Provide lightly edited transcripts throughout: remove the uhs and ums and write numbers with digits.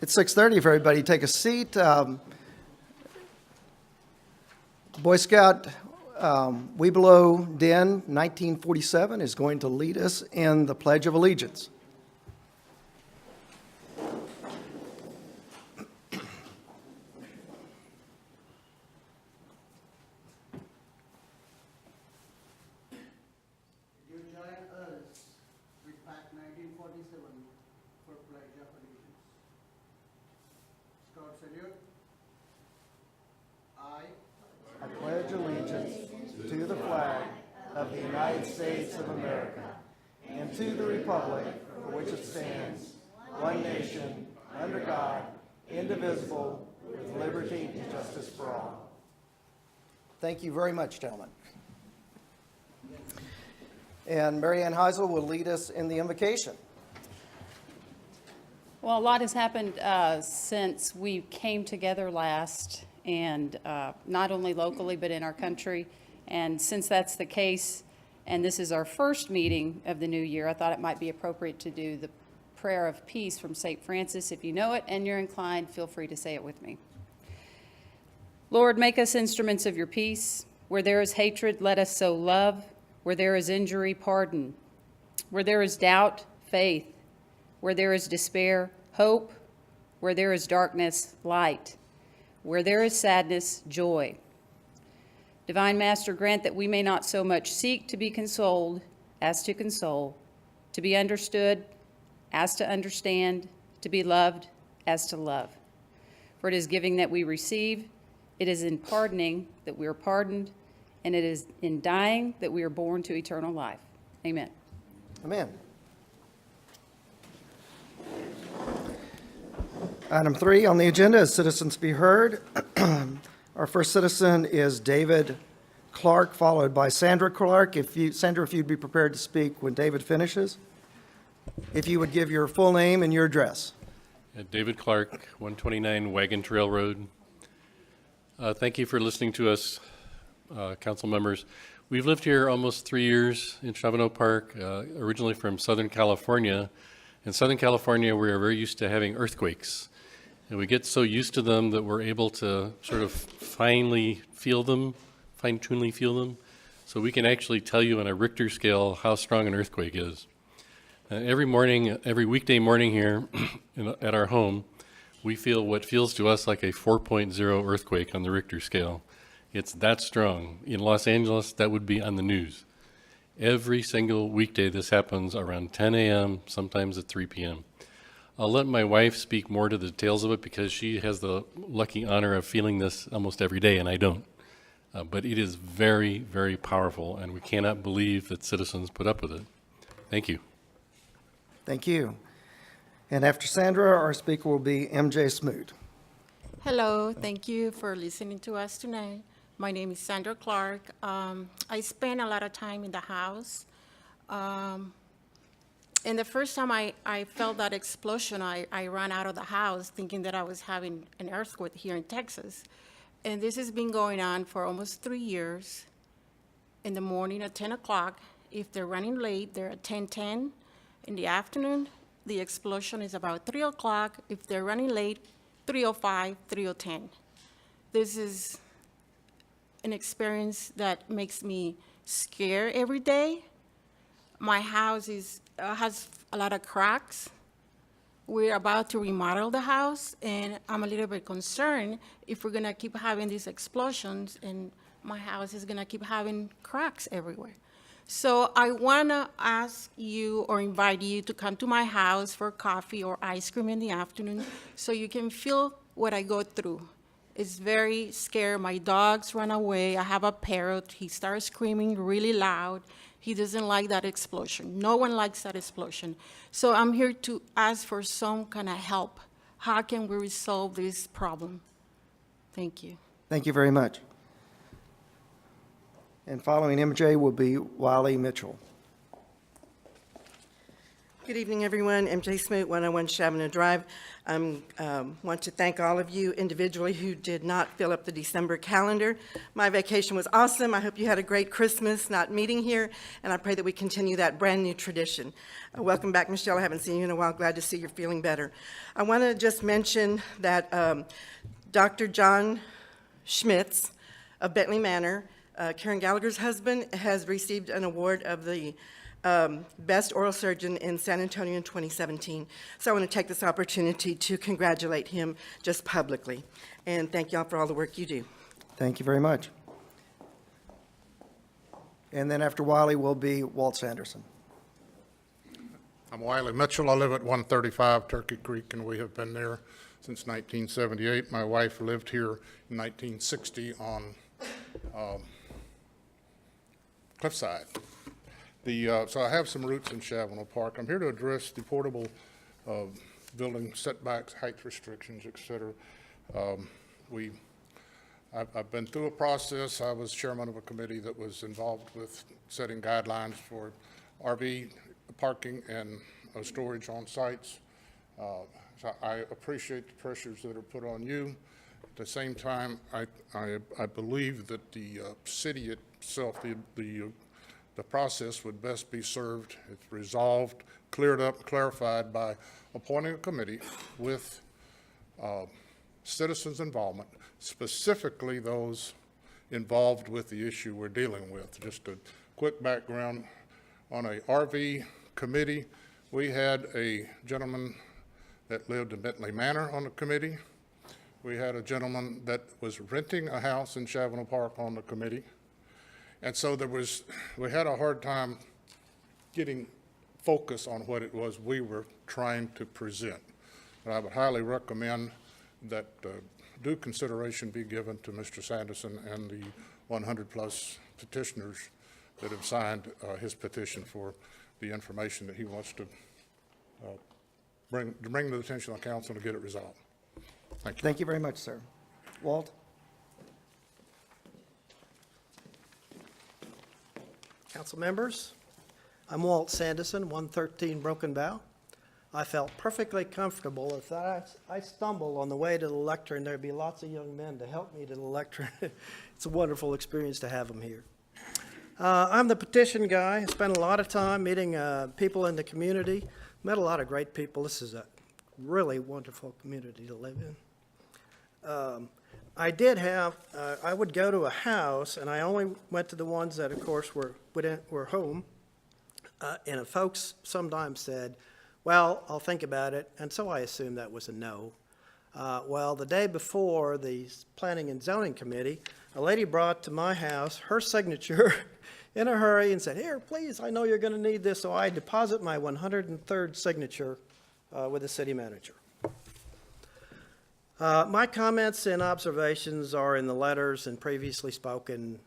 It's 6:30. If everybody take a seat. Boy Scout Webelow Den, 1947, is going to lead us in the Pledge of Allegiance. I pledge allegiance to the flag of the United States of America and to the republic for which it stands, one nation, under God, indivisible, with liberty and justice for all. Thank you very much, gentlemen. And Mary Ann Hisel will lead us in the invocation. Well, a lot has happened since we came together last, and not only locally but in our country. And since that's the case, and this is our first meeting of the new year, I thought it might be appropriate to do the prayer of peace from St. Francis. If you know it and you're inclined, feel free to say it with me. Lord, make us instruments of your peace. Where there is hatred, let us sow love. Where there is injury, pardon. Where there is doubt, faith. Where there is despair, hope. Where there is darkness, light. Where there is sadness, joy. Divine Master, grant that we may not so much seek to be consoled as to console, to be understood as to understand, to be loved as to love. For it is giving that we receive, it is in pardoning that we are pardoned, and it is in dying that we are born to eternal life. Amen. Amen. Item 3 on the agenda is citizens be heard. Our first citizen is David Clark, followed by Sandra Clark. Sandra, if you'd be prepared to speak when David finishes. If you would give your full name and your address. David Clark, 129 Wagon Trail Road. Thank you for listening to us, council members. We've lived here almost 3 years in Shavano Park, originally from Southern California. In Southern California, we are very used to having earthquakes. And we get so used to them that we're able to sort of fine-tunely feel them. So we can actually tell you on a Richter scale how strong an earthquake is. Every morning, every weekday morning here at our home, we feel what feels to us like a 4.0 earthquake on the Richter scale. It's that strong. In Los Angeles, that would be on the news. Every single weekday this happens around 10 a.m., sometimes at 3 p.m. I'll let my wife speak more to the details of it because she has the lucky honor of feeling this almost every day, and I don't. But it is very, very powerful, and we cannot believe that citizens put up with it. Thank you. Thank you. And after Sandra, our speaker will be MJ Smoot. Hello, thank you for listening to us tonight. My name is Sandra Clark. I spend a lot of time in the house. And the first time I felt that explosion, I ran out of the house thinking that I was having an earthquake here in Texas. And this has been going on for almost 3 years. In the morning at 10 o'clock, if they're running late, they're at 10:10. In the afternoon, the explosion is about 3 o'clock. If they're running late, 3:05, 3:10. This is an experience that makes me scared every day. My house has a lot of cracks. We're about to remodel the house, and I'm a little bit concerned if we're gonna keep having these explosions and my house is gonna keep having cracks everywhere. So I wanna ask you or invite you to come to my house for coffee or ice cream in the afternoon so you can feel what I go through. It's very scary. My dogs run away. I have a parrot. He starts screaming really loud. He doesn't like that explosion. No one likes that explosion. So I'm here to ask for some kind of help. How can we resolve this problem? Thank you. Thank you very much. And following MJ will be Wiley Mitchell. Good evening, everyone. MJ Smoot, 101 Shavano Drive. I want to thank all of you individually who did not fill up the December calendar. My vacation was awesome. I hope you had a great Christmas not meeting here, and I pray that we continue that brand-new tradition. Welcome back, Michelle. I haven't seen you in a while. Glad to see you're feeling better. I want to just mention that Dr. John Schmitz of Bentley Manor, Karen Gallagher's husband, has received an award of the Best Oral Surgeon in San Antonio in 2017. So I want to take this opportunity to congratulate him just publicly. And thank y'all for all the work you do. Thank you very much. And then after Wiley will be Walt Sanderson. I'm Wiley Mitchell. I live at 135 Turkey Creek, and we have been there since 1978. My wife lived here in 1960 on Cliffside. So I have some roots in Shavano Park. I'm here to address the portable building setbacks, height restrictions, et cetera. I've been through a process. I was chairman of a committee that was involved with setting guidelines for RV parking and storage on sites. So I appreciate the pressures that are put on you. At the same time, I believe that the city itself, the process would best be served, it's resolved, cleared up, clarified by appointing a committee with citizens' involvement, specifically those involved with the issue we're dealing with. Just a quick background on a RV committee. We had a gentleman that lived in Bentley Manor on the committee. We had a gentleman that was renting a house in Shavano Park on the committee. And so we had a hard time getting focus on what it was we were trying to present. But I would highly recommend that due consideration be given to Mr. Sanderson and the 100-plus petitioners that have signed his petition for the information that he wants to bring to the attention of the council to get it resolved. Thank you. Thank you very much, sir. Walt? Council members, I'm Walt Sanderson, 113 Broken Bow. I felt perfectly comfortable if I stumbled on the way to the lectern, there'd be lots of young men to help me to the lectern. It's a wonderful experience to have them here. I'm the petition guy. I spent a lot of time meeting people in the community, met a lot of great people. This is a really wonderful community to live in. I would go to a house, and I only went to the ones that, of course, were home. And folks sometimes said, well, I'll think about it, and so I assumed that was a no. Well, the day before the Planning and Zoning Committee, a lady brought to my house her signature in a hurry and said, here, please, I know you're going to need this, so I deposit my 103rd signature with the city manager. My comments and observations are in the letters and previously spoken.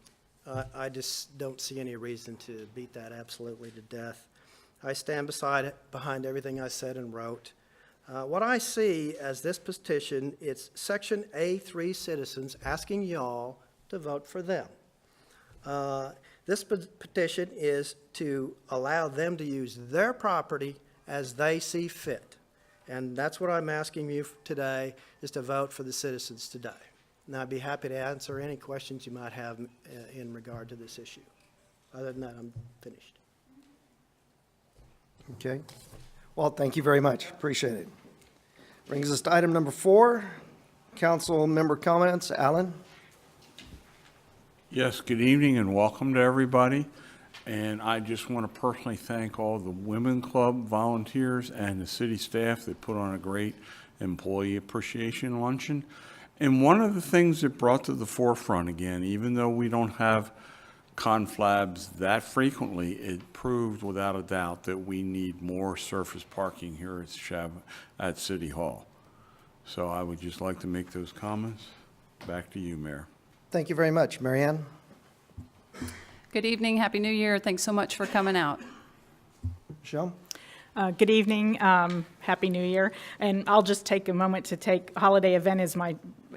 I just don't see any reason to beat that absolutely to death. I stand behind everything I said and wrote. What I see as this petition, it's Section A3 citizens asking y'all to vote for them. This petition is to allow them to use their property as they see fit. And that's what I'm asking you today, is to vote for the citizens today. And I'd be happy to answer any questions you might have in regard to this issue. Other than that, I'm finished. Okay. Well, thank you very much. Appreciate it. Brings us to item number 4, council member comments. Alan? Yes, good evening and welcome to everybody. And I just want to personally thank all the Women Club volunteers and the city staff that put on a great employee appreciation luncheon. And one of the things that brought to the forefront again, even though we don't have conflabs that frequently, it proved without a doubt that we need more surface parking here at City Hall. So I would just like to make those comments. Back to you, Mayor. Thank you very much. Marianne? Good evening, Happy New Year. Thanks so much for coming out. Michelle? Good evening, Happy New Year. And I'll just take a moment to take holiday event as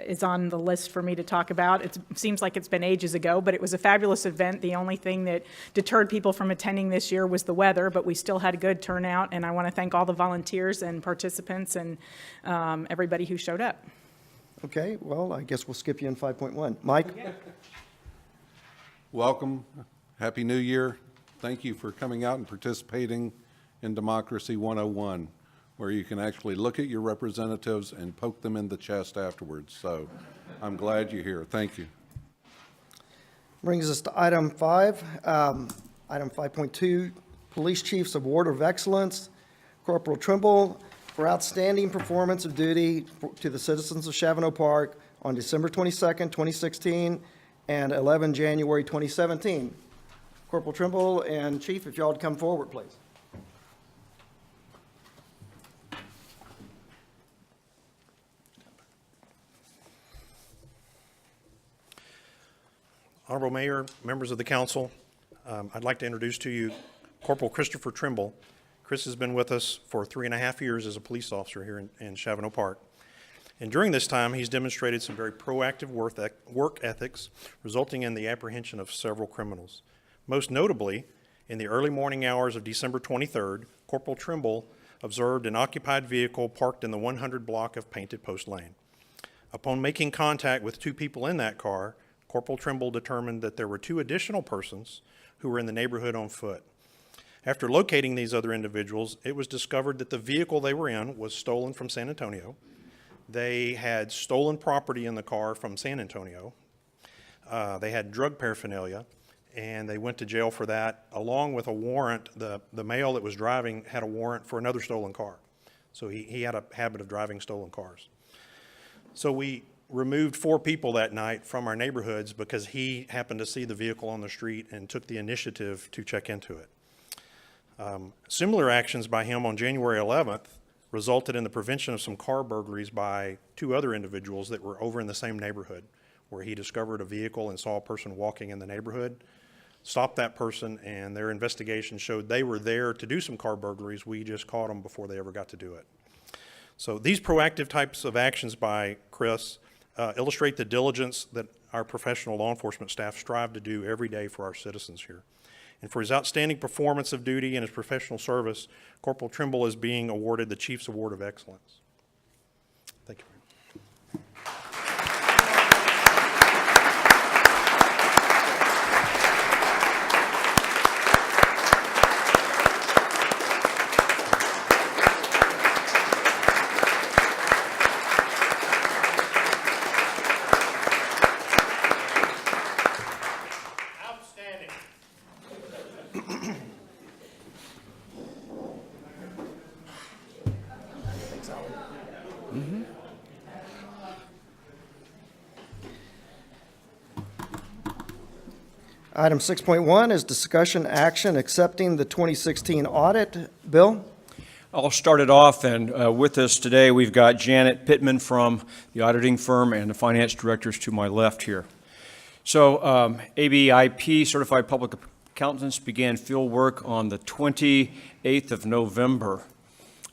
is on the list for me to talk about. It seems like it's been ages ago, but it was a fabulous event. The only thing that deterred people from attending this year was the weather, but we still had a good turnout, and I want to thank all the volunteers and participants and everybody who showed up. Okay, well, I guess we'll skip you in 5.1. Mike? Welcome. Happy New Year. Thank you for coming out and participating in Democracy 101, where you can actually look at your representatives and poke them in the chest afterwards. So I'm glad you're here. Thank you. Brings us to item 5. Item 5.2, Police Chief's Award of Excellence. Corporal Trimble for outstanding performance of duty to the citizens of Shavano Park on December 22nd, 2016, and 11 January 2017. Corporal Trimble and Chief, if y'all would come forward, please. Honorable Mayor, members of the council, I'd like to introduce to you Corporal Christopher Trimble. Chris has been with us for 3.5 years as a police officer here in Shavano Park. And during this time, he's demonstrated some very proactive work ethics, resulting in the apprehension of several criminals. Most notably, in the early morning hours of December 23rd, Corporal Trimble observed an occupied vehicle parked in the 100 block of Painted Post Lane. Upon making contact with 2 people in that car, Corporal Trimble determined that there were 2 additional persons who were in the neighborhood on foot. After locating these other individuals, it was discovered that the vehicle they were in was stolen from San Antonio. They had stolen property in the car from San Antonio. They had drug paraphernalia, and they went to jail for that, along with a warrant. The male that was driving had a warrant for another stolen car. So he had a habit of driving stolen cars. So we removed 4 people that night from our neighborhoods because he happened to see the vehicle on the street and took the initiative to check into it. Similar actions by him on January 11th resulted in the prevention of some car burglaries by 2 other individuals that were over in the same neighborhood, where he discovered a vehicle and saw a person walking in the neighborhood, stopped that person, and their investigation showed they were there to do some car burglaries. We just caught them before they ever got to do it. So these proactive types of actions by Chris illustrate the diligence that our professional law enforcement staff strive to do every day for our citizens here. And for his outstanding performance of duty and his professional service, Corporal Trimble is being awarded the Chief's Award of Excellence. Thank you. Item 6.1 is discussion action accepting the 2016 audit. Bill? I'll start it off, and with us today, we've got Janet Pittman from the auditing firm and the finance directors to my left here. So ABIP, Certified Public Accountants, began field work on the 28th of November.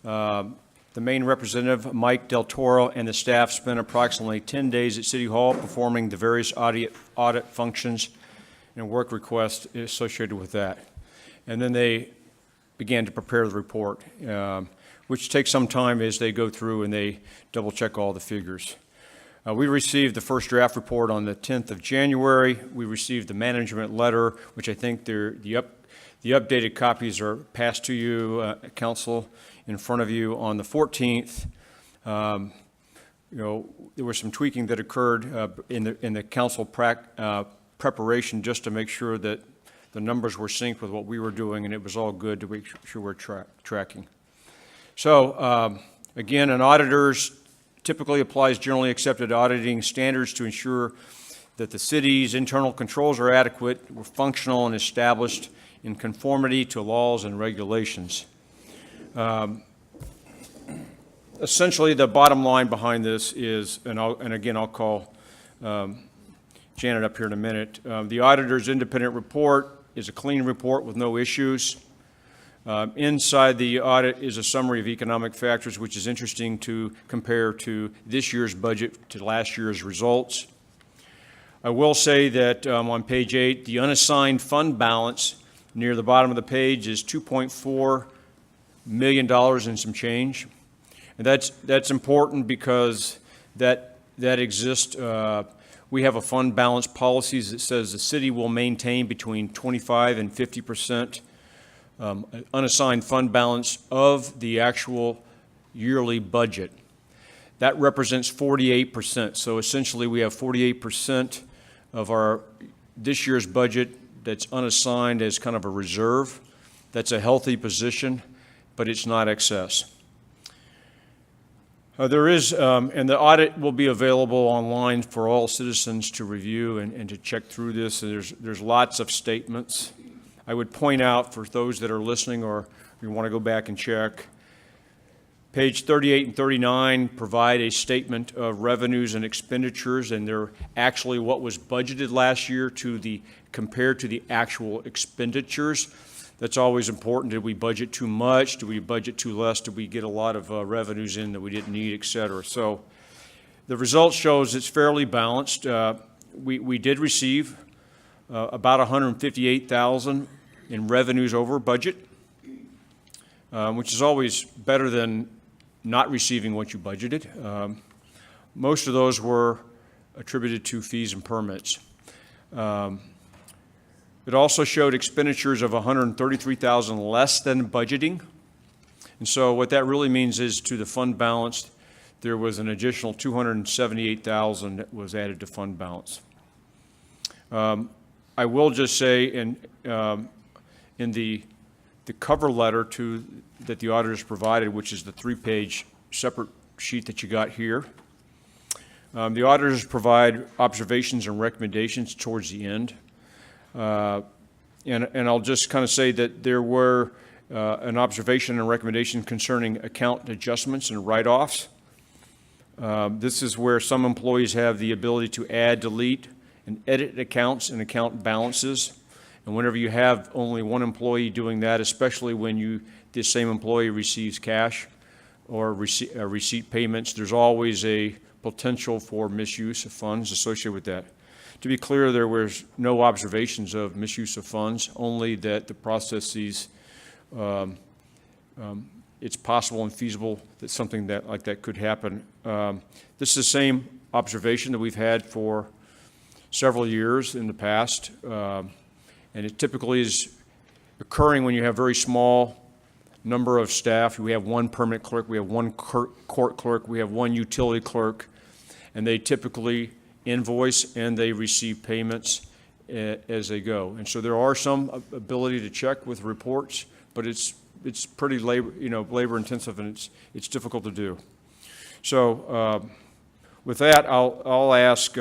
The main representative, Mike Del Toro, and the staff spent approximately 10 days at City Hall performing the various audit functions and work requests associated with that. And then they began to prepare the report, which takes some time as they go through and they double check all the figures. We received the first draft report on the 10th of January. We received the management letter, which I think the updated copies are passed to you, Council, in front of you on the 14th. You know, there was some tweaking that occurred in the council preparation just to make sure that the numbers were synced with what we were doing, and it was all good to make sure we're tracking. So again, an auditor's typically applies generally accepted auditing standards to ensure that the city's internal controls are adequate, were functional, and established in conformity to laws and regulations. Essentially, the bottom line behind this is, and again, I'll call Janet up here in a minute. The auditor's independent report is a clean report with no issues. Inside the audit is a summary of economic factors, which is interesting to compare to this year's budget to last year's results. I will say that on page 8, the unassigned fund balance near the bottom of the page is $2.4 million and some change. And that's important because that exists. We have a fund balance policies that says the city will maintain between 25 and 50% unassigned fund balance of the actual yearly budget. That represents 48%. So essentially, we have 48% of our this year's budget that's unassigned as kind of a reserve. That's a healthy position, but it's not excess. There is, and the audit will be available online for all citizens to review and to check through this. There's lots of statements. I would point out for those that are listening or you want to go back and check, page 38 and 39 provide a statement of revenues and expenditures, and they're actually what was budgeted last year compared to the actual expenditures. That's always important. Did we budget too much? Did we budget too less? Did we get a lot of revenues in that we didn't need, et cetera? So the result shows it's fairly balanced. We did receive about $158,000 in revenues over budget, which is always better than not receiving what you budgeted. Most of those were attributed to fees and permits. It also showed expenditures of $133,000 less than budgeting. And so what that really means is to the fund balance, there was an additional $278,000 that was added to fund balance. I will just say in the cover letter that the auditors provided, which is the 3-page separate sheet that you got here, the auditors provide observations and recommendations towards the end. And I'll just kind of say that there were an observation and recommendation concerning account adjustments and write-offs. This is where some employees have the ability to add, delete, and edit accounts and account balances. And whenever you have only one employee doing that, especially when this same employee receives cash or receipt payments, there's always a potential for misuse of funds associated with that. To be clear, there was no observations of misuse of funds, only that the processes, it's possible and feasible that something like that could happen. This is the same observation that we've had for several years in the past, and it typically is occurring when you have very small number of staff. We have one permit clerk, we have one court clerk, we have one utility clerk, and they typically invoice and they receive payments as they go. And so there are some ability to check with reports, but it's pretty labor intensive, and it's difficult to do. So with that, I'll ask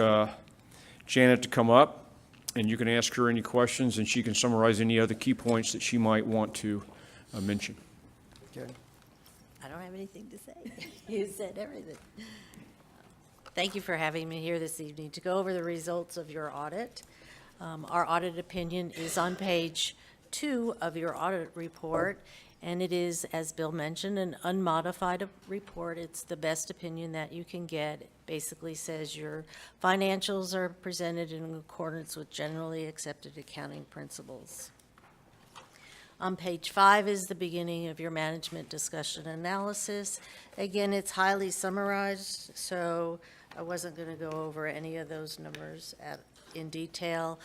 Janet to come up, and you can ask her any questions, and she can summarize any other key points that she might want to mention. Okay. I don't have anything to say. You said everything. Thank you for having me here this evening to go over the results of your audit. Our audit opinion is on page 2 of your audit report, and it is, as Bill mentioned, an unmodified report. It's the best opinion that you can get. It basically says your financials are presented in accordance with generally accepted accounting principles. On page 5 is the beginning of your management discussion analysis. Again, it's highly summarized, so I wasn't going to go over any of those numbers in detail.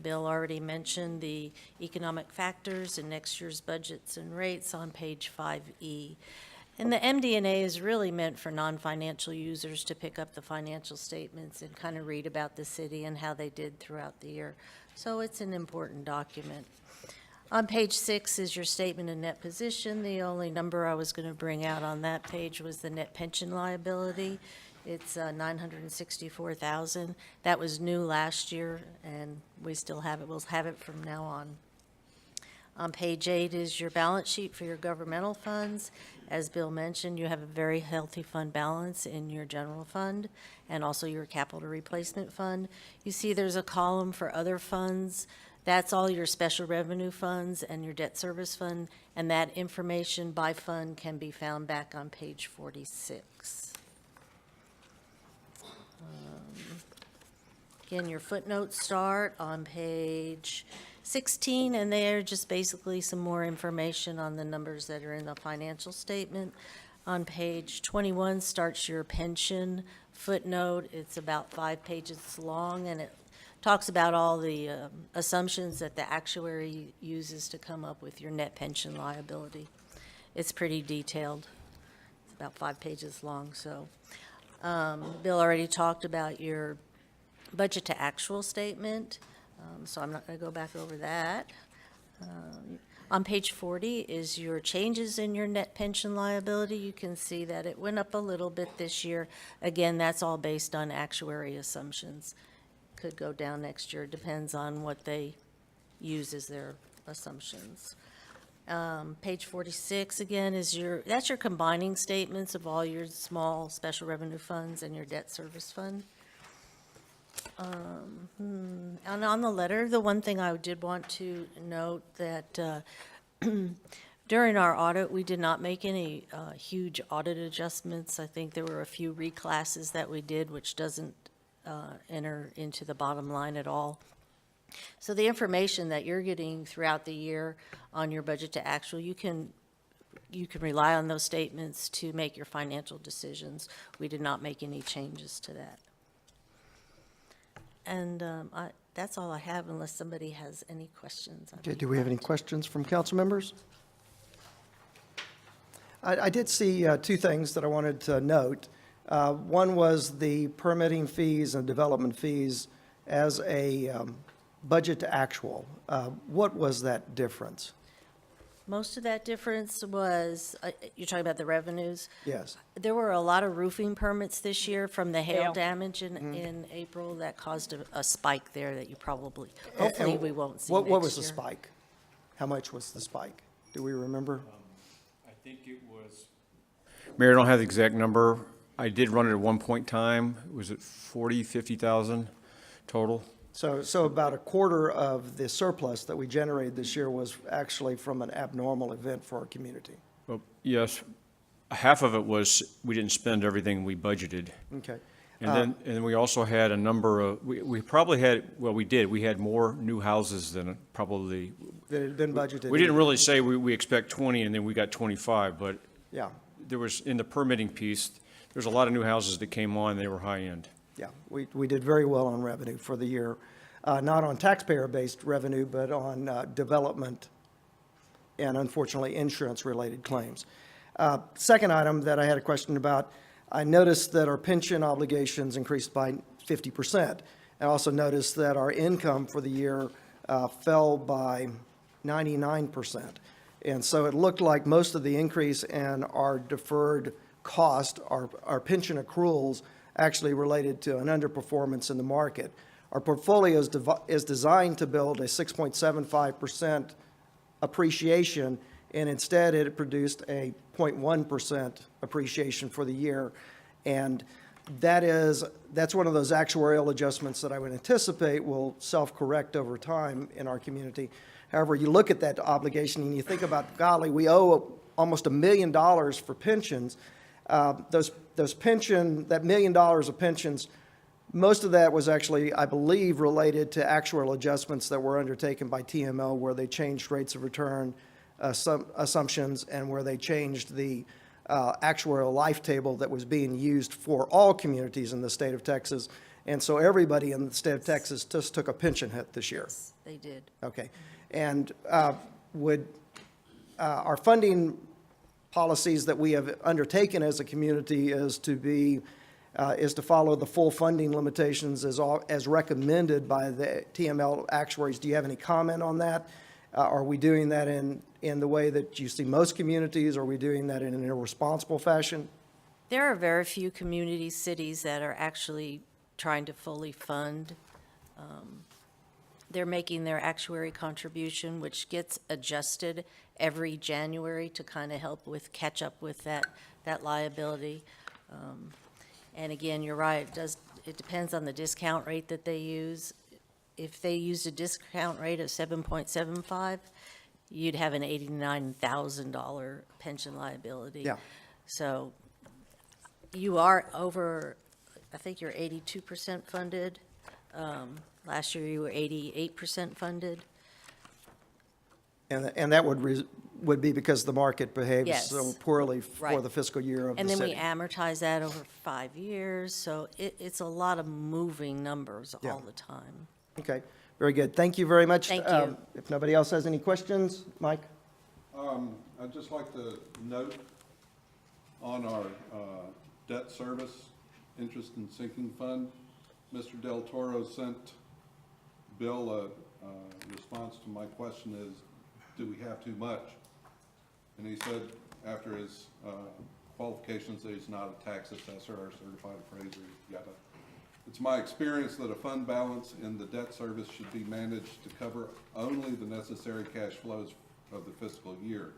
Bill already mentioned the economic factors in next year's budgets and rates on page 5E. And the MD&A is really meant for non-financial users to pick up the financial statements and kind of read about the city and how they did throughout the year. So it's an important document. On page 6 is your statement of net position. The only number I was going to bring out on that page was the net pension liability. It's $964,000. That was new last year, and we still have it. We'll have it from now on. On page 8 is your balance sheet for your governmental funds. As Bill mentioned, you have a very healthy fund balance in your general fund and also your capital replacement fund. You see there's a column for other funds That's all your special revenue funds and your debt service fund, and that information by fund can be found back on page 46. Again, your footnotes start on page 16, and they're just basically some more information on the numbers that are in the financial statement. On page 21 starts your pension footnote. It's about 5 pages long, and it talks about all the assumptions that the actuary uses to come up with your net pension liability. It's pretty detailed. It's about 5 pages long, so. Bill already talked about your budget to actual statement, so I'm not going to go back over that. On page 40 is your changes in your net pension liability. You can see that it went up a little bit this year. Again, that's all based on actuary assumptions. Could go down next year, depends on what they use as their assumptions. Page 46, again, is that's your combining statements of all your small special revenue funds and your debt service fund. And on the letter, the one thing I did want to note that during our audit, we did not make any huge audit adjustments. I think there were a few reclasses that we did, which doesn't enter into the bottom line at all. So the information that you're getting throughout the year on your budget to actual, you can rely on those statements to make your financial decisions. We did not make any changes to that. And that's all I have, unless somebody has any questions. Okay, do we have any questions from council members? I did see 2 things that I wanted to note. One was the permitting fees and development fees as a budget to actual. What was that difference? Most of that difference was, you're talking about the revenues? Yes. There were a lot of roofing permits this year from the hail Hail. damage in April that caused a spike there that you probably, hopefully we won't see What next was the year. spike? How much was the spike? Do we remember? I think it was. Mayor, I don't have the exact number. I did run it at one point in time. Was it 40, 50,000 total? So about a quarter of the surplus that we generated this year was actually from an abnormal event for our community. Well, yes, half of it was we didn't spend everything we budgeted. Okay. And then we also had a number of, we probably had, well, we did, we had more new houses than probably. That had been budgeted. We didn't really say we expect 20 and then we got 25, but Yeah, there was, in the permitting piece, there's a lot of new houses that came on, they were high end. yeah. We did very well on revenue for the year. Not on taxpayer-based revenue, but on development and unfortunately insurance-related claims. Second item that I had a question about, I noticed that our pension obligations increased by 50%. I also noticed that our income for the year fell by 99%. And so it looked like most of the increase in our deferred cost, our pension accruals, actually related to an underperformance in the market. Our portfolio is designed to build a 6.75% appreciation, and instead it produced a 0.1% appreciation for the year. And that's one of those actuarial adjustments that I would anticipate will self-correct over time in our community. However, you look at that obligation and you think about, golly, we owe almost $1 million for pensions. Those pension, that $1 million of pensions, most of that was actually, I believe, related to actuarial adjustments that were undertaken by TML, where they changed rates of return assumptions and where they changed the actuarial life table that was being used for all communities in the state of Texas. And so everybody in the state of Texas just took a pension hit this year. They did. Okay. And our funding policies that we have undertaken as a community is to follow the full funding limitations as recommended by the TML actuaries. Do you have any comment on that? Are we doing that in the way that you see most communities? Are we doing that in an irresponsible fashion? There are very few communities, cities that are actually trying to fully fund. They're making their actuary contribution, which gets adjusted every January to kind of help with, catch up with that liability. And again, you're right, it depends on the discount rate that they use. if they used a discount rate of 7.75, you'd have an $89,000 pension liability. Yeah. So you are over, I think you're 82% funded. Last year you were 88% funded. And that would be because the market behaves Yes. so poorly for Right. the fiscal year of the And then we city. amortize that over 5 years, so it's a lot of moving numbers Yeah. all the time. Okay, very good. Thank you very much. Thank you. If nobody else has any questions, Mike? I'd just like to note on our debt service interest and sinking fund, Mr. Del Toro sent Bill a response to my question is, do we have too much? And he said, after his qualifications, that he's not a tax assessor or certified appraiser, yada. It's my experience that a fund balance in the debt service should be managed to cover only the necessary cash flows of the fiscal year.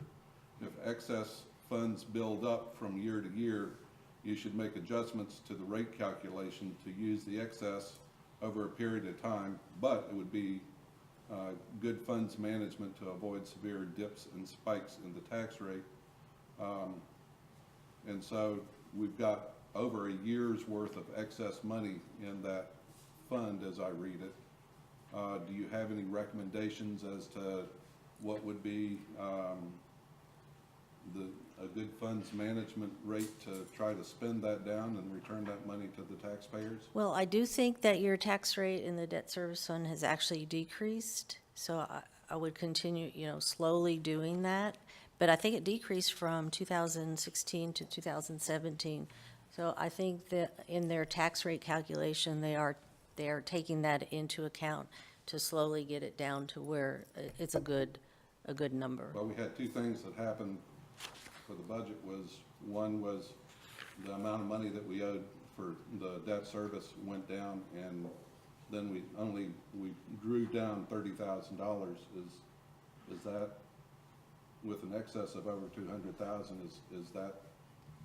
If excess funds build up from year to year, you should make adjustments to the rate calculation to use the excess over a period of time, but it would be good funds management to avoid severe dips and spikes in the tax rate. And so we've got over a year's worth of excess money in that fund as I read it. Do you have any recommendations as to what would be a good funds management rate to try to spend that down and return that money to the taxpayers? Well, I do think that your tax rate in the debt service fund has actually decreased, so I would continue, slowly doing that. But I think it decreased from 2016 to 2017. So I think that in their tax rate calculation, they are taking that into account to slowly get it down to where it's a good number. Well, we had two things that happened for the budget. One was the amount of money that we owed for the debt service went down, and then we drew down $30,000. Is that with an excess of over 200,000? Is that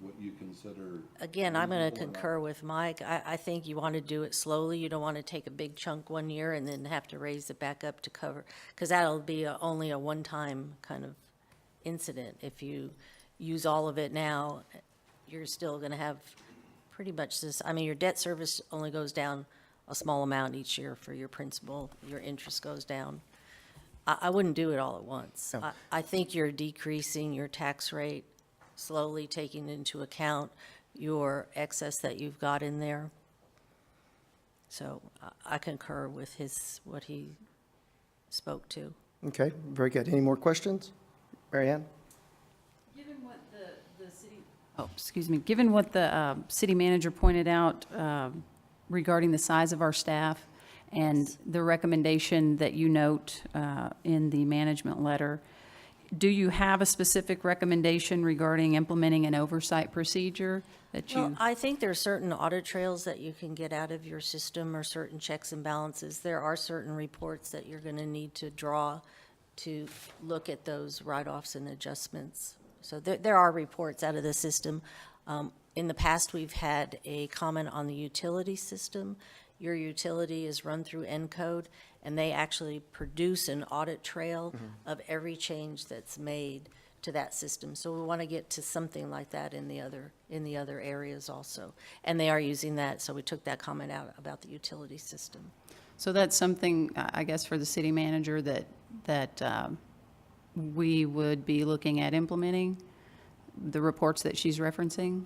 what you consider? Again, I'm going to reasonable or not? concur with Mike. I think you want to do it slowly. You don't want to take a big chunk one year and then have to raise it back up to cover, because that'll be only a one-time kind of incident. If you use all of it now, you're still going to have pretty much this. I mean, your debt service only goes down a small amount each year for your principal. Your interest goes down. I wouldn't do it all at once. No. I think you're decreasing your tax rate, slowly taking into account your excess that you've got in there. So I concur with what he spoke to. Okay, very good. Any more questions? Mary Ann? Given what the city, given what the city manager pointed out regarding the size of our staff and the recommendation that you note in the management letter, do you have a specific recommendation regarding implementing an oversight procedure that you? Well, I think there are certain audit trails that you can get out of your system, or certain checks and balances. There are certain reports that you're going to need to draw to look at those write-offs and adjustments. So there are reports out of the system. In the past, we've had a comment on the utility system. Your utility is run through Encode, and they actually produce an audit trail of every change that's made to that system. So we want to get to something like that in the other areas also. And they are using that, so we took that comment out about the utility system. So that's something, I guess, for the city manager that we would be looking at implementing, the reports that she's referencing?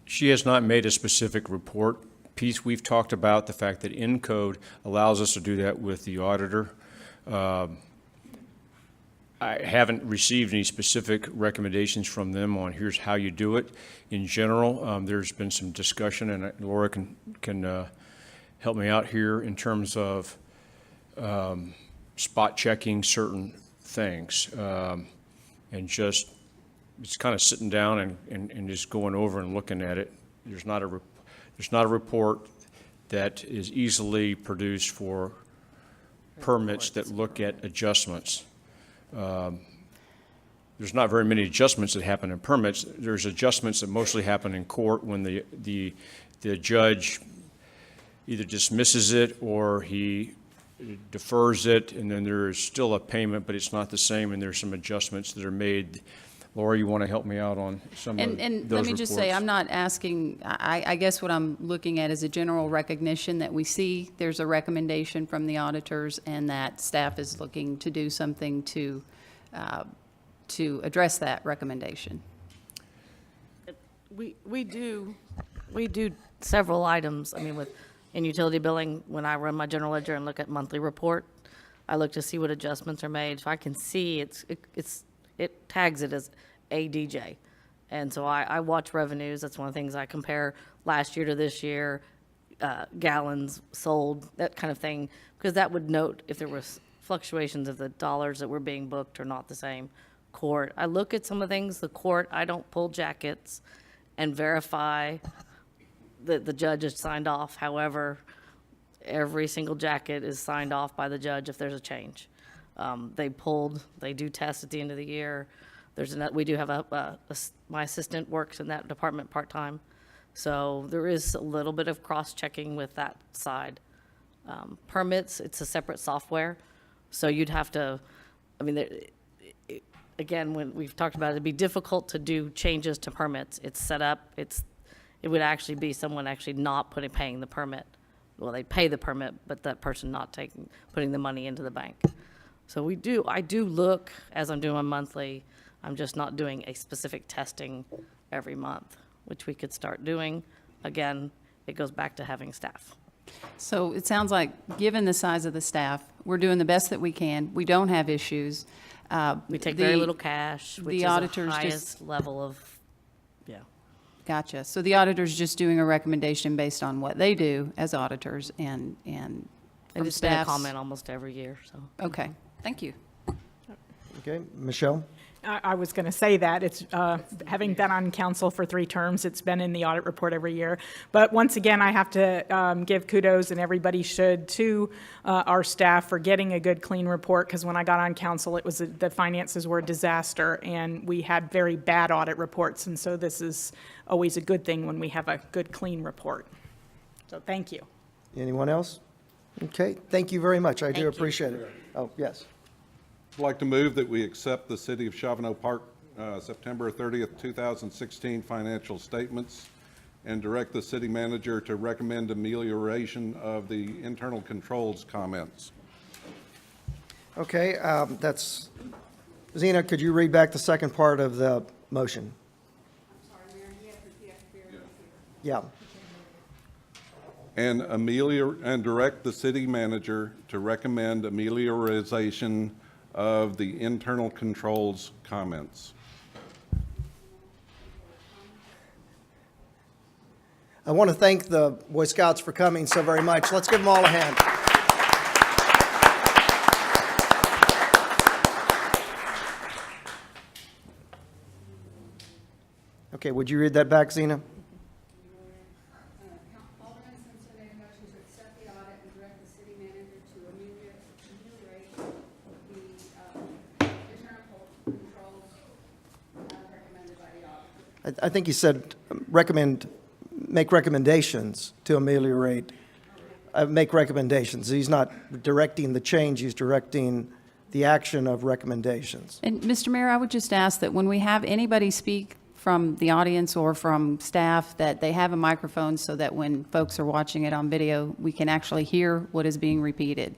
She has not made a specific report piece. We've talked about the fact that Encode allows us to do that with the auditor. I haven't received any specific recommendations from them on here's how you do it. In general, there's been some discussion, and Laura can help me out here in terms of spot checking certain things, and just it's kind of sitting down and just going over and looking at it. There's not a report that is easily produced for permits that look at adjustments. There's not very many adjustments that happen in permits. There's adjustments that mostly happen in court when the judge either dismisses it or he defers it, and then there is still a payment, but it's not the same, and there's some adjustments that are made. Laura, you want to help me out on some of those And let me just say, reports? I'm not asking, I guess what I'm looking at is a general recognition that we see there's a recommendation from the auditors and that staff is looking to do something to address that recommendation. We do several items. I mean, in utility billing, when I run my general ledger and look at monthly report, I look to see what adjustments are made. So I can see it tags it as ADJ. And so I watch revenues. That's one of the things I compare last year to this year, gallons sold, that kind of thing, because that would note if there was fluctuations of the dollars that were being booked are not the same. Court, I look at some of the things, the court, I don't pull jackets and verify that the judge has signed off. However, every single jacket is signed off by the judge if there's a change. They do tests at the end of the year. We do have my assistant works in that department part-time. So there is a little bit of cross-checking with that side. Permits, it's a separate software. So you'd have to, I mean, again, when we've talked about it, it'd be difficult to do changes to permits. It's set up, it would actually be someone actually not paying the permit. Well, they pay the permit, but that person not putting the money into the bank. So I do look, as I'm doing my monthly, I'm just not doing a specific testing every month, which we could start doing. Again, it goes back to having staff. So it sounds like, given the size of the staff, we're doing the best that we can. We don't have issues. We take very little cash, which is the auditors highest level of, yeah. Gotcha. So the auditor's just doing a recommendation based on what they do as auditors and And from it's been a staff's. comment almost every year, so. Okay, thank you. Okay, Michelle? I was going to say that. It's, having been on council for 3 terms, it's been in the audit report every year. But once again, I have to give kudos, and everybody should, to our staff for getting a good, clean report, because when I got on council, it was the finances were a disaster, and we had very bad audit reports. And so this is always a good thing when we have a good, clean report. So thank you. Anyone else? Okay, thank you very much. I Thank do you. appreciate it. Oh, yes. I'd like to move that we accept the City of Shavano Park September 30th, 2016 financial statements and direct the city manager to recommend amelioration of the internal controls comments. Okay, that's, Zena, could you read back the second part of the motion? I'm sorry, Mayor, yeah. And direct the city manager to recommend amelioration of the internal controls comments. I want to thank the Boy Scouts for coming so very much. Let's give them all a hand. Okay, would you read that back, Zena? Alderman Simpson made a motion to accept the audit and direct the city manager to ameliorate the internal controls recommended by the auditor. I think he said make recommendations to ameliorate, make recommendations. He's not directing the change, he's directing the action of recommendations. And Mr. Mayor, I would just ask that when we have anybody speak from the audience or from staff, that they have a microphone so that when folks are watching it on video, we can actually hear what is being repeated.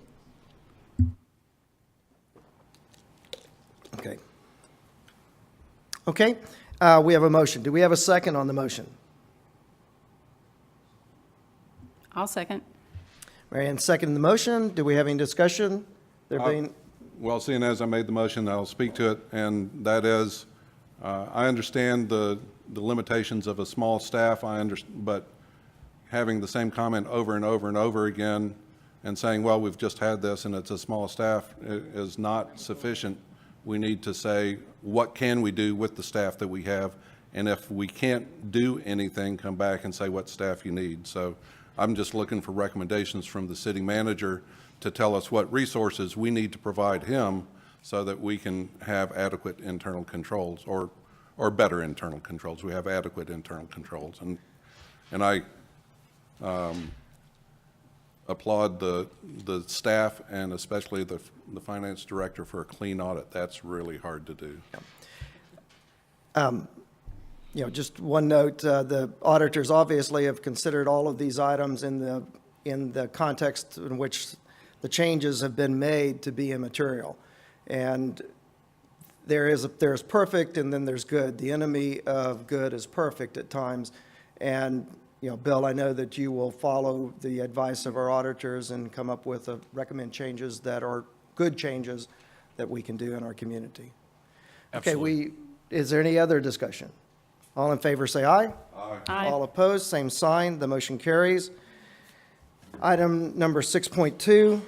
Okay. Okay, we have a motion. Do we have a second on the motion? I'll second. Mary Ann seconded the motion. Do we have any discussion? There being, Well, seeing as I made the motion, I'll speak to it, and that is, I understand the limitations of a small staff, but having the same comment over and over and over again and saying, well, we've just had this and it's a small staff is not sufficient. We need to say, what can we do with the staff that we have? And if we can't do anything, come back and say what staff you need. So I'm just looking for recommendations from the city manager to tell us what resources we need to provide him so that we can have adequate internal controls or better internal controls. We have adequate internal controls. And I applaud the staff and especially the finance director for a clean audit. That's really hard to do. You know, just one note, the auditors obviously have considered all of these items in the context in which the changes have been made to be immaterial. And there's perfect and then there's good. The enemy of good is perfect at times. And, you know, Bill, I know that you will follow the advice of our auditors and come up with recommend changes that are good changes that we can do in our community. Absolutely. Okay, is there any other discussion? All in favor, say aye. Aye. All opposed, same sign. The motion carries. Item number 6.2,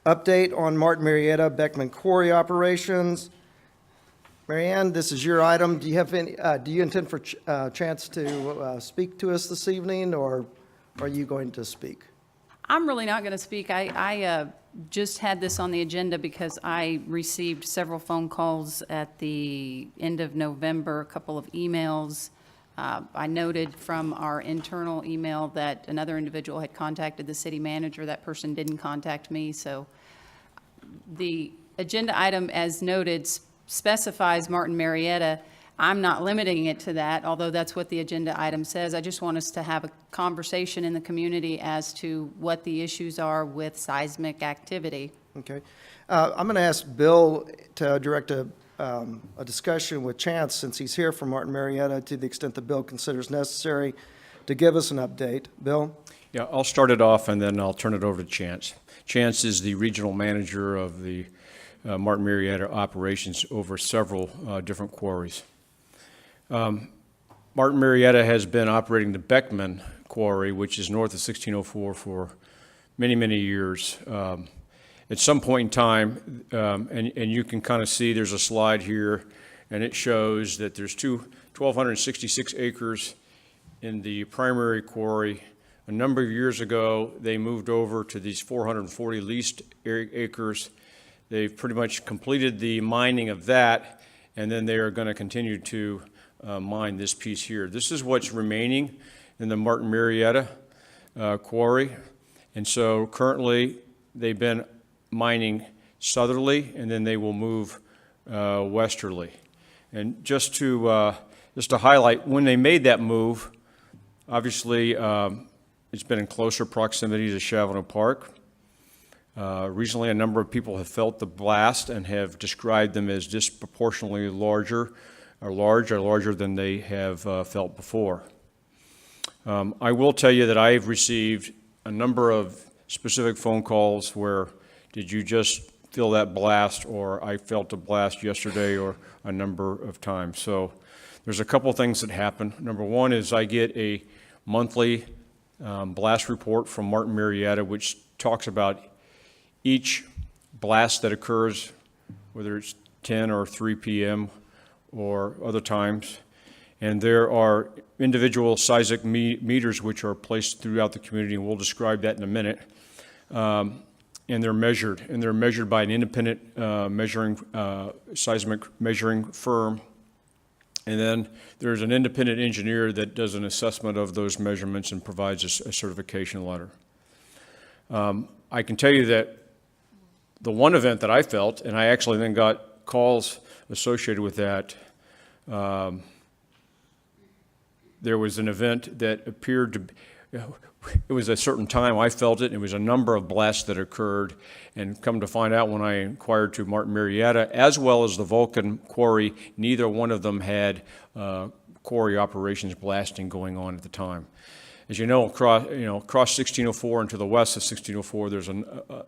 update on Martin Marietta Beckmann Quarry operations. Marianne, this is your item. Do you have any, do you intend for chance to speak to us this evening, or are you going to speak? I'm really not going to speak. I just had this on the agenda because I received several phone calls at the end of November, a couple of emails. I noted from our internal email that another individual had contacted the city manager. That person didn't contact me, so the agenda item, as noted, specifies Martin Marietta. I'm not limiting it to that, although that's what the agenda item says. I just want us to have a conversation in the community as to what the issues are with seismic activity. Okay. I'm going to ask Bill to direct a discussion with Chance, since he's here from Martin Marietta, to the extent that Bill considers necessary, to give us an update. Bill? Yeah, I'll start it off and then I'll turn it over to Chance. Chance is the regional manager of the Martin Marietta operations over several different quarries. Martin Marietta has been operating the Beckmann Quarry, which is north of 1604, for many, many years. At some point in time, and you can kind of see there's a slide here, and it shows that there's 1,266 acres in the primary quarry. A number of years ago, they moved over to these 440 leased acres. They've pretty much completed the mining of that, and then they are going to continue to mine this piece here. This is what's remaining in the Martin Marietta quarry. And so currently, they've been mining southerly, and then they will move westerly. And just to highlight, when they made that move, obviously, it's been in closer proximity to Shavano Park. Recently, a number of people have felt the blast and have described them as disproportionately larger than they have felt before. I will tell you that I've received a number of specific phone calls where, did you just feel that blast, or I felt a blast yesterday, or a number of times. So there's a couple things that happen. Number one is I get a monthly blast report from Martin Marietta, which talks about each blast that occurs, whether it's 10 or 3 p.m. or other times. And there are individual seismic meters which are placed throughout the community, and we'll describe that in a minute. And they're measured by an independent seismic measuring firm. And then there's an independent engineer that does an assessment of those measurements and provides a certification letter. I can tell you that the one event that I felt, and I actually then got calls associated with that, there was an event that appeared to be, it was a certain time, I felt it. It was a number of blasts that occurred, and come to find out when I inquired to Martin Marietta, as well as the Vulcan Quarry, neither one of them had quarry operations blasting going on at the time. As you know, across 1604 and to the west of 1604, there's a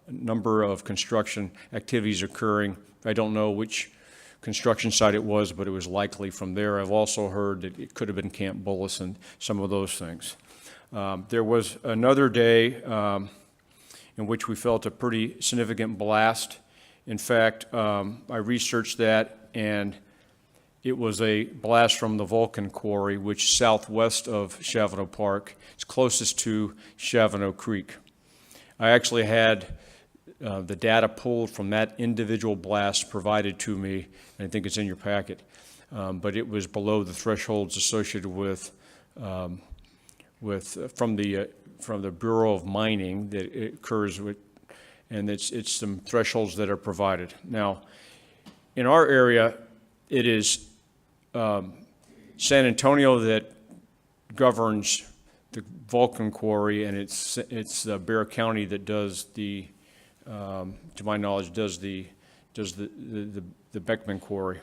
number of construction activities occurring. I don't know which construction site it was, but it was likely from there. I've also heard that it could have been Camp Bullis and some of those things. There was another day in which we felt a pretty significant blast. In fact, I researched that, and it was a blast from the Vulcan Quarry, which southwest of Shavano Park. It's closest to Shavano Creek. I actually had the data pulled from that individual blast provided to me, and I think it's in your packet. But it was below the thresholds associated with from the the Bureau of Mining that it occurs with, and it's some thresholds that are provided. Now, in our area, it is San Antonio that governs the Vulcan Quarry, and it's Bear County that does the, to my knowledge, does the Beckmann Quarry.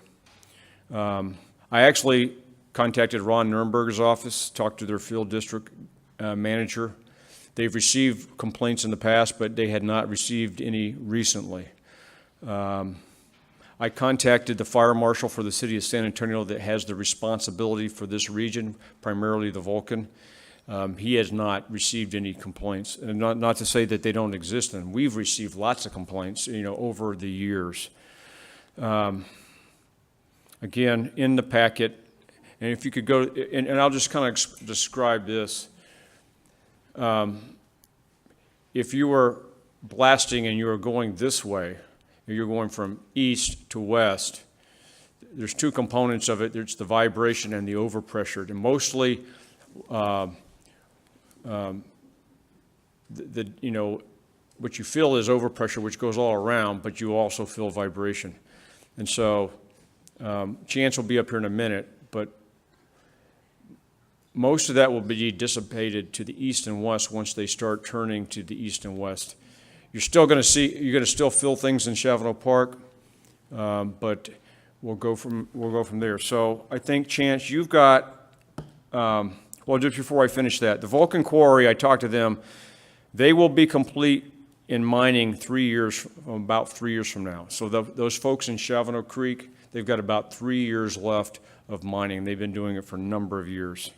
I actually contacted Ron Nurnberger's office, talked to their field district manager. They've received complaints in the past, but they had not received any recently. I contacted the fire marshal for the city of San Antonio that has the responsibility for this region, primarily the Vulcan. He has not received any complaints, and not to say that they don't exist, and we've received lots of complaints, over the years. Again, in the packet, and if you could go, and I'll just kind of describe this. If you were blasting and you were going this way, you're going from east to west, there's two components of it. There's the vibration and the overpressure. And mostly, what you feel is overpressure, which goes all around, but you also feel vibration. And so, Chance will be up here in a minute, but most of that will be dissipated to the east and west once they start turning to the east and west. You're going to still feel things in Shavano Park, but we'll go from there. So I think, Chance, you've got, well, just before I finish that, the Vulcan Quarry, I talked to them, they will be complete in mining about 3 years from now. So those folks in Shavano Creek, they've got about 3 years left of mining. They've been doing it for a number of years.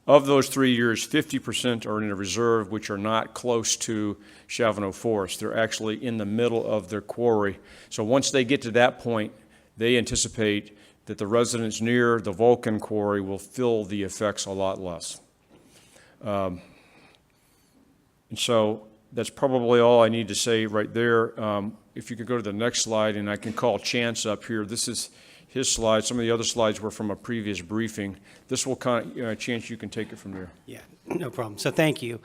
Of those 3 years, 50% are in a reserve, which are not close to Shavano Forest. They're actually in the middle of their quarry. So once they get to that point, they anticipate that the residents near the Vulcan Quarry will feel the effects a lot less. And so that's probably all I need to say right there. If you could go to the next slide, and I can call Chance up here. This is his slides. Some of the other slides were from a previous briefing. This will Chance, you can take it from there. Yeah, no problem. So thank you.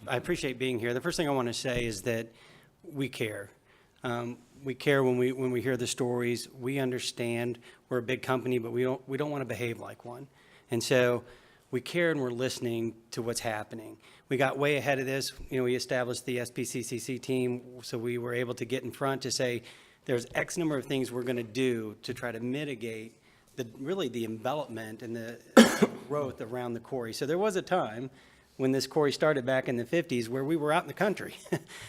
I appreciate being here. The first thing I want to say is that we care. We care when we hear the stories. We understand we're a big company, but we don't want to behave like one. And so we care, and we're listening to what's happening. We got way ahead of this. We established the SPCCC team, so we were able to get in front to say, there's X number of things we're going to do to try to mitigate the envelopment and the growth around the quarry. So there was a time when this quarry started back in the 50s where we were out in the country.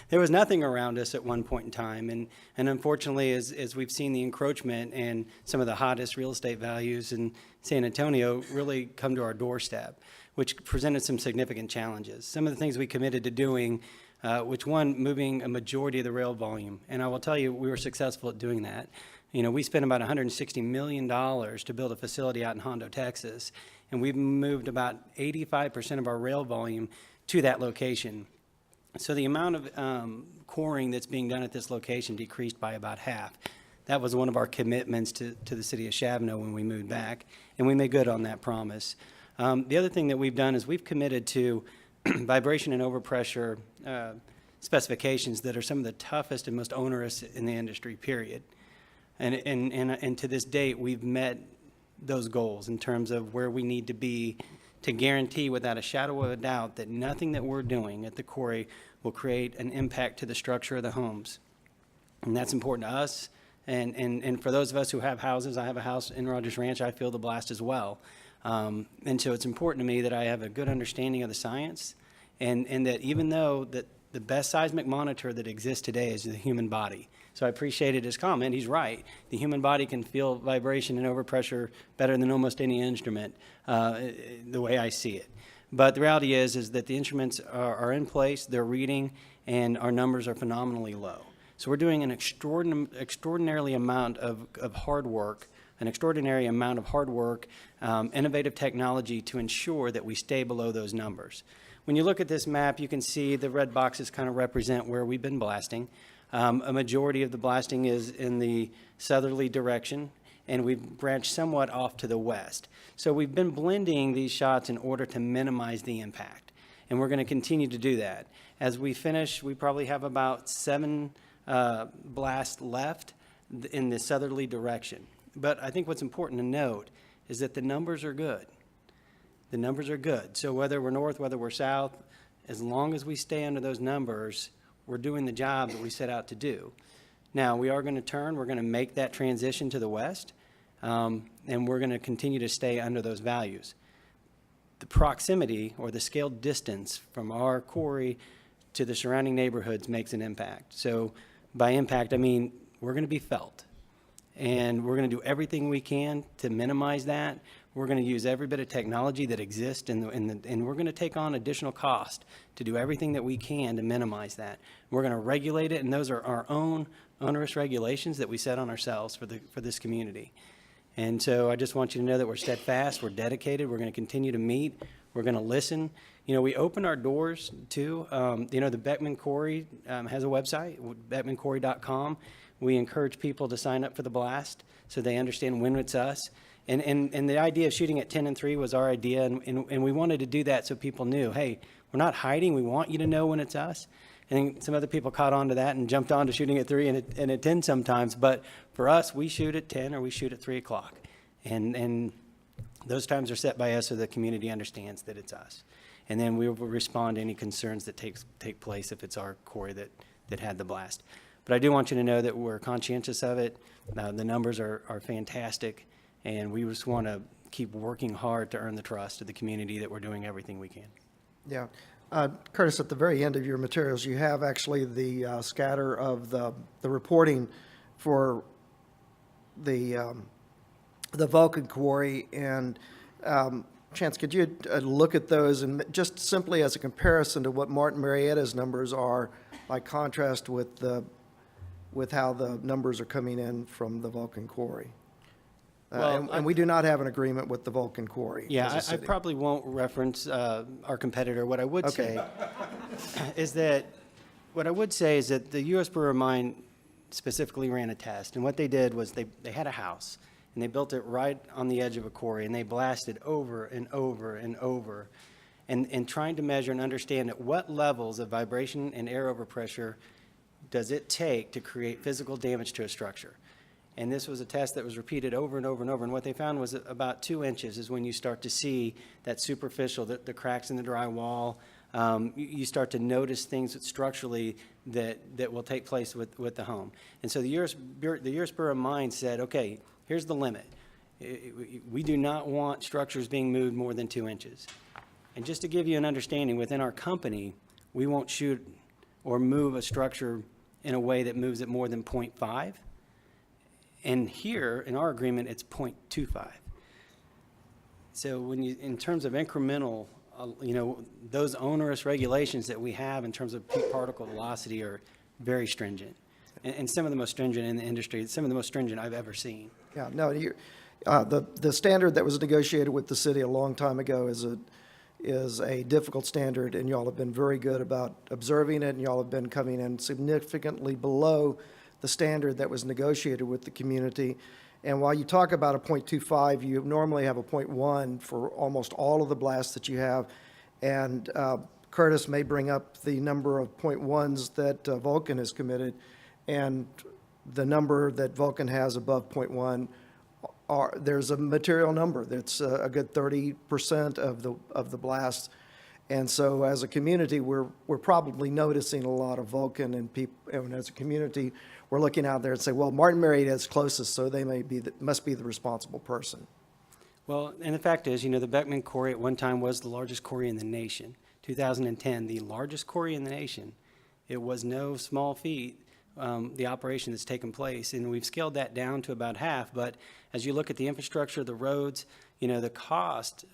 There was nothing around us at one point in time. And unfortunately, as we've seen the encroachment and some of the hottest real estate values in San Antonio really come to our doorstep, which presented some significant challenges. Some of the things we committed to doing, moving a majority of the rail volume. And I will tell you, we were successful at doing that. We spent about $160 million to build a facility out in Hondo, Texas, and we've moved about 85% of our rail volume to that location. So the amount of coring that's being done at this location decreased by about half. That was one of our commitments to the city of Shavano when we moved back, and we made good on that promise. The other thing that we've done is we've committed to vibration and overpressure specifications that are some of the toughest and most onerous in the industry, period. And to this date, we've met those goals in terms of where we need to be to guarantee without a shadow of a doubt that nothing that we're doing at the quarry will create an impact to the structure of the homes. And that's important to us. And for those of us who have houses, I have a house in Rogers Ranch, I feel the blast as well. And so it's important to me that I have a good understanding of the science, and that even though that the best seismic monitor that exists today is the human body. So I appreciated his comment. He's right. The human body can feel vibration and overpressure better than almost any instrument, the way I see it. But the reality is that the instruments are in place, they're reading, and our numbers are phenomenally low. So we're doing an extraordinary amount of hard work, innovative technology to ensure that we stay below those numbers. When you look at this map, you can see the red boxes kind of represent where we've been blasting. A majority of the blasting is in the southerly direction, and we've branched somewhat off to the west. So we've been blending these shots in order to minimize the impact, and we're going to continue to do that. As we finish, we probably have about 7 blasts left in the southerly direction. But I think what's important to note is that the numbers are good. The numbers are good. So whether we're north, whether we're south, as long as we stay under those numbers, we're doing the job that we set out to do. Now, we are going to turn, we're going to make that transition to the west, and we're going to continue to stay under those values. The proximity or the scaled distance from our quarry to the surrounding neighborhoods makes an impact. So by impact, I mean we're going to be felt. And we're going to do everything we can to minimize that. We're going to use every bit of technology that exists, and we're going to take on additional cost to do everything that we can to minimize that. We're going to regulate it, and those are our own onerous regulations that we set on ourselves for this community. And so I just want you to know that we're steadfast, we're dedicated, we're going to continue to meet, we're going to listen. You know, we open our doors to, you know, the Beckmann Quarry has a website, beckmannquarry.com. We encourage people to sign up for the blast so they understand when it's us. And the idea of shooting at 10 and 3 was our idea, and we wanted to do that so people knew, hey, we're not hiding, we want you to know when it's us. And some other people caught on to that and jumped on to shooting at 3 and at 10 sometimes, but for us, we shoot at 10 or we shoot at 3 o'clock. And those times are set by us so the community understands that it's us. And then we will respond to any concerns that take place if it's our quarry that had the blast. But I do want you to know that we're conscientious of it. The numbers are fantastic, and we just want to keep working hard to earn the trust of the community that we're doing everything we can. Yeah. Curtis, at the very end of your materials, you have actually the scatter of the reporting for the Vulcan Quarry. And Chance, could you look at those and just simply as a comparison to what Martin Marietta's numbers are by contrast with how the numbers are coming in from the Vulcan Quarry? And we do not have an agreement with the Vulcan Quarry. Yeah, I probably won't reference our competitor. What I would say is that the U.S. Bureau of Mine specifically ran a test, and what they did was they had a house, and they built it right on the edge of a quarry, and they blasted over and over and over, and trying to measure and understand at what levels of vibration and air overpressure does it take to create physical damage to a structure. And this was a test that was repeated over and over and over. And what they found was that about 2 inches is when you start to see that superficial, the cracks in the drywall. You start to notice things that structurally that will take place with the home. And so the U.S. Bureau of Mines said, okay, here's the limit. We do not want structures being moved more than 2 inches. And just to give you an understanding, within our company, we won't shoot or move a structure in a way that moves it more than 0.5. And here, in our agreement, it's 0.25. So when you, in terms of incremental, you know, those onerous regulations that we have in terms of peak particle velocity are very stringent. And some of the most stringent in the industry, some of the most stringent I've ever seen. Yeah, no, the standard that was negotiated with the city a long time ago is a difficult standard, and y'all have been very good about observing it, and y'all have been coming in significantly below the standard that was negotiated with the community. And while you talk about a 0.25, you normally have a 0.1 for almost all of the blasts that you have. And Curtis may bring up the number of 0.1s that Vulcan has committed, and the number that Vulcan has above 0.1 there's a material number that's a good 30% of the blasts. And so as a community, we're probably noticing a lot of Vulcan, and as a community, we're looking out there and say, well, Martin Marietta is closest, so they must be the responsible person. Well, and the fact is, you know, the Beckmann Quarry at one time was the largest quarry in the nation. 2010, the largest quarry in the nation. It was no small feat, the operation that's taken place, and we've scaled that down to about half. But as you look at the infrastructure, the roads, you know, the cost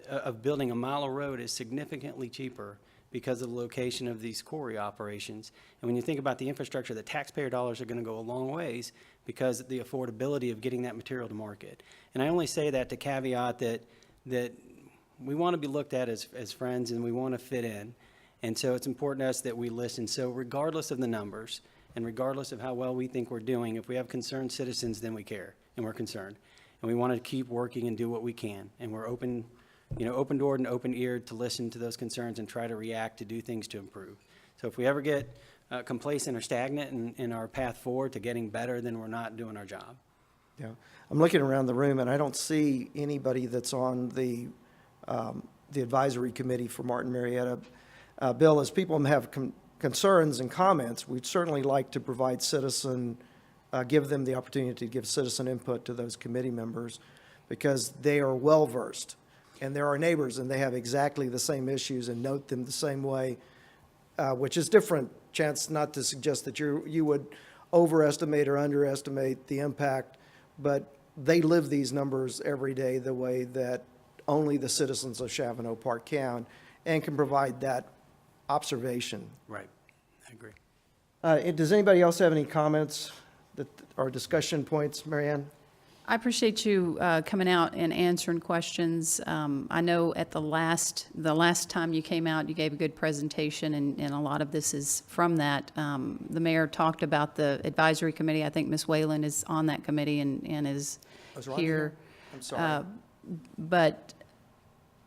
of building a mile of road is significantly cheaper because of the location of these quarry operations. And when you think about the infrastructure, the taxpayer dollars are going to go a long ways because of the affordability of getting that material to market. And I only say that to caveat that we want to be looked at as friends, and we want to fit in. And so it's important to us that we listen. So regardless of the numbers, And regardless of how well we think we're doing, if we have concerned citizens, then we care, and we're concerned. And we want to keep working and do what we can. And we're open, open-doored and open-eared to listen to those concerns and try to react to do things to improve. So if we ever get complacent or stagnant in our path forward to getting better, then we're not doing our job. Yeah, I'm looking around the room, and I don't see anybody that's on the advisory committee for Martin Marietta. Bill, as people have concerns and comments, we'd certainly like to provide give them the opportunity to give citizen input to those committee members, because they are well-versed, and they're our neighbors, and they have exactly the same issues and note them the same way, which is different. Chance not to suggest that you would overestimate or underestimate the impact, but they live these numbers every day the way that only the citizens of Shavano Park can, and can provide that observation. Right, I agree. Does anybody else have any comments or discussion points, Marianne? I appreciate you coming out and answering questions. I know at the last time you came out, you gave a good presentation, and a lot of this is from that. The mayor talked about the advisory committee. I think Ms. Whalen is on that committee and is here. I'm sorry. But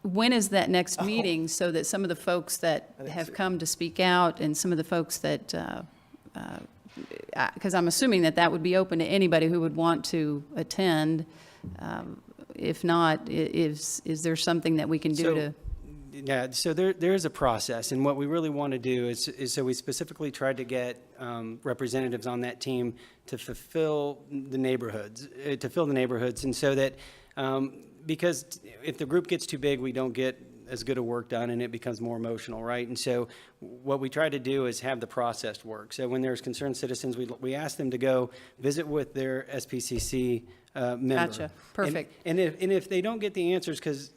when is that next meeting, so that some of the folks that have come to speak out and some of the folks that, because I'm assuming that would be open to anybody who would want to attend. If not, is there something that we can do to? Yeah, so there is a process, and what we really want to do is so we specifically tried to get representatives on that team to fill the neighborhoods, and so that, because if the group gets too big, we don't get as good a work done, and it becomes more emotional, right? And so what we try to do is have the process work. So when there's concerned citizens, we ask them to go visit with their SPCC member. Gotcha, perfect. And if they don't get the answers, because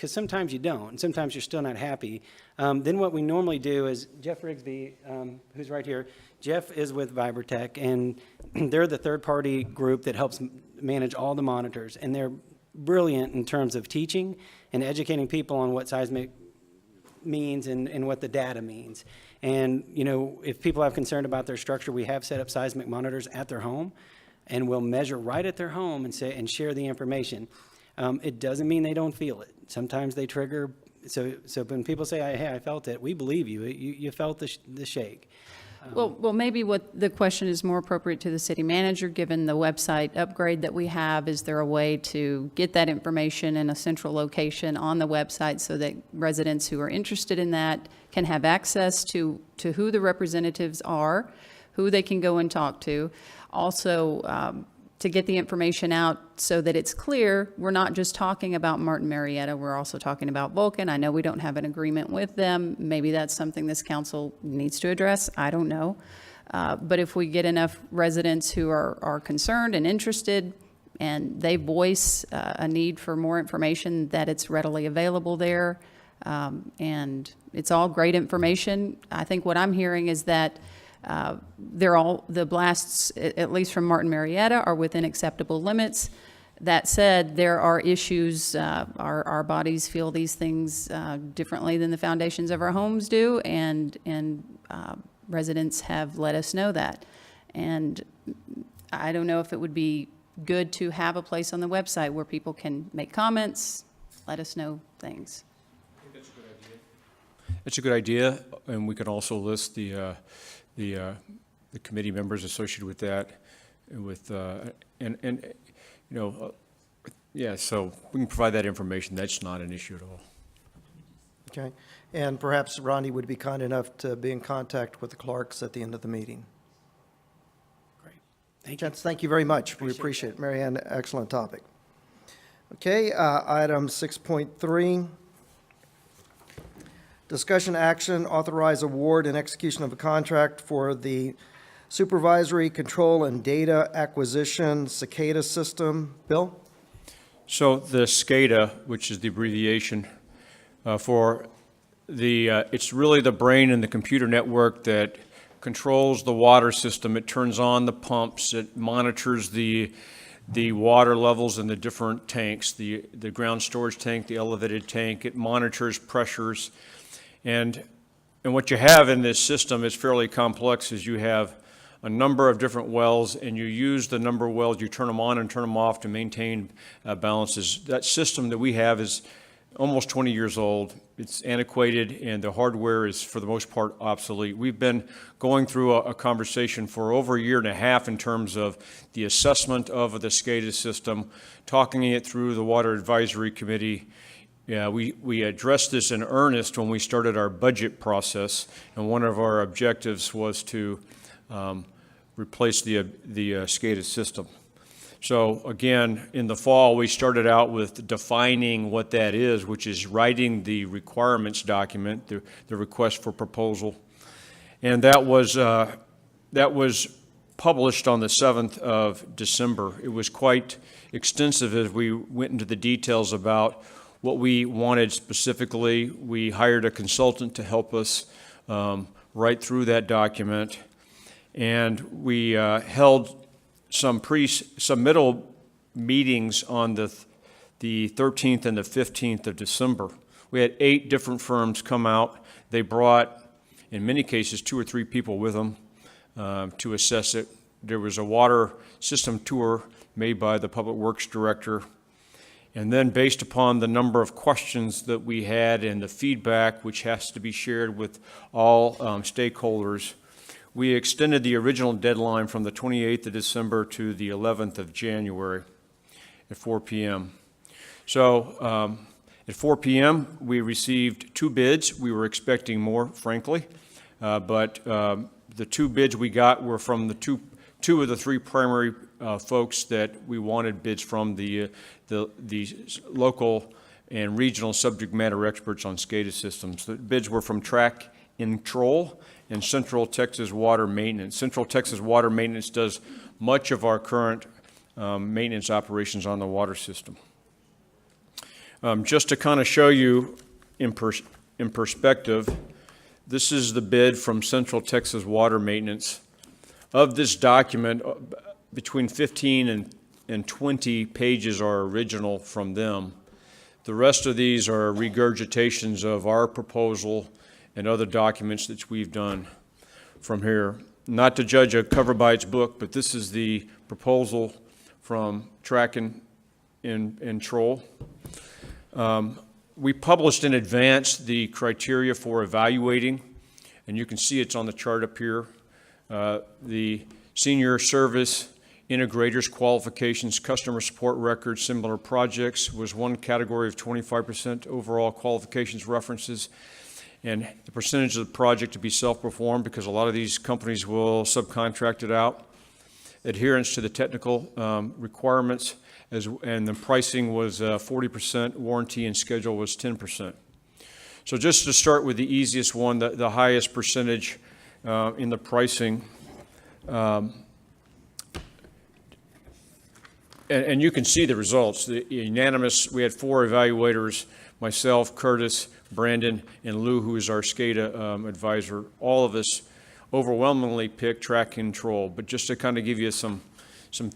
sometimes you don't, and sometimes you're still not happy, then what we normally do is, Jeff Rigsby, who's right here, Jeff is with Vibertech, and they're the third-party group that helps manage all the monitors, and they're brilliant in terms of teaching and educating people on what seismic means and what the data means. And, if people have concern about their structure, we have set up seismic monitors at their home, and we'll measure right at their home and share the information. It doesn't mean they don't feel it. Sometimes they trigger. So when people say, hey, I felt it, we believe you. You felt the shake. Well, maybe what the question is more appropriate to the city manager, given the website upgrade that we have. Is there a way to get that information in a central location on the website so that residents who are interested in that can have access to who the representatives are, who they can go and talk to? Also, to get the information out so that it's clear, we're not just talking about Martin Marietta, we're also talking about Vulcan. I know we don't have an agreement with them. Maybe that's something this council needs to address. I don't know. But if we get enough residents who are concerned and interested, and they voice a need for more information, that it's readily available there. And it's all great information. I think what I'm hearing is that the blasts, at least from Martin Marietta, are within acceptable limits. That said, there are issues. Our bodies feel these things differently than the foundations of our homes do, and residents have let us know that. And I don't know if it would be good to have a place on the website where people can make comments, let us know things. It's a good idea, and we can also list the committee members associated with that, yeah, so we can provide that information. That's not an issue at all. Okay. And perhaps Ronnie would be kind enough to be in contact with the Clarks at the end of the meeting. Great. Thank you. Gents, thank you very much. We appreciate it. Mary Ann, excellent topic. Okay, item 6.3. Discussion action, authorize award and execution of a contract for the supervisory control and data acquisition CICADA system. Bill? So the SCADA, which is the abbreviation for it's really the brain in the computer network that controls the water system. It turns on the pumps. It monitors the water levels in the different tanks, the ground storage tank, the elevated tank. It monitors pressures. And what you have in this system is fairly complex, as you have a number of different wells, and you use the number of wells, you turn them on and turn them off to maintain balances. That system that we have is almost 20 years old. It's antiquated, and the hardware is, for the most part, obsolete. We've been going through a conversation for over a year and a half in terms of the assessment of the SCADA system, talking it through the Water Advisory Committee. Yeah, we addressed this in earnest when we started our budget process, and one of our objectives was to replace the SCADA system. So again, in the fall, we started out with defining what that is, which is writing the requirements document, the request for proposal. And that was published on the 7th of December. It was quite extensive as we went into the details about what we wanted specifically. We hired a consultant to help us write through that document. And we held some submittal meetings on the 13th and the 15th of December. We had 8 different firms come out. They brought, in many cases, 2 or 3 people with them to assess it. There was a water system tour made by the Public Works Director. And then based upon the number of questions that we had and the feedback, which has to be shared with all stakeholders, we extended the original deadline from the 28th of December to the 11th of January at 4 p.m. So at 4 p.m., we received 2 bids. We were expecting more, frankly, but the 2 bids we got were from the two of the 3 primary folks that we wanted bids from, the local and regional subject matter experts on SCADA systems. The bids were from Track Control and Central Texas Water Maintenance. Central Texas Water Maintenance does much of our current maintenance operations on the water system. Just to kind of show you in perspective, this is the bid from Central Texas Water Maintenance. Of this document, between 15 and 20 pages are original from them. The rest of these are regurgitations of our proposal and other documents that we've done from here. Not to judge a cover by its book, but this is the proposal from Track and Control. We published in advance the criteria for evaluating, and you can see it's on the chart up here. The senior service integrators qualifications, customer support records, similar projects was one category of 25% overall qualifications references. And the percentage of the project to be self-performed, because a lot of these companies will subcontract it out. Adherence to the technical requirements, and the pricing was 40%, warranty and schedule was 10%. So just to start with the easiest one, the highest percentage in the pricing, and you can see the results. The unanimous, we had 4 evaluators, myself, Curtis, Brandon, and Lou, who is our SCADA advisor. All of us overwhelmingly picked Track Control. But just to kind of give you some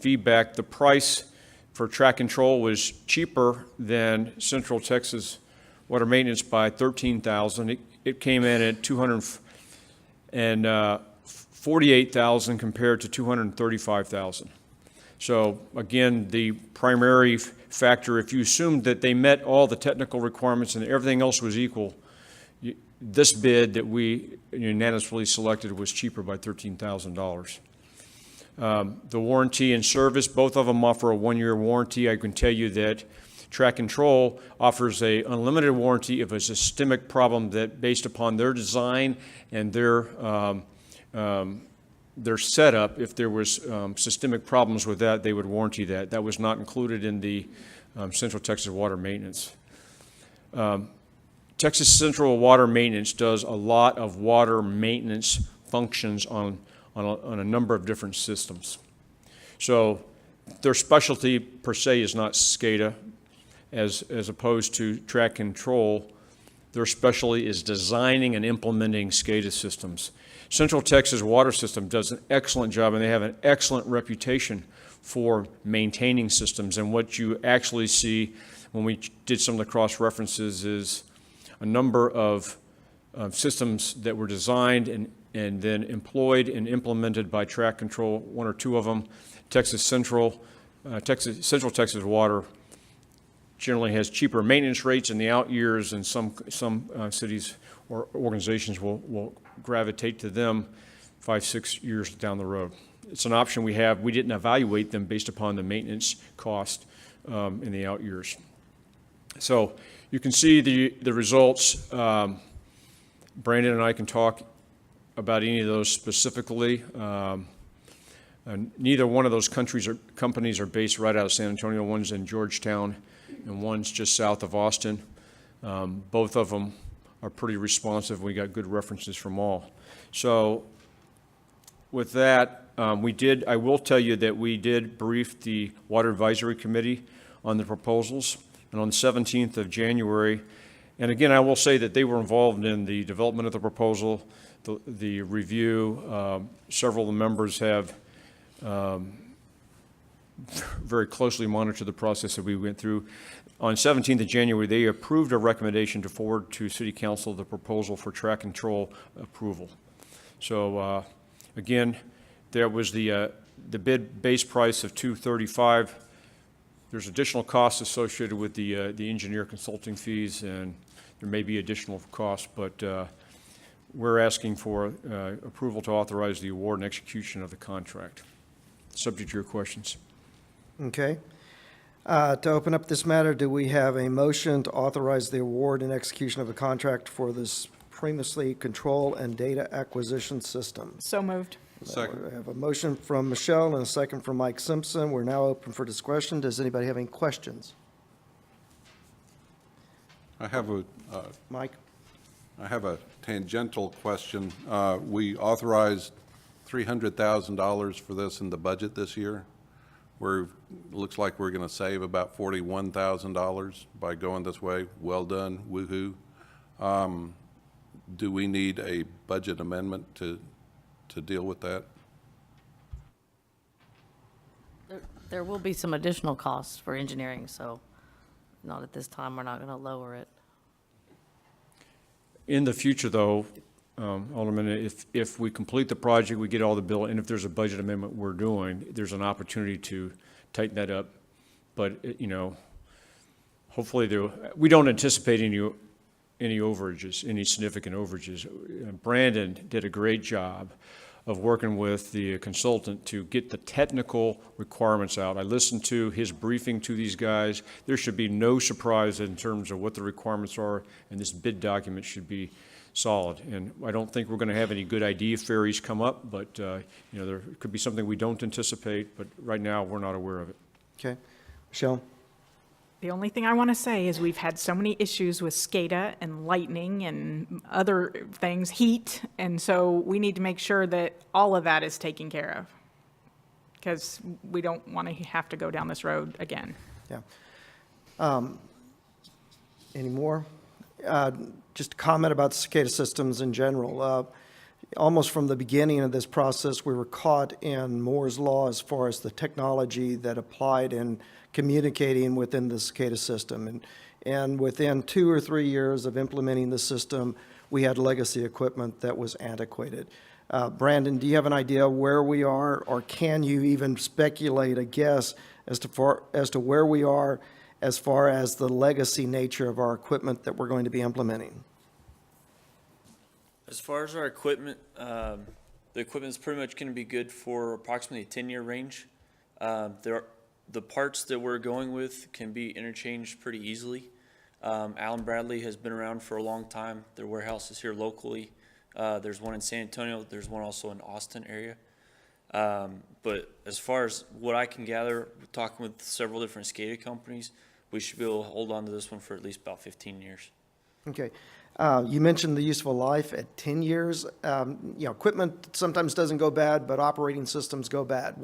feedback, the price for Track Control was cheaper than Central Texas Water Maintenance by $13,000. It came in at $248,000 compared to $235,000. So again, the primary factor, if you assumed that they met all the technical requirements and everything else was equal, this bid that we unanimously selected was cheaper by $13,000. The warranty and service, both of them offer a 1-year warranty. I can tell you that Track Control offers an unlimited warranty if a systemic problem that, based upon their design and their setup, if there was systemic problems with that, they would warranty that. That was not included in the Central Texas Water Maintenance. Texas Central Water Maintenance does a lot of water maintenance functions on a number of different systems. So their specialty per se is not SCADA, as opposed to Track Control. Their specialty is designing and implementing SCADA systems. Central Texas Water System does an excellent job, and they have an excellent reputation for maintaining systems. And what you actually see when we did some of the cross-references is a number of systems that were designed and then employed and implemented by Track Control, one or two of them. Central Texas Water generally has cheaper maintenance rates in the out years, and some cities or organizations will gravitate to them 5-6 years down the road. It's an option we have. We didn't evaluate them based upon the maintenance cost in the out years. So you can see the results. Brandon and I can talk about any of those specifically. Neither one of those companies are based right out of San Antonio. One's in Georgetown and one's just south of Austin. Both of them are pretty responsive. We got good references from all. So with that, I will tell you that we did brief the Water Advisory Committee on the proposals, and on the 17th of January, and again, I will say that they were involved in the development of the proposal, the review. Several of the members have very closely monitored the process that we went through. On 17th of January, they approved a recommendation to forward to City Council the proposal for track control approval. So again, there was the bid base price of $235. There's additional costs associated with the engineer consulting fees, and there may be additional costs, but we're asking for approval to authorize the award and execution of the contract. Subject to your questions. Okay. To open up this matter, do we have a motion to authorize the award and execution of a contract for this Supremacy Control and Data Acquisition System? So moved. Second. We have a motion from Michelle and a second from Mike Simpson. We're now open for discussion. Does anybody have any questions? Mike? I have a tangential question. We authorized $300,000 for this in the budget this year. Looks like we're going to save about $41,000 by going this way. Well done, woohoo. Do we need a budget amendment to deal with that? There will be some additional costs for engineering, so not at this time. We're not going to lower it. In the future, though, Alderman, if we complete the project, we get all the bill, and if there's a budget amendment we're doing, there's an opportunity to tighten that up. But, hopefully we don't anticipate any overages, any significant overages. Brandon did a great job of working with the consultant to get the technical requirements out. I listened to his briefing to these guys. There should be no surprise in terms of what the requirements are, and this bid document should be solid. And I don't think we're going to have any good idea fairies come up, but there could be something we don't anticipate, but right now we're not aware of it. Okay. Michelle? The only thing I want to say is we've had so many issues with SCADA and lightning and other things, heat, and so we need to make sure that all of that is taken care of, because we don't want to have to go down this road again. Yeah. Any more? Just a comment about SCADA systems in general. Almost from the beginning of this process, we were caught in Moore's Law as far as the technology that applied in communicating within the SCADA system. And within 2 or 3 years of implementing the system, we had legacy equipment that was antiquated. Brandon, do you have an idea where we are, or can you even speculate a guess as to where we are as far as the legacy nature of our equipment that we're going to be implementing? As far as our equipment, the equipment is pretty much going to be good for approximately a 10-year range. The parts that we're going with can be interchanged pretty easily. Allen Bradley has been around for a long time. Their warehouse is here locally. There's one in San Antonio. There's one also in Austin area. But as far as what I can gather, talking with several different SCADA companies, we should be able to hold on to this one for at least about 15 years. Okay. You mentioned the useful life at 10 years. Equipment sometimes doesn't go bad, but operating systems go bad.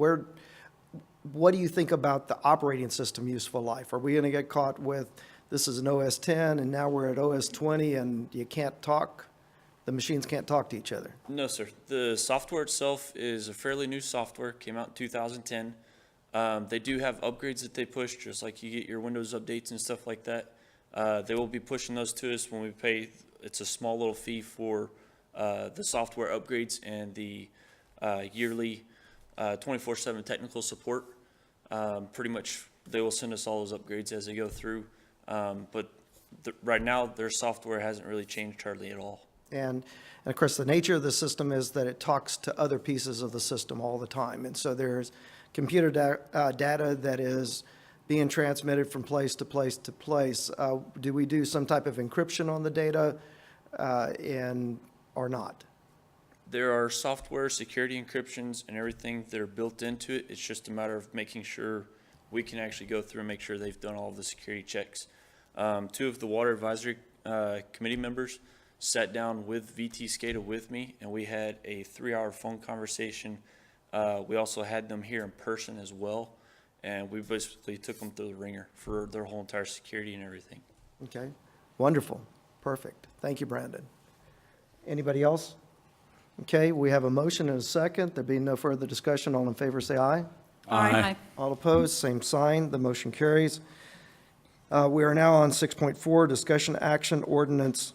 What do you think about the operating system useful life? Are we going to get caught with this is an OS 10 and now we're at OS 20 and you can't talk? The machines can't talk to each other? No, sir. The software itself is a fairly new software. Came out in 2010. They do have upgrades that they push, just like you get your Windows updates and stuff like that. They will be pushing those to us when we pay. It's a small little fee for the software upgrades and the yearly 24/7 technical support. Pretty much, they will send us all those upgrades as they go through. But right now, their software hasn't really changed hardly at all. And of course, the nature of the system is that it talks to other pieces of the system all the time. And so there's computer data that is being transmitted from place to place to place. Do we do some type of encryption on the data or not? There are software security encryptions and everything that are built into it. It's just a matter of making sure we can actually go through and make sure they've done all of the security checks. 2 of the Water Advisory Committee members sat down with VT SCADA with me, and we had a 3-hour phone conversation. We also had them here in person as well, and we basically took them through the ringer for their whole entire security and everything. Okay, wonderful, perfect. Thank you, Brandon. Anybody else? Okay, we have a motion and a second. There being no further discussion, all in favor say aye. Aye. All opposed, same sign. The motion carries. We are now on 6.4, discussion action ordinance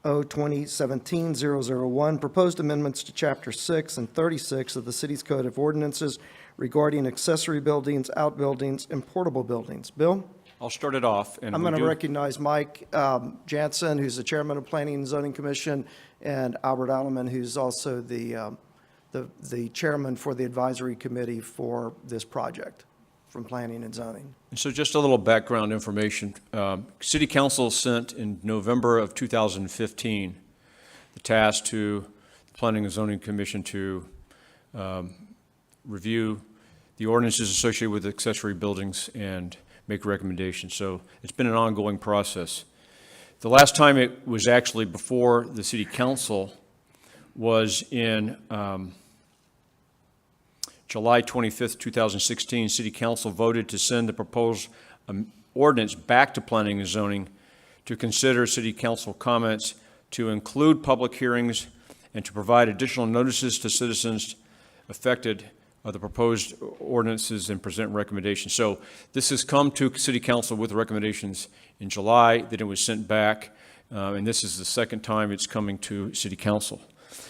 O-2017-001, proposed amendments to Chapter 6 and 36 of the city's Code of Ordinances regarding accessory buildings, outbuildings, and portable buildings. Bill? I'll start it off. And I'm we going to do- recognize Mike Jansen, who's the chairman of Planning and Zoning Commission, and Albert Alderman, who's also the chairman for the advisory committee for this project from Planning and Zoning. So just a little background information. City Council sent in November of 2015 the task to the Planning and Zoning Commission to review the ordinances associated with accessory buildings and make recommendations. So it's been an ongoing process. The last time it was actually before the City Council was in July 25th, 2016. City Council voted to send the proposed ordinance back to Planning and Zoning to consider City Council comments, to include public hearings, and to provide additional notices to citizens affected of the proposed ordinances and present recommendations. So this has come to City Council with recommendations in July, then it was sent back, and this is the second time it's coming to City Council.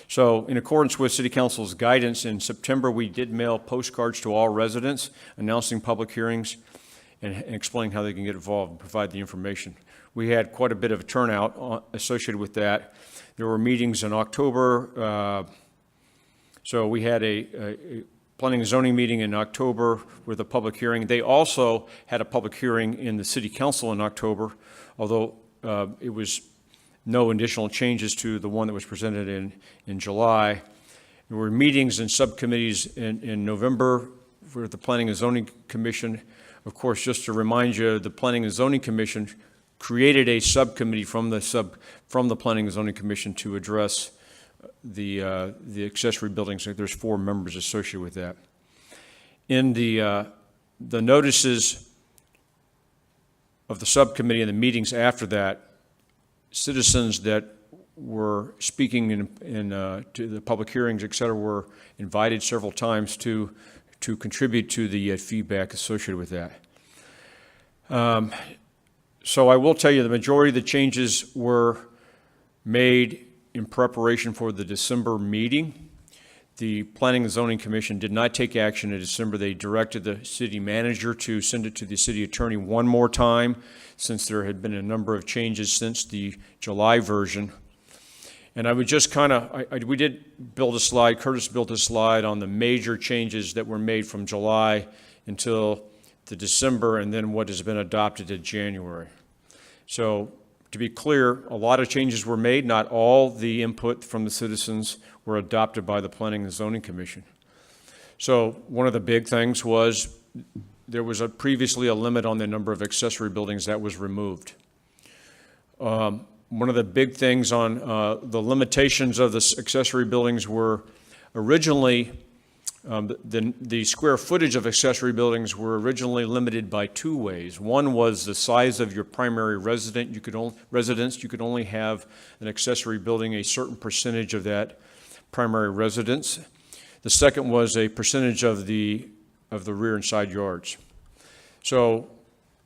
So in accordance with City Council's guidance, in September, we did mail postcards to all residents announcing public hearings and explaining how they can get involved and provide the information. We had quite a bit of a turnout associated with that. There were meetings in October. So we had a Planning and Zoning meeting in October with a public hearing. They also had a public hearing in the City Council in October, although it was no additional changes to the one that was presented in July. There were meetings and subcommittees in November for the Planning and Zoning Commission. Of course, just to remind you, the Planning and Zoning Commission created a subcommittee from the Planning and Zoning Commission to address the accessory buildings. There's 4 members associated with that. In the notices of the subcommittee and the meetings after that, citizens that were speaking to the public hearings, et cetera, were invited several times to contribute to the feedback associated with that. So I will tell you the majority of the changes were made in preparation for the December meeting. The Planning and Zoning Commission did not take action in December. They directed the city manager to send it to the city attorney one more time, since there had been a number of changes since the July version. And I would just we did build a slide, Curtis built a slide on the major changes that were made from July until the December, and then what has been adopted in January. So to be clear, a lot of changes were made. Not all the input from the citizens were adopted by the Planning and Zoning Commission. So one of the big things was there was previously a limit on the number of accessory buildings that was removed. One of the big things on the limitations of the accessory buildings were originally the square footage of accessory buildings were originally limited by 2 ways. One was the size of your primary residence. You could only have an accessory building a certain percentage of that primary residence. The second was a percentage of the rear and side yards. So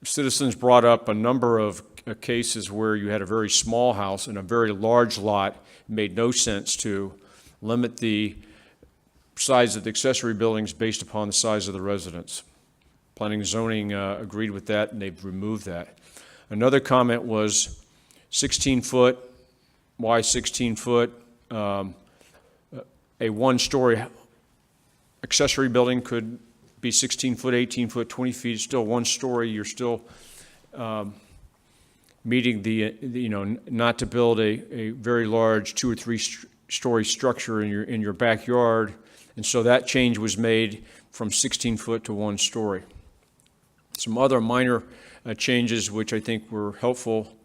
citizens brought up a number of cases where you had a very small house and a very large lot. It made no sense to limit the size of the accessory buildings based upon the size of the residence. Planning and zoning agreed with that, and they've removed that. Another comment was 16 foot. Why 16 foot? A one-story accessory building could be 16 foot, 18 foot, 20 feet. It's still one story. You're still meeting not to build a very large 2 or 3 story structure in your backyard. And so that change was made from 16 foot to 1 story. Some other minor changes which I think were helpful.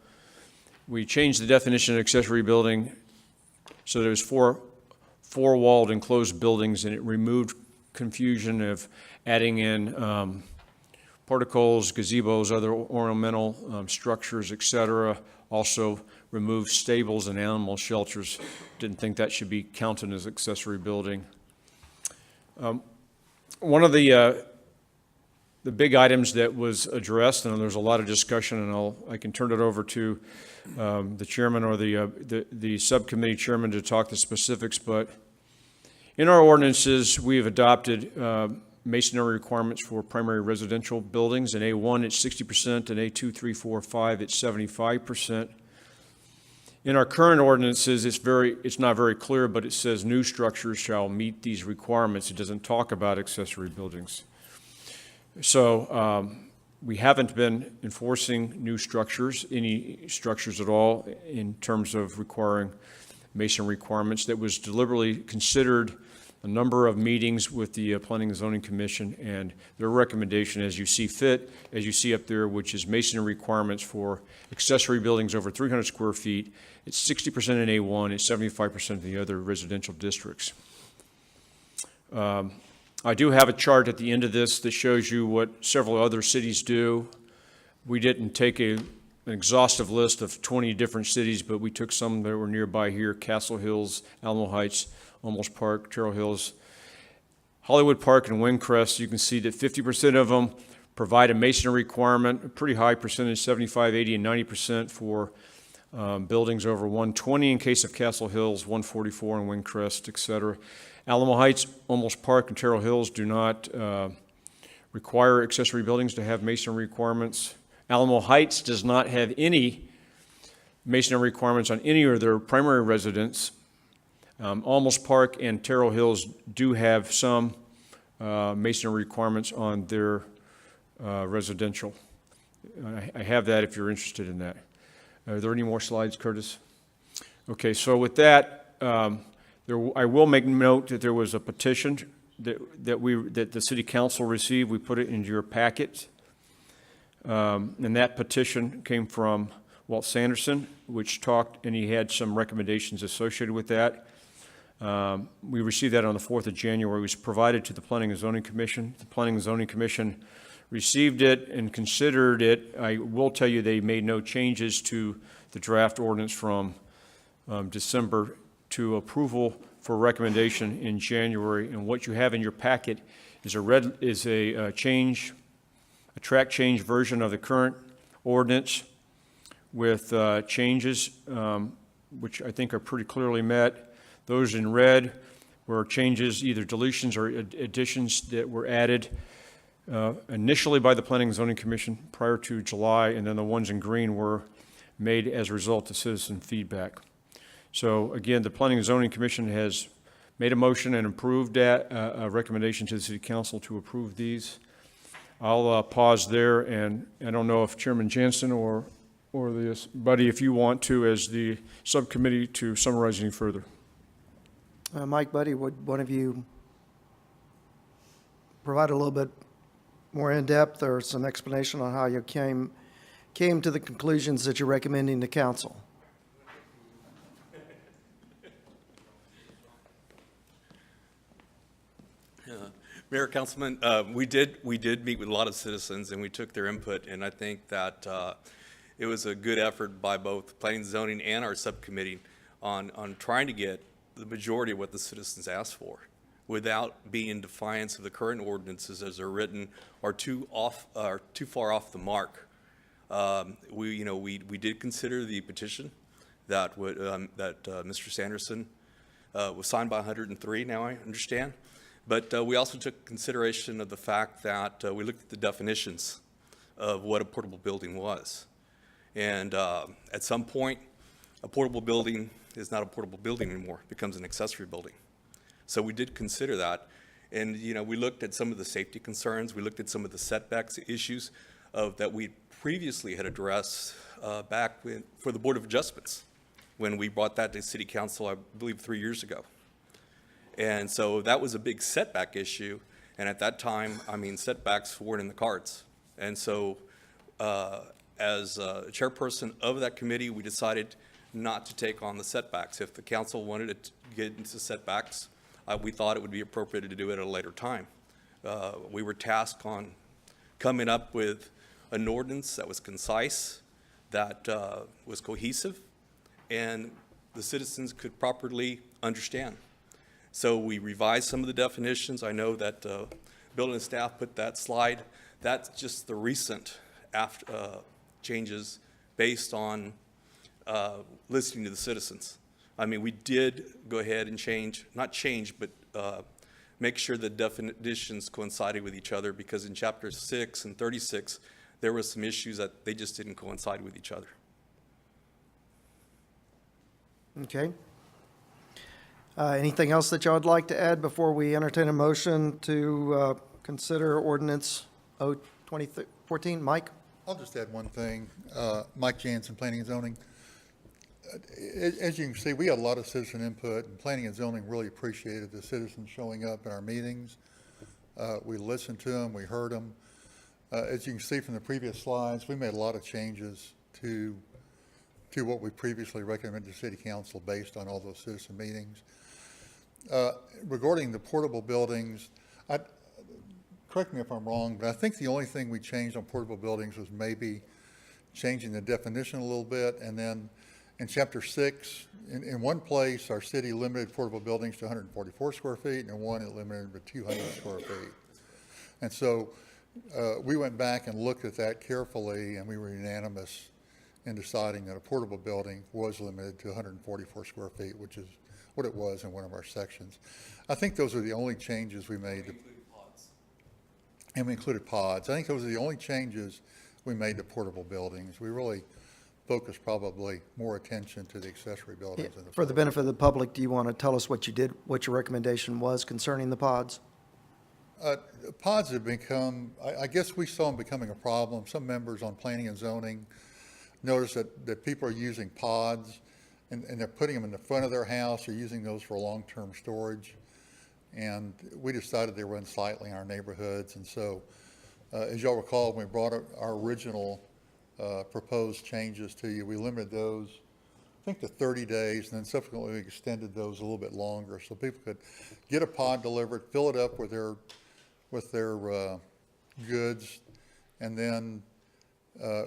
We changed the definition of accessory building so there was four-walled enclosed buildings, and it removed confusion of adding in porticos, gazebos, other ornamental structures, etc. Also removed stables and animal shelters. Didn't think that should be counted as accessory building. One of the big items that was addressed, and there's a lot of discussion, and I can turn it over to the chairman or the subcommittee chairman to talk the specifics, but in our ordinances, we have adopted masonry requirements for primary residential buildings. In A1, it's 60%, and A2, 3, 4, 5, it's 75%. In our current ordinances, it's not very clear, but it says new structures shall meet these requirements. It doesn't talk about accessory buildings. So we haven't been enforcing new structures, any structures at all, in terms of requiring masonry requirements. That was deliberately considered a number of meetings with the Planning and Zoning Commission, and their recommendation, as you see fit, as you see up there, which is masonry requirements for accessory buildings over 300 square feet. It's 60% in A1, it's 75% in the other residential districts. I do have a chart at the end of this that shows you what several other cities do. We didn't take an exhaustive list of 20 different cities, but we took some that were nearby here: Castle Hills, Alamo Heights, Olmos Park, Terrell Hills, Hollywood Park, and Windcrest. You can see that 50% of them provide a masonry requirement, a pretty high percentage, 75, 80, and 90% for buildings over 120 in case of Castle Hills, 144 in Windcrest, et cetera. Alamo Heights, Olmos Park, and Terrell Hills do not require accessory buildings to have masonry requirements. Alamo Heights does not have any masonry requirements on any of their primary residents. Olmos Park and Terrell Hills do have some masonry requirements on their residential. I have that if you're interested in that. Are there any more slides, Curtis? Okay, so with that, I will make note that there was a petition that the City Council received. We put it into your packet. And that petition came from Walt Sanderson, which talked, and he had some recommendations associated with that. We received that on the 4th of January. It was provided to the Planning and Zoning Commission. The Planning and Zoning Commission received it and considered it. I will tell you they made no changes to the draft ordinance from December to approval for recommendation in January. And what you have in your packet is a track change version of the current ordinance with changes which I think are pretty clearly met. Those in red were changes, either deletions or additions that were added initially by the Planning and Zoning Commission prior to July, and then the ones in green were made as a result of citizen feedback. So again, the Planning and Zoning Commission has made a motion and approved that, a recommendation to the City Council to approve these. I'll pause there, and I don't know if Chairman Jansen or this Buddy, if you want to, as the subcommittee, to summarize any further. Mike, Buddy, would one of you provide a little bit more in-depth or some explanation on how you came to the conclusions that you're recommending to council? Mayor, Councilman, we did meet with a lot of citizens, and we took their input, and I think that it was a good effort by both Planning and Zoning and our subcommittee on trying to get the majority of what the citizens asked for without being in defiance of the current ordinances as they're written or too far off the mark We did consider the petition that Mr. Sanderson was signed by 103, now I understand. But we also took consideration of the fact that we looked at the definitions of what a portable building was. And at some point, a portable building is not a portable building anymore, it becomes an accessory building. So we did consider that. And, we looked at some of the safety concerns, we looked at some of the setbacks issues that we previously had addressed back for the Board of Adjustments, when we brought that to City Council, I believe 3 years ago. And so that was a big setback issue, and at that time, setbacks weren't in the cards. And so as chairperson of that committee, we decided not to take on the setbacks. If the council wanted to get into setbacks, we thought it would be appropriate to do it at a later time. We were tasked on coming up with an ordinance that was concise, that was cohesive, and the citizens could properly understand. So we revised some of the definitions. I know that building and staff put that slide. That's just the recent changes based on listening to the citizens. We did go ahead and make sure the definitions coincided with each other, because in Chapter 6 and 36, there were some issues that they just didn't coincide with each other. Okay. Anything else that y'all would like to add before we entertain a motion to consider Ordinance O-2014? Mike? I'll just add one thing. Mike Jansen, Planning and Zoning. As you can see, we had a lot of citizen input, and Planning and Zoning really appreciated the citizens showing up in our meetings. We listened to them, we heard them. As you can see from the previous slides, we made a lot of changes to what we previously recommended to City Council based on all those citizen meetings. Regarding the portable buildings, correct me if I'm wrong, but I think the only thing we changed on portable buildings was maybe changing the definition a little bit. And then in Chapter 6, in one place, our city limited portable buildings to 144 square feet, and in one it limited to 200 square feet. And so we went back and looked at that carefully, and we were unanimous in deciding that a portable building was limited to 144 square feet, which is what it was in one of our sections. I think those are the only changes we made. And we included pods. I think those are the only changes we made to portable buildings. We really focused probably more attention to the accessory buildings. Yeah, for the benefit of the public, do you want to tell us what you did, what your recommendation was concerning the pods? Pods have become, I guess we saw them becoming a problem. Some members on Planning and Zoning noticed that people are using pods and they're putting them in the front of their house or using those for long-term storage. And we decided they were unsightly in our neighborhoods. And so, as y'all recall, when we brought our original proposed changes to you, we limited those, I think, to 30 days, and then subsequently we extended those a little bit longer so people could get a pod delivered, fill it up with their goods, and then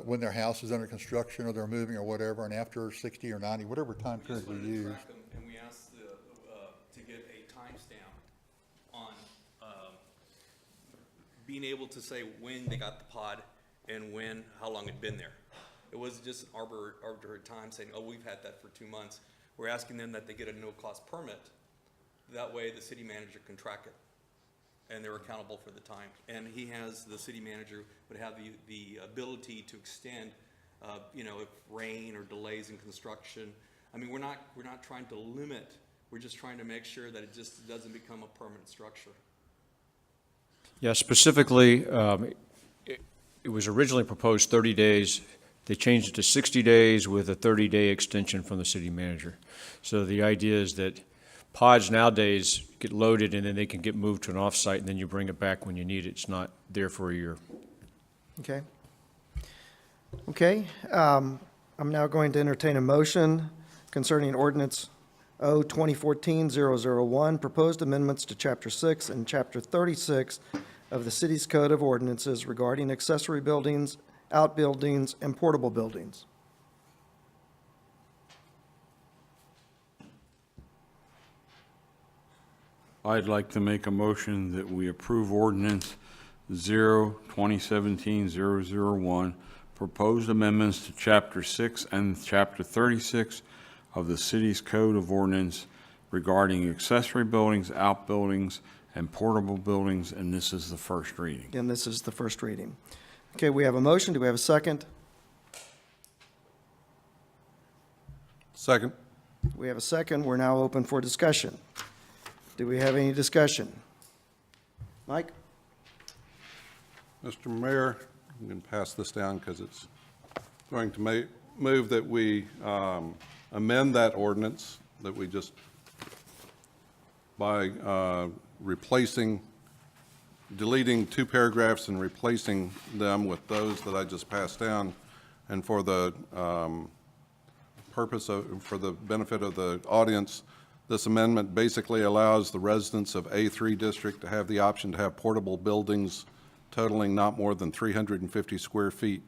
when their house is under construction or they're moving or whatever, and after 60 or 90, whatever time period we use. And we asked to get a timestamp on being able to say when they got the pod and how long it'd been there. It wasn't just an arbitrary time saying, oh, we've had that for 2 months. We're asking them that they get a no-cost permit. That way the city manager can track it, and they're accountable for the time. And the city manager would have the ability to extend, if rain or delays in construction. We're not trying to limit. We're just trying to make sure that it just doesn't become a permanent structure. Yeah, specifically, it was originally proposed 30 days. They changed it to 60 days with a 30-day extension from the city manager. So the idea is that pods nowadays get loaded and then they can get moved to an off-site and then you bring it back when you need it. It's not there for a year. Okay. Okay. I'm now going to entertain a motion concerning Ordinance O-2014-001, proposed amendments to Chapter 6 and Chapter 36 of the city's Code of Ordinances regarding accessory buildings, outbuildings, and portable buildings. I'd like to make a motion that we approve Ordinance 2017-001, proposed amendments to Chapter 6 and Chapter 36 of the city's Code of Ordinance regarding accessory buildings, outbuildings, and portable buildings, and this is the first reading. Again, this is the first reading. Okay, we have a motion. Do we have a second? Second. We have a second. We're now open for discussion. Do we have any discussion? Mike? Mr. Mayor, I'm going to pass this down because it's going to move that we amend that ordinance that we just, by deleting 2 paragraphs and replacing them with those that I just passed down. And for the for the benefit of the audience, this amendment basically allows the residents of A3 district to have the option to have portable buildings totaling not more than 350 square feet.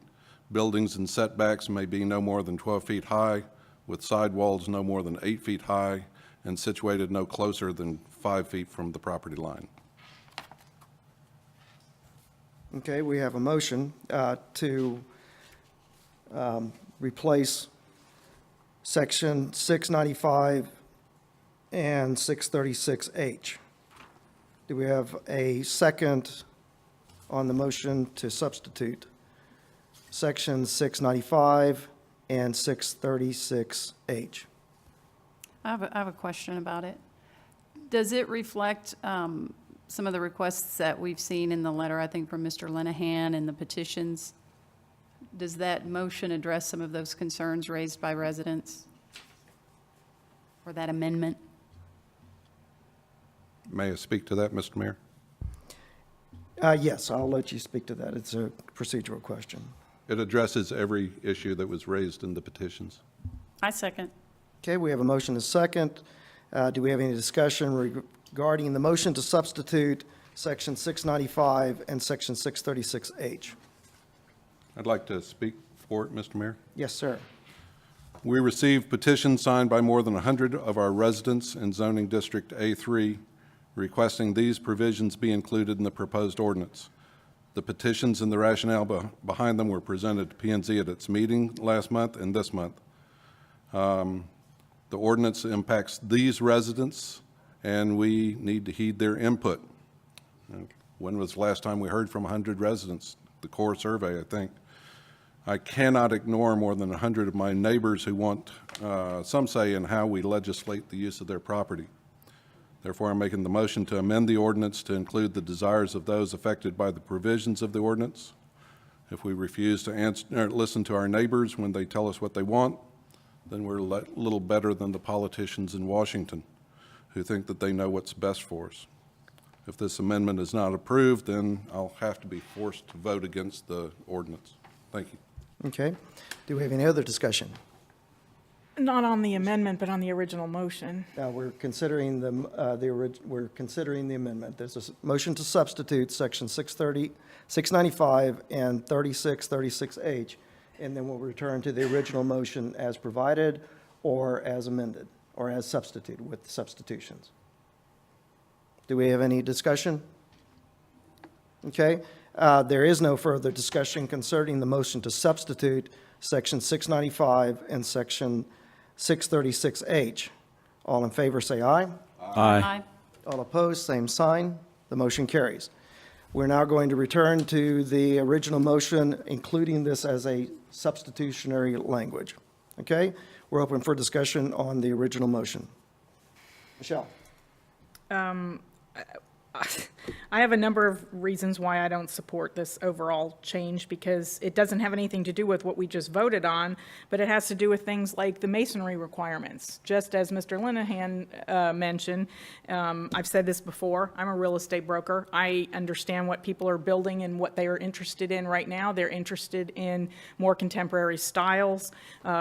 Buildings and setbacks may be no more than 12 feet high, with sidewalls no more than 8 feet high, and situated no closer than 5 feet from the property line. Okay, we have a motion to replace Section 695 and 636H. Do we have a second on the motion to substitute Section 695 and 636H? I have a question about it. Does it reflect some of the requests that we've seen in the letter, I think, from Mr. Linehan and the petitions? Does that motion address some of those concerns raised by residents? Or that amendment? May I speak to that, Mr. Mayor? Yes, I'll let you speak to that. It's a procedural question. It addresses every issue that was raised in the petitions. I second. Okay, we have a motion to second. Do we have any discussion regarding the motion to substitute Section 695 and Section 636H? I'd like to speak for it, Mr. Mayor. Yes, sir. We received petitions signed by more than 100 of our residents in zoning district A3 requesting these provisions be included in the proposed ordinance. The petitions and the rationale behind them were presented to P&Z at its meeting last month and this month. The ordinance impacts these residents, and we need to heed their input. When was the last time we heard from 100 residents? The core survey, I think. I cannot ignore more than 100 of my neighbors who want some say in how we legislate the use of their property. Therefore, I'm making the motion to amend the ordinance to include the desires of those affected by the provisions of the ordinance. If we refuse to listen to our neighbors when they tell us what they want, then we're a little better than the politicians in Washington who think that they know what's best for us. If this amendment is not approved, then I'll have to be forced to vote against the ordinance. Thank you. Okay. Do we have any other discussion? Not on the amendment, but on the original motion. We're considering the amendment. There's a motion to substitute Section 695 and 3636H, and then we'll return to the original motion as provided or as amended or as substituted with substitutions. Do we have any discussion? Okay. There is no further discussion concerning the motion to substitute Section 695 and Section 636H. All in favor, say aye. Aye. All opposed, same sign. The motion carries. We're now going to return to the original motion, including this as a substitutionary language. Okay? We're open for discussion on the original motion. Michelle? I have a number of reasons why I don't support this overall change, because it doesn't have anything to do with what we just voted on, but it has to do with things like the masonry requirements. Just as Mr. Linehan mentioned, I've said this before, I'm a real estate broker. I understand what people are building and what they are interested in right now. They're interested in more contemporary styles,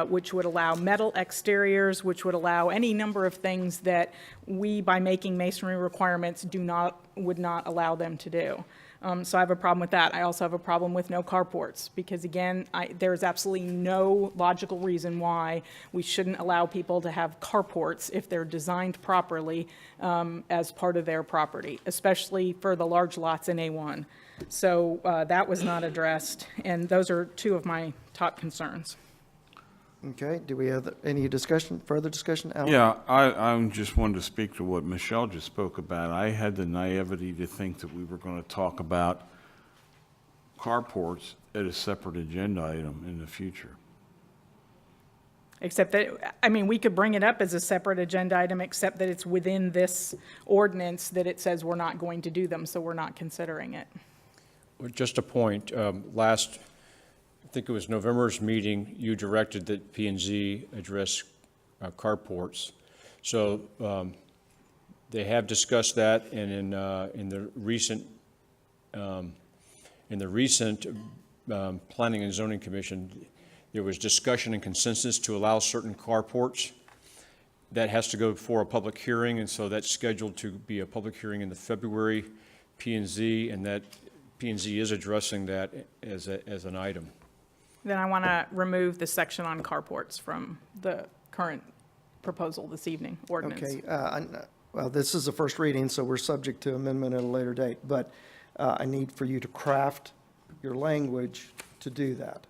which would allow metal exteriors, which would allow any number of things that we, by making masonry requirements, would not allow them to do. So I have a problem with that. I also have a problem with no carports, because again, there's absolutely no logical reason why we shouldn't allow people to have carports if they're designed properly as part of their property, especially for the large lots in A1. So that was not addressed, and those are two of my top concerns. Okay, do we have any discussion, further discussion? Alan? Yeah, I just wanted to speak to what Michelle just spoke about. I had the naivety to think that we were going to talk about carports at a separate agenda item in the future. Except that, I mean, we could bring it up as a separate agenda item, except that it's within this ordinance that it says we're not going to do them, so we're not considering it. Just a point, last, I think it was November's meeting, you directed that P&Z address carports. So they have discussed that, and in the recent Planning and Zoning Commission, there was discussion and consensus to allow certain carports. That has to go before a public hearing, and so that's scheduled to be a public hearing in the February P&Z, and that P&Z is addressing that as an item. Then I want to remove the section on carports from the current proposal this evening, ordinance. Okay, well, this is a first reading, so we're subject to amendment at a later date, but I need for you to craft your language to do that.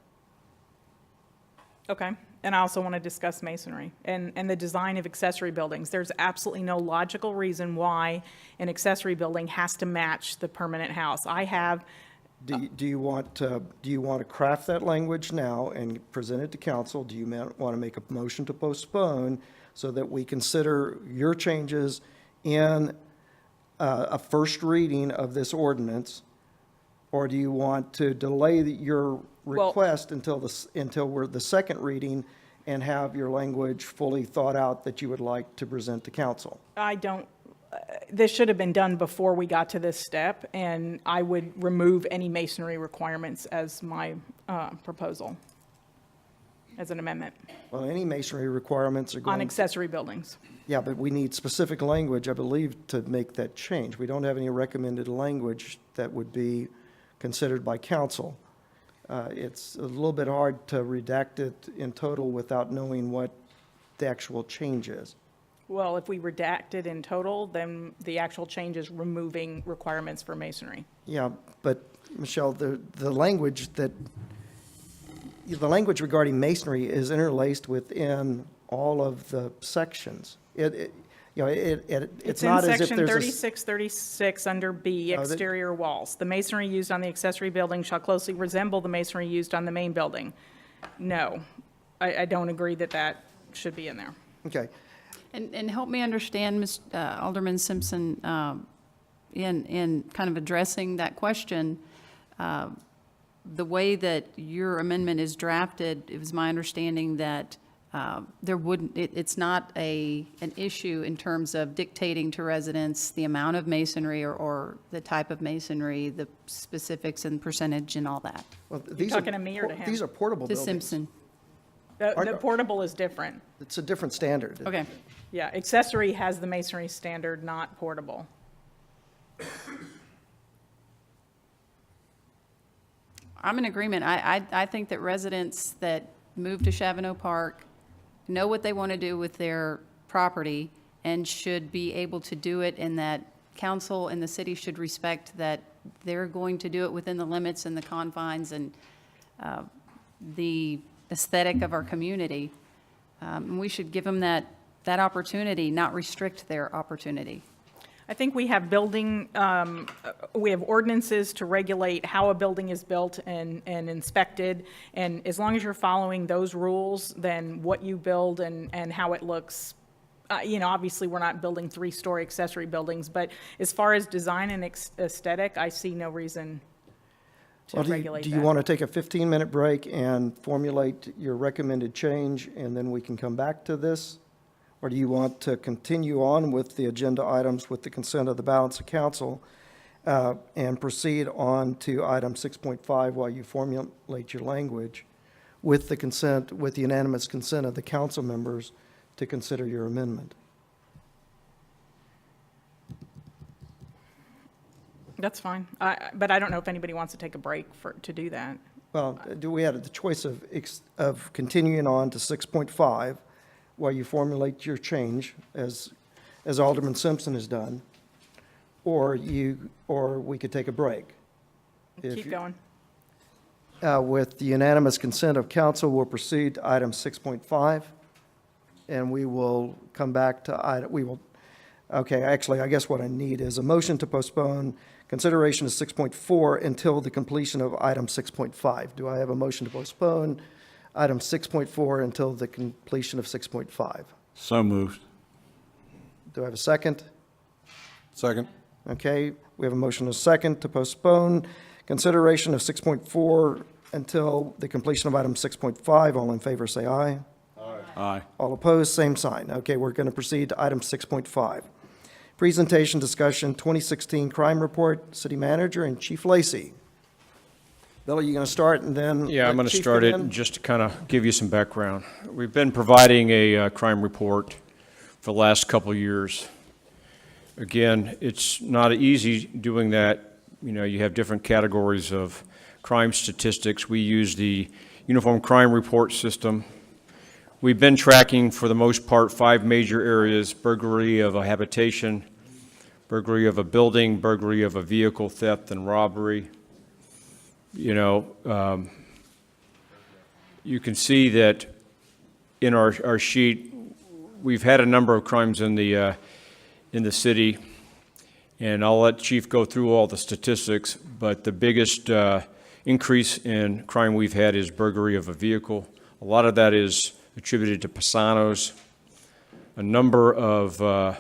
Okay, and I also want to discuss masonry and the design of accessory buildings. There's absolutely no logical reason why an accessory building has to match the permanent house. I have, Do you want to craft that language now and present it to council? Do you want to make a motion to postpone so that we consider your changes in a first reading of this ordinance? Or do you want to delay your request until we're the second reading and have your language fully thought out that you would like to present to council? I don't, this should have been done before we got to this step, and I would remove any masonry requirements as my proposal, as an amendment Well, any masonry requirements are going. on accessory buildings. Yeah, but we need specific language, I believe, to make that change. We don't have any recommended language that would be considered by council. It's a little bit hard to redact it in total without knowing what the actual change is. Well, if we redact it in total, then the actual change is removing requirements for masonry. Yeah, but Michelle, the language regarding masonry is interlaced within all of the sections. It's It's not in as if section there's a. 3636 under B, exterior walls. The masonry used on the accessory building shall closely resemble the masonry used on the main building. No, I don't agree that that should be in there. Okay, And help me understand, Alderman Simpson, in kind of addressing that question, the way that your amendment is drafted, it was my understanding that there wouldn't, it's not an issue in terms of dictating to residents the amount of masonry or the type of masonry, the specifics and percentage and all that. well, You talking to me or to him? These are portable To buildings. Simpson. The portable is different. It's a different standard. Okay, yeah, accessory has the masonry standard, not portable. I'm in agreement. I think that residents that move to Shavano Park know what they want to do with their property and should be able to do it, and that council and the city should respect that they're going to do it within the limits and the confines and the aesthetic of our community. We should give them that opportunity, not restrict their opportunity. I think we have we have ordinances to regulate how a building is built and inspected, and as long as you're following those rules, then what you build and how it looks, obviously, we're not building 3-story accessory buildings, but as far as design and aesthetic, I see no reason to regulate that. Do you want to take a 15-minute break and formulate your recommended change, and then we can come back to this? Or do you want to continue on with the agenda items with the consent of the balance of council and proceed on to item 6.5 while you formulate your language with the unanimous consent of the council members to consider your amendment? That's fine, but I don't know if anybody wants to take a break to do that. Well, we had the choice of continuing on to 6.5 while you formulate your change, as Alderman Simpson has done, or we could take a break. If Keep you- going. With the unanimous consent of council, we'll proceed to item 6.5, and we will come back to okay, actually, I guess what I need is a motion to postpone consideration of 6.4 until the completion of item 6.5. Do I have a motion to postpone item 6.4 until the completion of 6.5? So moved. Do I have a second? Second? Okay, we have a motion and a second to postpone consideration of 6.4 until the completion of item 6.5. All in favor, say aye. Aye. All opposed, same sign. Okay, we're going to proceed to item 6.5. Presentation, discussion, 2016 crime report, city manager and Chief Lacy. Bill, are you going to start and then? Yeah, I'm let going to Chief start come it in? just to kind of give you some background. We've been providing a crime report for the last couple of years. Again, it's not easy doing that. You know, you have different categories of crime statistics. We use the Uniform Crime Report System. We've been tracking, for the most part, 5 major areas: burglary of a habitation, burglary of a building, burglary of a vehicle, theft, and robbery. You know, you can see that in our sheet, we've had a number of crimes in the city, and I'll let Chief go through all the statistics, but the biggest increase in crime we've had is burglary of a vehicle. A lot of that is attributed to Pasanos. A number of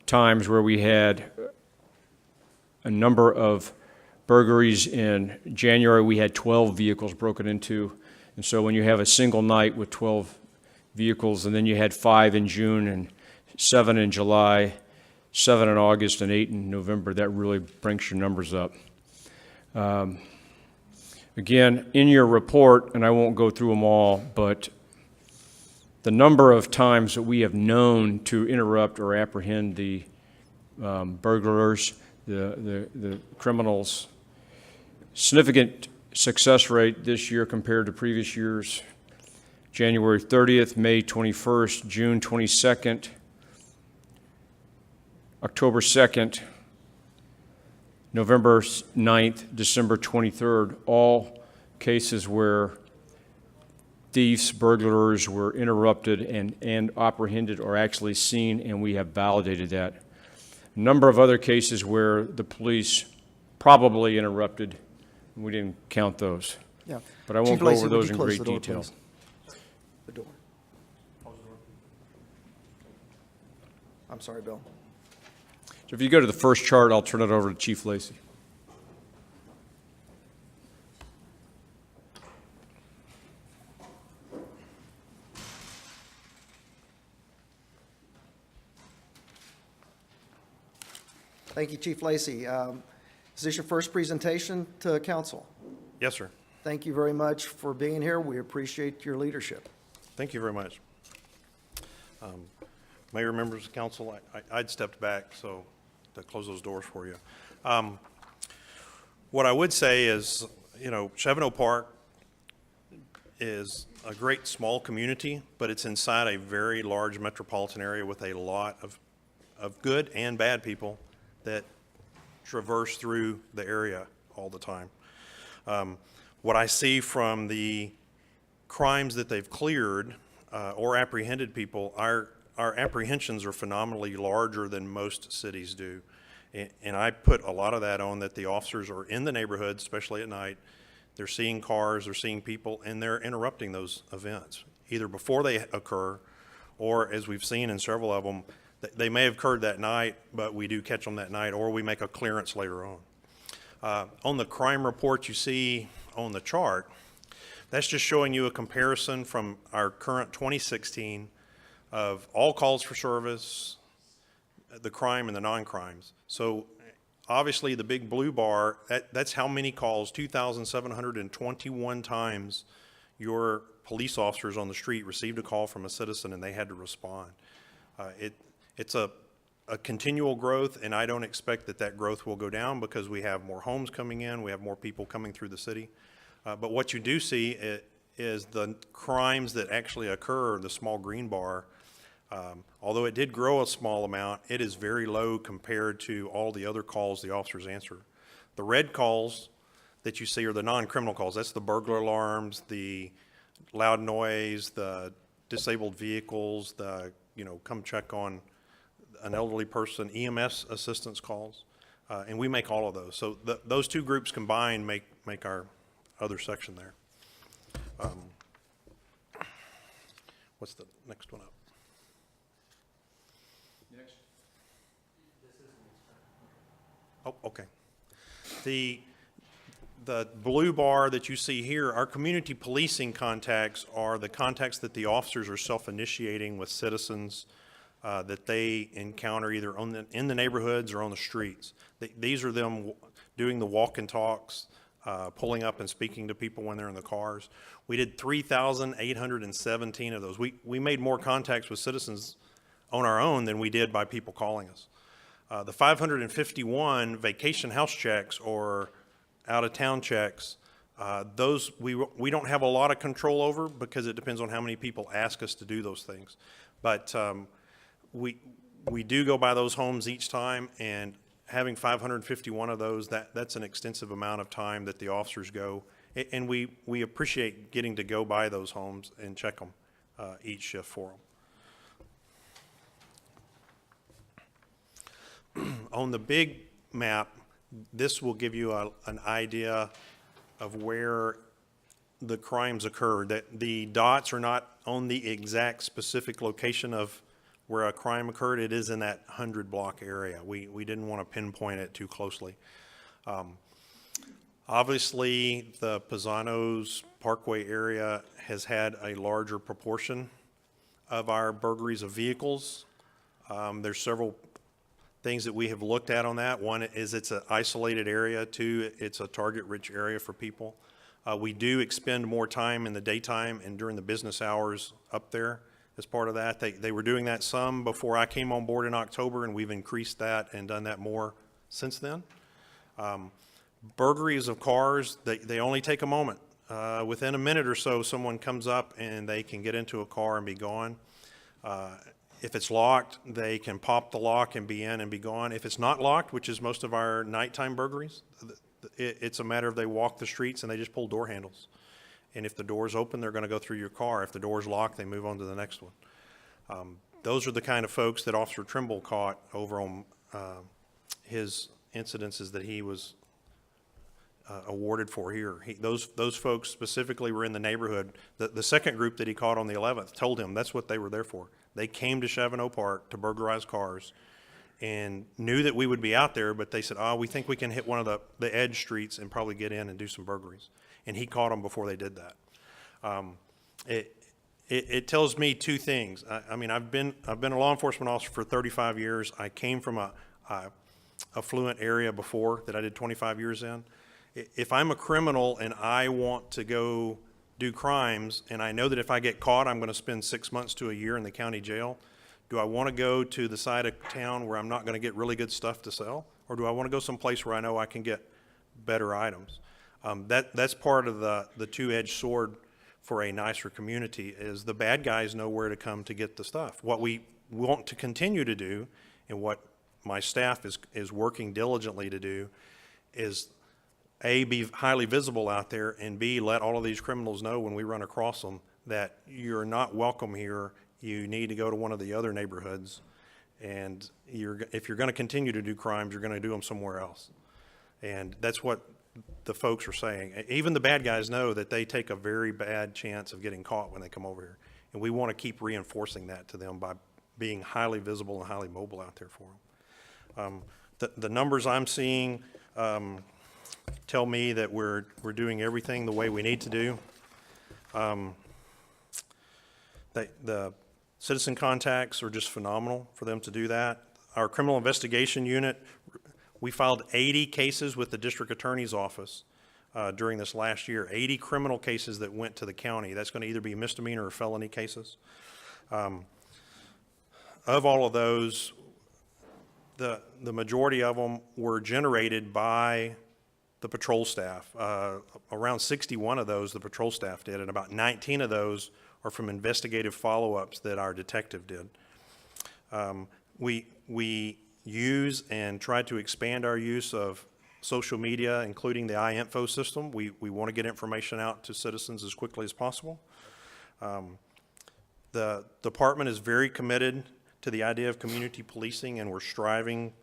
times where we had a number of burglaries. In January, we had 12 vehicles broken into. And so when you have a single night with 12 vehicles, and then you had 5 in June and 7 in July, 7 in August, and 8 in November, that really brings your numbers up. Again, in your report, and I won't go through them all, but the number of times that we have known to interrupt or apprehend the burglars, the criminals, significant success rate this year compared to previous years. January 30th, May 21st, June 22nd, October 2nd, November 9th, December 23rd, all cases where thieves, burglars were interrupted and apprehended or actually seen, and we have validated that. A number of other cases where the police probably interrupted, and we didn't count those. Yeah. But I won't Chief go Lacy, over would those you in close great the door, detail. please? I'm sorry, Bill. So if you go to the first chart, I'll turn it over to Chief Lacy. Thank you, Chief Lacy. Is this your first presentation to council? Yes, sir. Thank you very much for being here. We appreciate your leadership. Thank you very much. Mayor, members of council, I'd stepped back so to close those doors for you. What I would say is, you know, Shavano Park is a great small community, but it's inside a very large metropolitan area with a lot of good and bad people that traverse through the area all the time. What I see from the crimes that they've cleared or apprehended people, our apprehensions are phenomenally larger than most cities do. And I put a lot of that on that the officers are in the neighborhood, especially at night. They're seeing cars, they're seeing people, and they're interrupting those events, either before they occur or, as we've seen in several of them, they may have occurred that night, but we do catch them that night, or we make a clearance later on. On the crime report you see on the chart, that's just showing you a comparison from our current 2016 of all calls for service, the crime and the non-crimes. So obviously the big blue bar, that's how many calls, 2,721 times your police officers on the street received a call from a citizen and they had to respond. It's a continual growth, and I don't expect that growth will go down because we have more homes coming in, we have more people coming through the city. But what you do see is the crimes that actually occur, the small green bar, although it did grow a small amount, it is very low compared to all the other calls the officers answer. The red calls that you see are the non-criminal calls. That's the burglar alarms, the loud noise, the disabled vehicles, the, come check on an elderly person, EMS assistance calls. And we make all of those. So those two groups combined make our other section there. What's the next one up? Oh, okay. The blue bar that you see here, our community policing contacts are the contacts that the officers are self-initiating with citizens that they encounter either in the neighborhoods or on the streets. These are them doing the walk and talks, pulling up and speaking to people when they're in the cars. We did 3,817 of those. We made more contacts with citizens on our own than we did by people calling us. The 551 vacation house checks or out-of-town checks, those we don't have a lot of control over because it depends on how many people ask us to do those things. But we do go by those homes each time, and having 551 of those, that's an extensive amount of time that the officers go. And we appreciate getting to go by those homes and check them each shift for them. On the big map, this will give you an idea of where the crimes occurred. That the dots are not on the exact specific location of where a crime occurred. It is in that 100 block area. We didn't want to pinpoint it too closely. Obviously, the Pisano's Parkway area has had a larger proportion of our burglaries of vehicles. There's several things that we have looked at on that. One is it's an isolated area. Two, it's a target-rich area for people. We do expend more time in the daytime and during the business hours up there as part of that. They were doing that some before I came on board in October, and we've increased that and done that more since then. Burglaries of cars, they only take a moment. Within a minute or so, someone comes up and they can get into a car and be gone. If it's locked, they can pop the lock and be in and be gone. If it's not locked, which is most of our nighttime burglaries, it's a matter of they walk the streets and they just pull door handles. And if the door's open, they're going to go through your car. If the door's locked, they move on to the next one. Those are the kind of folks that Officer Trimble caught over on his incidences that he was awarded for here. Those folks specifically were in the neighborhood. The second group that he caught on the 11th told him that's what they were there for. They came to Shavano Park to burglarize cars and knew that we would be out there, but they said, we think we can hit one of the edge streets and probably get in and do some burglaries. And he caught them before they did that. It tells me two things. I mean, I've been a law enforcement officer for 35 years. I came from a affluent area before that I did 25 years in. If I'm a criminal and I want to go do crimes, and I know that if I get caught, I'm going to spend 6 months to a year in the county jail, do I want to go to the side of town where I'm not going to get really good stuff to sell? Or do I want to go someplace where I know I can get better items? That's part of the two-edged sword for a nicer community, is the bad guys know where to come to get the stuff. What we want to continue to do, and what my staff is working diligently to do, is A, be highly visible out there, and B, let all of these criminals know when we run across them that you're not welcome here. You need to go to one of the other neighborhoods, and if you're going to continue to do crimes, you're going to do them somewhere else. And that's what the folks are saying. Even the bad guys know that they take a very bad chance of getting caught when they come over here, and we want to keep reinforcing that to them by being highly visible and highly mobile out there for them. The numbers I'm seeing tell me that we're doing everything the way we need to do. The citizen contacts are just phenomenal for them to do that. Our criminal investigation unit, we filed 80 cases with the district attorney's office during this last year, 80 criminal cases that went to the county. That's going to either be misdemeanor or felony cases. Of all of those, the majority of them were generated by the patrol staff. Around 61 of those the patrol staff did, and about 19 of those are from investigative follow-ups that our detective did. We use and try to expand our use of social media, including the iInfo system. We want to get information out to citizens as quickly as possible. The department is very committed to the idea of community policing, and we're striving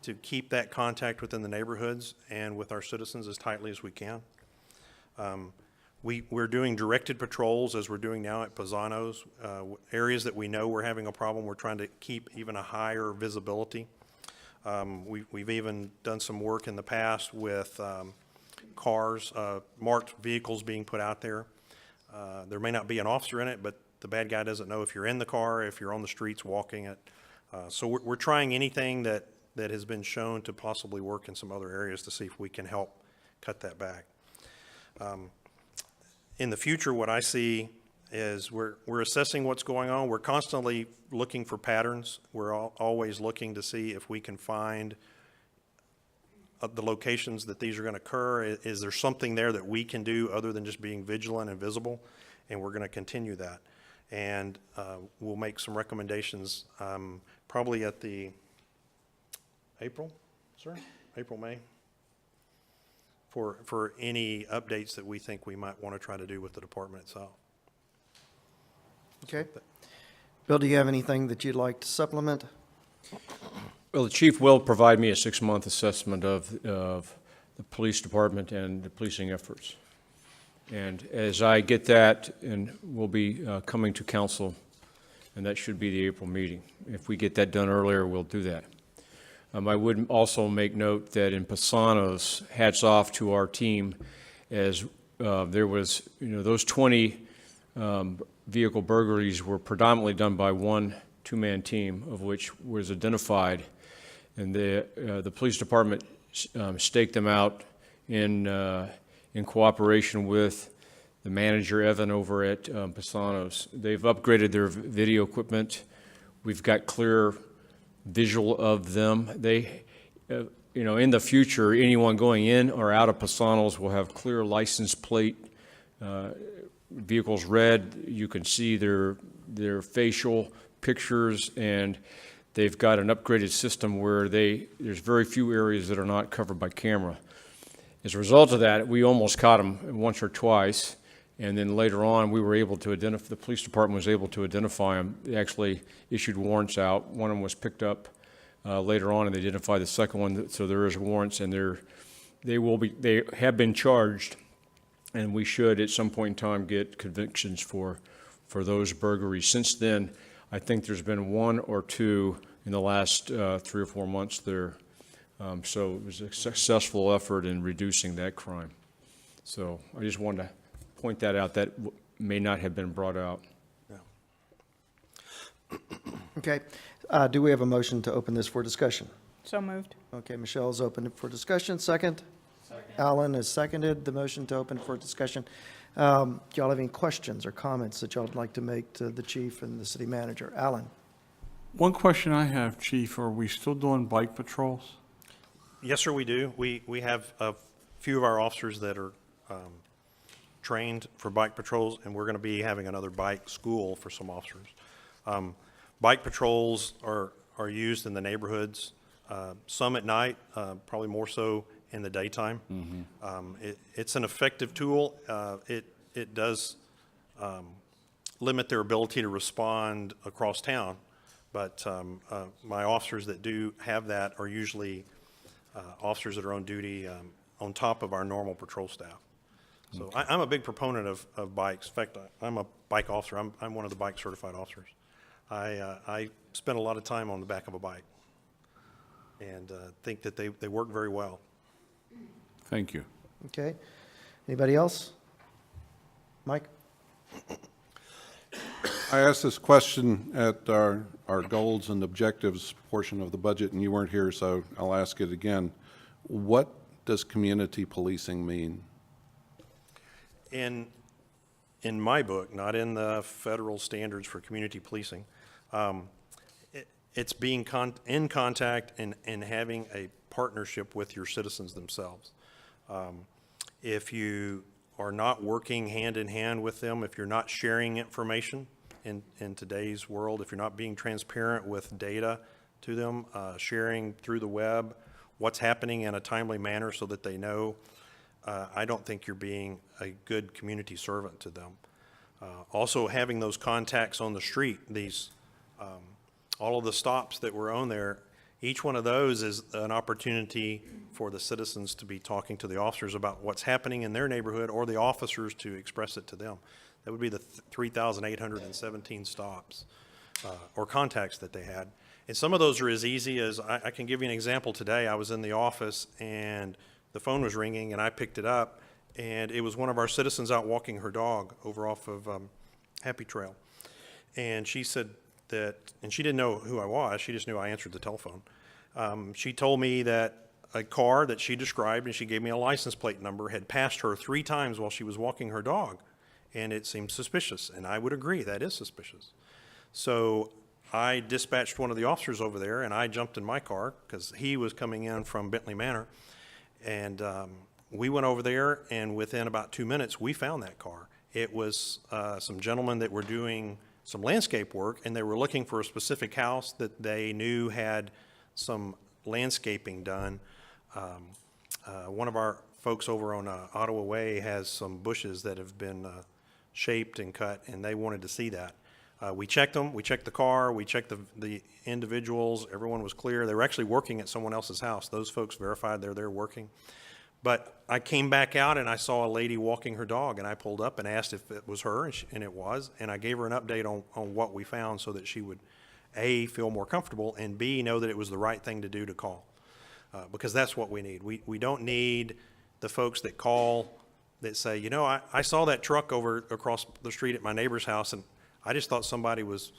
to keep that contact within the neighborhoods and with our citizens as tightly as we can. We're doing directed patrols, as we're doing now at Pisano's. Areas that we know we're having a problem, we're trying to keep even a higher visibility. We've even done some work in the past with cars, marked vehicles being put out there. There may not be an officer in it, but the bad guy doesn't know if you're in the car, if you're on the streets walking it. So we're trying anything that has been shown to possibly work in some other areas to see if we can help cut that back. In the future, what I see is we're assessing what's going on. We're constantly looking for patterns. We're always looking to see if we can find the locations that these are going to occur. Is there something there that we can do other than just being vigilant and visible? And we're going to continue that. And we'll make some recommendations probably at the April, May, for any updates that we think we might want to try to do with the department itself. Okay. Bill, do you have anything that you'd like to supplement? Well, the chief will provide me a 6-month assessment of the police department and the policing efforts. And as I get that, and we'll be coming to council, and that should be the April meeting. If we get that done earlier, we'll do that. I would also make note that in Pisano's, hats off to our team, as there was, those 20 vehicle burglaries were predominantly done by one two-man team, of which was identified, and the police department staked them out in cooperation with the manager, Evan, over at Pisano's. They've upgraded their video equipment. We've got clear visual of them. They, in the future, anyone going in or out of Pisano's will have clear license plate, vehicles red. You can see their facial pictures, and they've got an upgraded system where there's very few areas that are not covered by camera. As a result of that, we almost caught them once or twice, and then later on, we were able to identify, the police department was able to identify them. They actually issued warrants out. One of them was picked up later on, and they identified the second one, so there is warrants, and they have been charged, and we should at some point in time get convictions for those burglaries. Since then, I think there's been 1 or 2 in the last 3 or 4 months there. So it was a successful effort in reducing that crime. So I just wanted to point that out. That may not have been brought out. Yeah. Okay. Do we have a motion to open this for discussion? So moved. Okay, Michelle's opened it for discussion. Second? Alan has seconded the motion to open for discussion. Do y'all have any questions or comments that y'all would like to make to the chief and the city manager? Alan? One question I have, Chief, are we still doing bike patrols? Yes, sir, we do. We have a few of our officers that are trained for bike patrols, and we're going to be having another bike school for some officers. Bike patrols are used in the neighborhoods, some at night, probably more so in the daytime. Mm-hmm. It's an effective tool. It does limit their ability to respond across town, but my officers that do have that are usually officers that are on duty on top of our normal patrol staff. So okay. I'm a big proponent of bikes. In fact, I'm a bike officer. I'm one of the bike certified officers. I spend a lot of time on the back of a bike and think that they work very well. Thank you. Okay. Anybody else? Mike? I asked this question at our goals and objectives portion of the budget, and you weren't here, so I'll ask it again. What does community policing mean? In my book, not in the federal standards for community policing, it's being in contact and having a partnership with your citizens themselves. If you are not working hand in hand with them, if you're not sharing information in today's world, if you're not being transparent with data to them, sharing through the web what's happening in a timely manner so that they know, I don't think you're being a good community servant to them. Also, having those contacts on the street, all of the stops that were on there, each one of those is an opportunity for the citizens to be talking to the officers about what's happening in their neighborhood, or the officers to express it to them. That would be the 3,817 stops or contacts that they had. And some of those are as easy as, I can give you an example today. I was in the office and the phone was ringing and I picked it up, and it was one of our citizens out walking her dog over off of Happy Trail. And she said that, and she didn't know who I was, she just knew I answered the telephone. She told me that a car that she described, and she gave me a license plate number, had passed her 3 times while she was walking her dog. And it seemed suspicious, and I would agree, that is suspicious. So I dispatched one of the officers over there, and I jumped in my car because he was coming in from Bentley Manor. And we went over there, and within about 2 minutes, we found that car. It was some gentlemen that were doing some landscape work, and they were looking for a specific house that they knew had some landscaping done. One of our folks over on Ottawa Way has some bushes that have been shaped and cut, and they wanted to see that. We checked them, we checked the car, we checked the individuals, everyone was clear. They were actually working at someone else's house. Those folks verified they're there working. But I came back out and I saw a lady walking her dog, and I pulled up and asked if it was her, and it was. And I gave her an update on what we found so that she would, A, feel more comfortable, and B, know that it was the right thing to do to call. Because that's what we need. We don't need the folks that call that say, you know, I saw that truck over across the street at my neighbor's house, and I just thought somebody was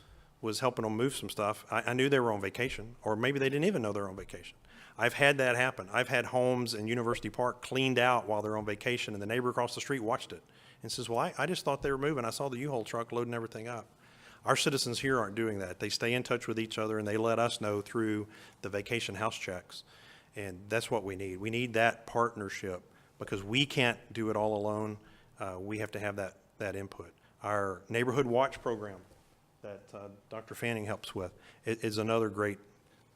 helping them move some stuff. I knew they were on vacation, or maybe they didn't even know they're on vacation. I've had that happen. I've had homes in University Park cleaned out while they're on vacation, and the neighbor across the street watched it and says, well, I just thought they were moving. I saw the U-Haul truck loading everything up. Our citizens here aren't doing that. They stay in touch with each other, and they let us know through the vacation house checks. And that's what we need. We need that partnership, because we can't do it all alone. We have to have that input. Our Neighborhood Watch program that Dr. Fanning helps with is another great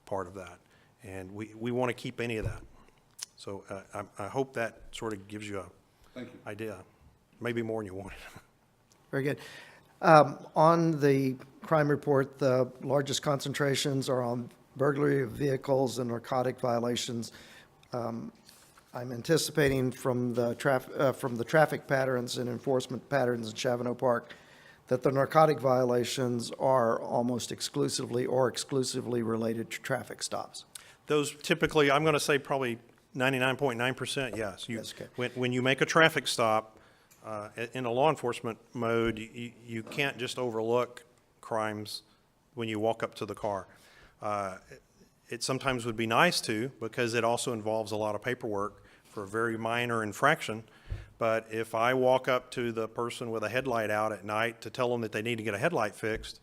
part of that. And we want to keep any of that. So I hope that sort of gives you an idea, maybe more than you wanted. Very good. On the crime report, the largest concentrations are on burglary of vehicles and narcotic violations. I'm anticipating from the traffic patterns and enforcement patterns in Shavano Park that the narcotic violations are almost exclusively or exclusively related to traffic stops. Those typically, I'm going to say probably 99.9%, yes. Yes, okay. When you make a traffic stop, in a law enforcement mode, you can't just overlook crimes when you walk up to the car. It sometimes would be nice to, because it also involves a lot of paperwork for a very minor infraction. But if I walk up to the person with a headlight out at night to tell them that they need to get a headlight fixed,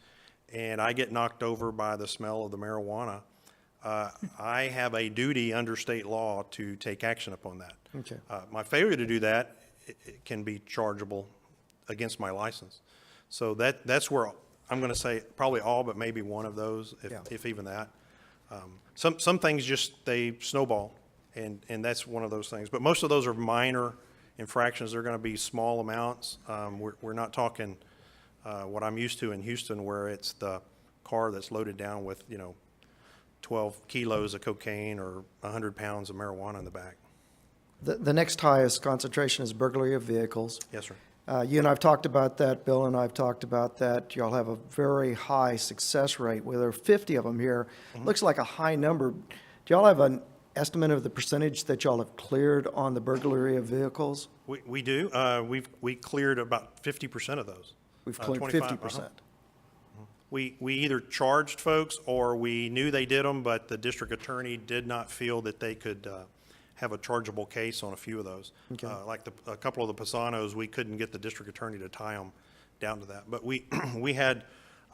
and I get knocked over by the smell of the marijuana, I have a duty under state law to take action upon that. Okay. My failure to do that, it can be chargeable against my license. So that's where I'm going to say probably all but maybe one of those, if even that. Some things just, they snowball, and that's one of those things. But most of those are minor infractions. They're going to be small amounts. We're not talking what I'm used to in Houston, where it's the car that's loaded down with, 12 kilos of cocaine or 100 pounds of marijuana in the back. The next highest concentration is burglary of vehicles. Yes, sir. You and I have talked about that, Bill and I have talked about that. Y'all have a very high success rate, where there are 50 of them here. Looks like a high number. Do y'all have an estimate of the percentage that y'all have cleared on the burglary of vehicles? We do. We cleared about 50% of those. We've cleared 25, 50%. We either charged folks, or we knew they did them, but the district attorney did not feel that they could have a chargeable case on a few of those. Okay. Like a couple of the Pisanos, we couldn't get the district attorney to tie them down to that. But we had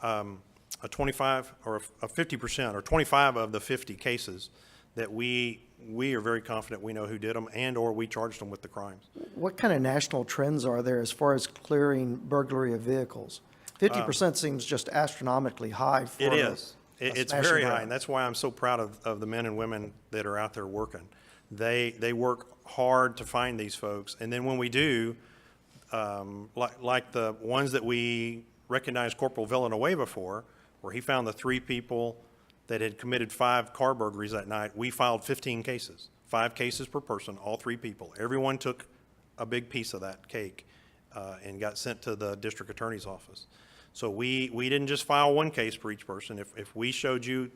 a 25 or a 50%, or 25 of the 50 cases that we are very confident we know who did them, and or we charged them with the crimes. What kind of national trends are there as far as clearing burglary of vehicles? 50% seems just astronomically high for It is. It's smashing very job. high, and that's why I'm so proud of the men and women that are out there working. They work hard to find these folks, and then when we do, like the ones that we recognized Corporal Villanueva for, where he found the 3 people that had committed 5 car burglaries that night, we filed 15 cases, 5 cases per person, all 3 people. Everyone took a big piece of that cake and got sent to the district attorney's office. So we didn't just file 1 case per each person. If we showed you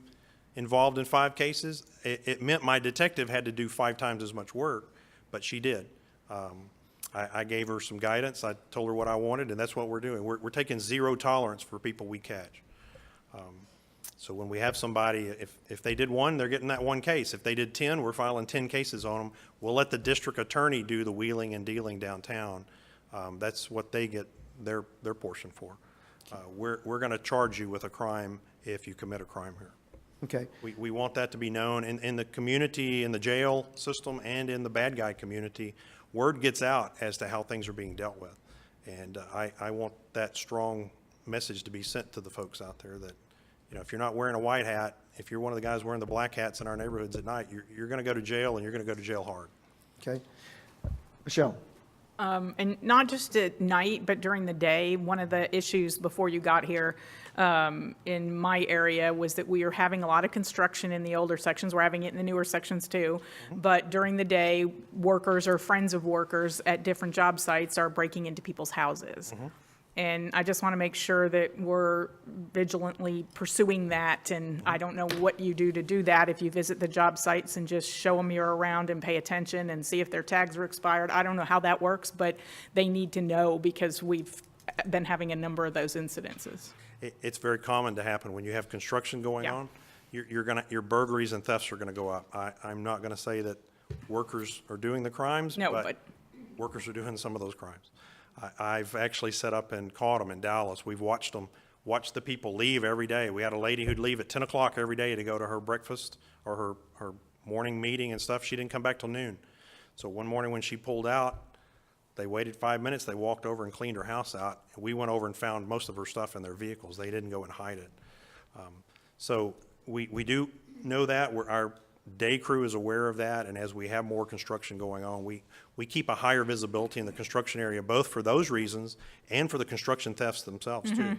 involved in 5 cases, it meant my detective had to do 5 times as much work, but she did. I gave her some guidance. I told her what I wanted, and that's what we're doing. We're taking 0 tolerance for people we catch. So when we have somebody, if they did 1, they're getting that 1 case. If they did 10, we're filing 10 cases on them. We'll let the district attorney do the wheeling and dealing downtown. That's what they get their portion for. We're going to charge you with a crime if you commit a crime here. Okay. We want that to be known in the community, in the jail system, and in the bad guy community. Word gets out as to how things are being dealt with. And I want that strong message to be sent to the folks out there that, you know, if you're not wearing a white hat, if you're one of the guys wearing the black hats in our neighborhoods at night, you're going to go to jail, and you're going to go to jail hard. Okay. Michelle? And not just at night, but during the day. One of the issues before you got here in my area was that we are having a lot of construction in the older sections. We're having it in the newer sections too. But during the day, workers or friends of workers at different job sites are breaking into people's houses. And I just want to make sure that we're vigilantly pursuing that. And I don't know what you do to do that, if you visit the job sites and just show them you're around and pay attention and see if their tags are expired. I don't know how that works, but they need to know, because we've been having a number of those incidences. It's very common to happen when you have construction going on. Your burglaries and thefts are going to go up. I'm not going to say that workers are doing the crimes, but workers are doing some of those crimes. I've actually set up and caught them in Dallas. We've watched the people leave every day. We had a lady who'd leave at 10 o'clock every day to go to her breakfast or her morning meeting and stuff. She didn't come back till noon. So one morning when she pulled out, they waited 5 minutes. They walked over and cleaned her house out. And we went over and found most of her stuff in their vehicles. They didn't go and hide it. So we do know that. Our day crew is aware of that, and as we have more construction going on, we keep a higher visibility in the construction area, both for those reasons and for the construction thefts themselves too.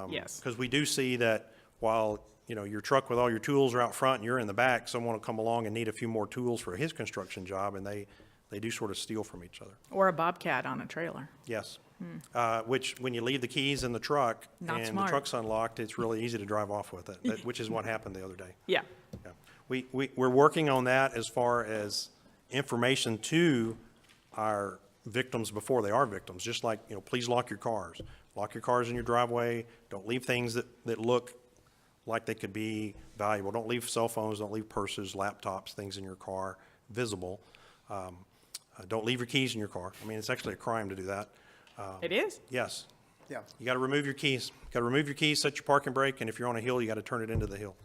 Yes. Because we do see that while, you know, your truck with all your tools are out front and you're in the back, someone will come along and need a few more tools for his construction job, and they do sort of steal from each other. Or a bobcat on a trailer. Yes. Which, when you leave the keys in the truck Not and smart. the truck's unlocked, it's really easy to drive off with it, which is what happened the other day. Yeah. Yeah. We're working on that as far as information to our victims before they are victims, just like, you know, please lock your cars. Lock your cars in your driveway. Don't leave things that look like they could be valuable. Don't leave cell phones, don't leave purses, laptops, things in your car visible. Don't leave your keys in your car. I mean, it's actually a crime to do that. It is? Yes. Yeah. You got to remove your keys. Got to remove your keys, set your parking brake, and if you're on a hill, you got to turn it into the hill.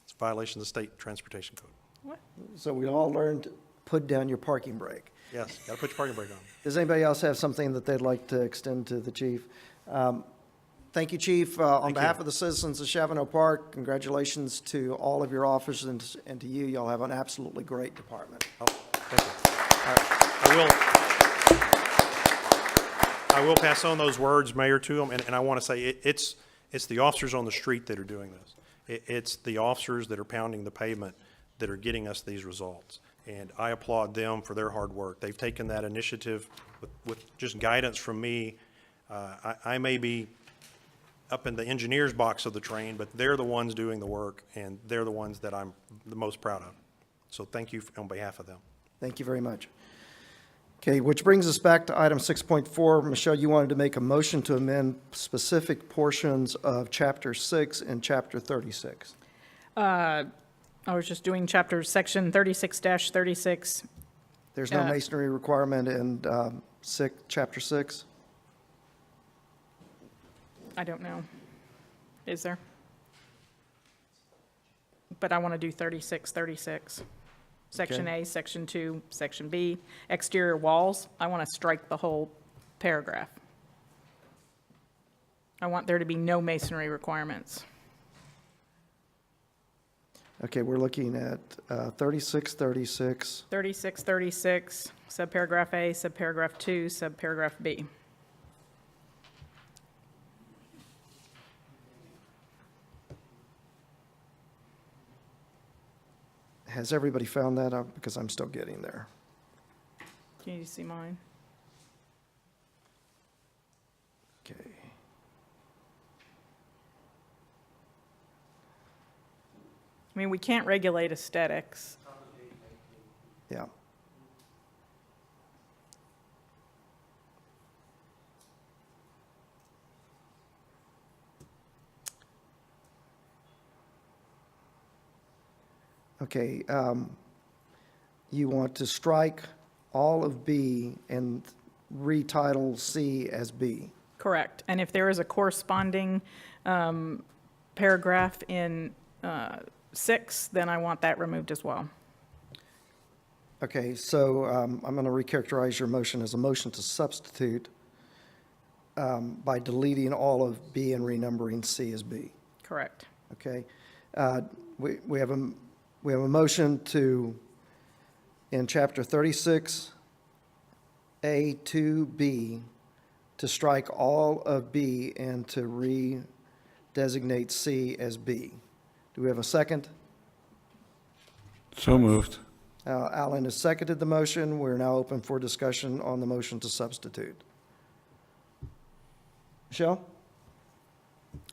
It's a violation of the state transportation code. So we all learned to put down your parking brake. Yes, got to put your parking brake on. Does anybody else have something that they'd like to extend to the chief? Thank you, Chief. On behalf of the citizens of Shavano Park, congratulations to all of your officers and to you. Y'all have an absolutely great department. Oh, thank you. I will pass on those words, Mayor, to them, and I want to say it's the officers on the street that are doing this. It's the officers that are pounding the pavement that are getting us these results. And I applaud them for their hard work. They've taken that initiative with just guidance from me. I may be up in the engineer's box of the train, but they're the ones doing the work, and they're the ones that I'm the most proud of. So thank you on behalf of them. Thank you very much. Okay, which brings us back to item 6.4. Michelle, you wanted to make a motion to amend specific portions of Chapter 6 and Chapter 36. I was just doing section 36-36. There's no masonry requirement in Chapter 6? I don't know. Is there? But I want to do 36. Section Okay. A, Section 2, Section B. Exterior walls, I want to strike the whole paragraph. I want there to be no masonry requirements. Okay, we're looking at 3636. 3636, subparagraph A, subparagraph 2, subparagraph B. Has everybody found that out? Because I'm still getting there. Can you see mine? Okay. I mean, we can't regulate aesthetics. Yeah. Okay, you want to strike all of B and retitle C as B. Correct. And if there is a corresponding paragraph in 6, then I want that removed as well. Okay, so I'm going to recharacterize your motion as a motion to substitute by deleting all of B and renumbering C as B. Correct. Okay, we have a motion to, in chapter 36, A2B, to strike all of B and to redesignate C as B. Do we have a second? So moved. Alan has seconded the motion. We're now open for discussion on the motion to substitute. Michelle?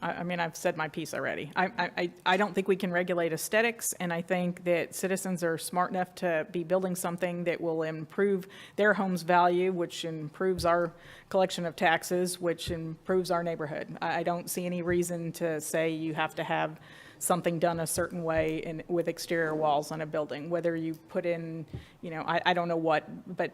I mean, I've said my piece already. I don't think we can regulate aesthetics, and I think that citizens are smart enough to be building something that will improve their home's value, which improves our collection of taxes, which improves our neighborhood. I don't see any reason to say you have to have something done a certain way with exterior walls on a building, whether you put in, you know, I don't know what, but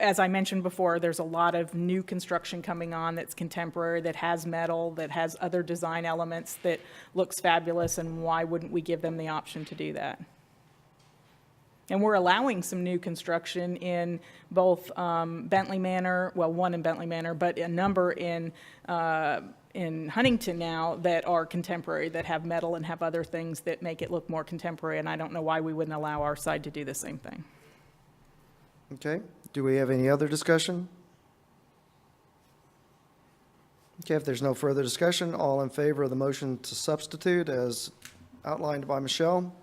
as I mentioned before, there's a lot of new construction coming on that's contemporary, that has metal, that has other design elements that looks fabulous, and why wouldn't we give them the option to do that? And we're allowing some new construction in both Bentley Manor, well, one in Bentley Manor, but a number in Huntington now that are contemporary, that have metal and have other things that make it look more contemporary, and I don't know why we wouldn't allow our side to do the same thing. Okay, do we have any other discussion? Okay, if there's no further discussion, all in favor of the motion to substitute as outlined by Michelle?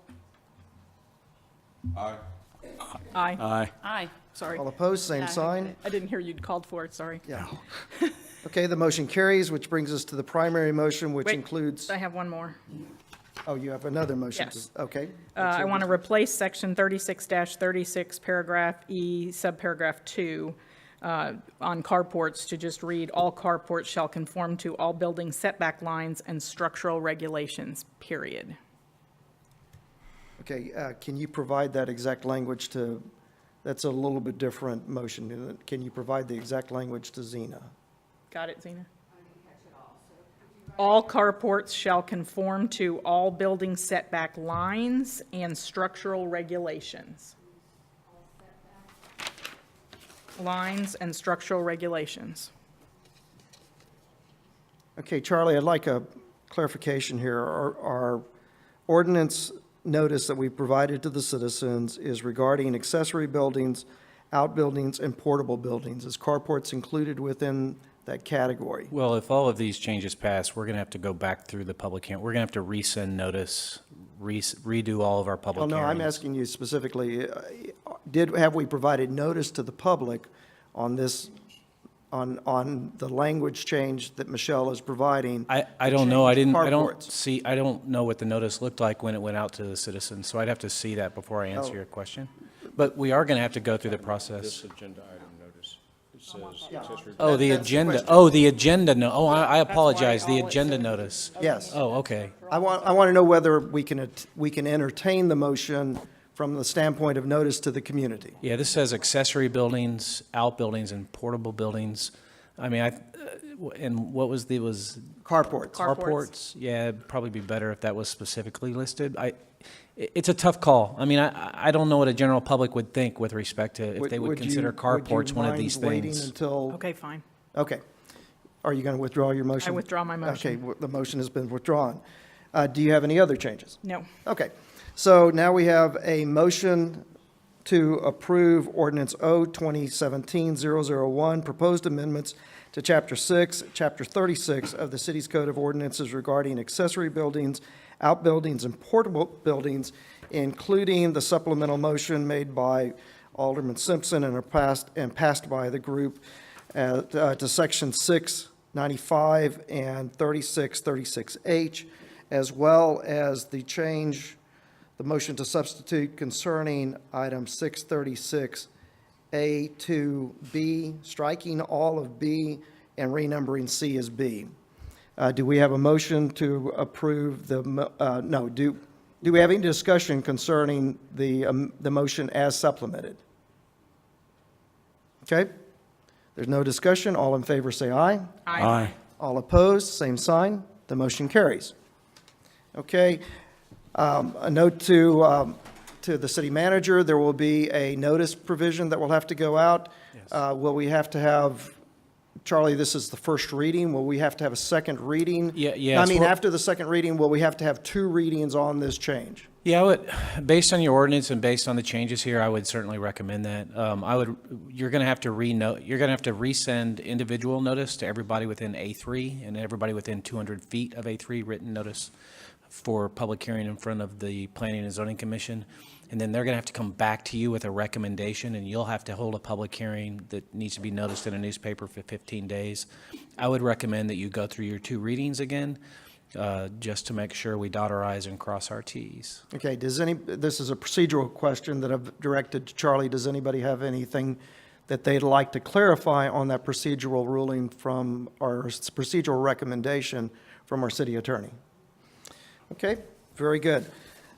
Aye. Aye. Aye. Aye. Sorry. All opposed, same sign? I didn't hear you'd called for it, sorry. Yeah. Okay, the motion carries, which brings us to the primary motion, which Wait, includes, I have one more. oh, you have another motion? Yes. Okay. I want to replace section 36-36, paragraph E, subparagraph 2, on carports to just read, all carports shall conform to all building setback lines and structural regulations, period. Okay, can you provide that exact language to, that's a little bit different motion, isn't it? Can you provide the exact language to Zena? Got it, Zena? All carports shall conform to all building setback lines and structural regulations. Lines and structural regulations. Okay, Charlie, I'd like a clarification here. Our ordinance notice that we provided to the citizens is regarding accessory buildings, outbuildings, and portable buildings. Is carports included within that category? Well, if all of these changes pass, we're going to have to go back through the public hearing. We're going to have to resend notice, redo all of our public Well, hearings. no, I'm asking you specifically, have we provided notice to the public on this, on the language change that Michelle is providing? I don't know. I don't Carports. I don't know what the notice looked like when it went out to the citizens, so I'd have to see that before I answer Oh. your question. But we are going to have to go through the process. This agenda item notice, it says accessory. Oh, the That's the agenda, question. oh, the agenda, no, oh, I apologize, the all it agenda said. notice. Yes. Oh, okay. I want to know whether we can entertain the motion from the standpoint of notice to the community. Yeah, this says accessory buildings, outbuildings, and portable buildings. I mean, and what was Carports. carports? Yeah, it'd probably be better if that was specifically listed. It's a tough call. I mean, I don't know what a general public would think with respect to if they would consider carports one of these Would you mind things. waiting until? Okay, fine. Okay. Are you going to withdraw your motion? I withdraw my motion. Okay, the motion has been withdrawn. Do you have any other changes? No. Okay. So now we have a motion to approve Ordinance O-2017-001, proposed amendments to Chapter 6, Chapter 36 of the City's Code of Ordinances regarding accessory buildings, outbuildings, and portable buildings, including the supplemental motion made by Alderman Simpson and passed by the group to Section 695 and 3636H, as well as the change, the motion to substitute concerning item 636A to B, striking all of B and renumbering C as B. Do we have a motion to approve the, do we have any discussion concerning the motion as supplemented? Okay. There's no discussion. All in favor say aye. Aye. All opposed, same sign. The motion carries. Okay. A note to the city manager, there will be a notice provision that will have to go out. Will we have to have, Charlie, this is the first reading, will we have to have a second reading? Yeah. I mean, after the second reading, will we have to have 2 readings on this change? Yeah, based on your ordinance and based on the changes here, I would certainly recommend that. You're going to have to resend individual notice to everybody within A3 and everybody within 200 feet of A3, written notice for public hearing in front of the Planning and Zoning Commission. And then they're going to have to come back to you with a recommendation, and you'll have to hold a public hearing that needs to be noticed in a newspaper for 15 days. I would recommend that you go through your 2 readings again, just to make sure we dot our I's and cross our T's. Okay, this is a procedural question that I've directed to Charlie. Does anybody have anything that they'd like to clarify on that procedural ruling from, our procedural recommendation from our city attorney? Okay, very good.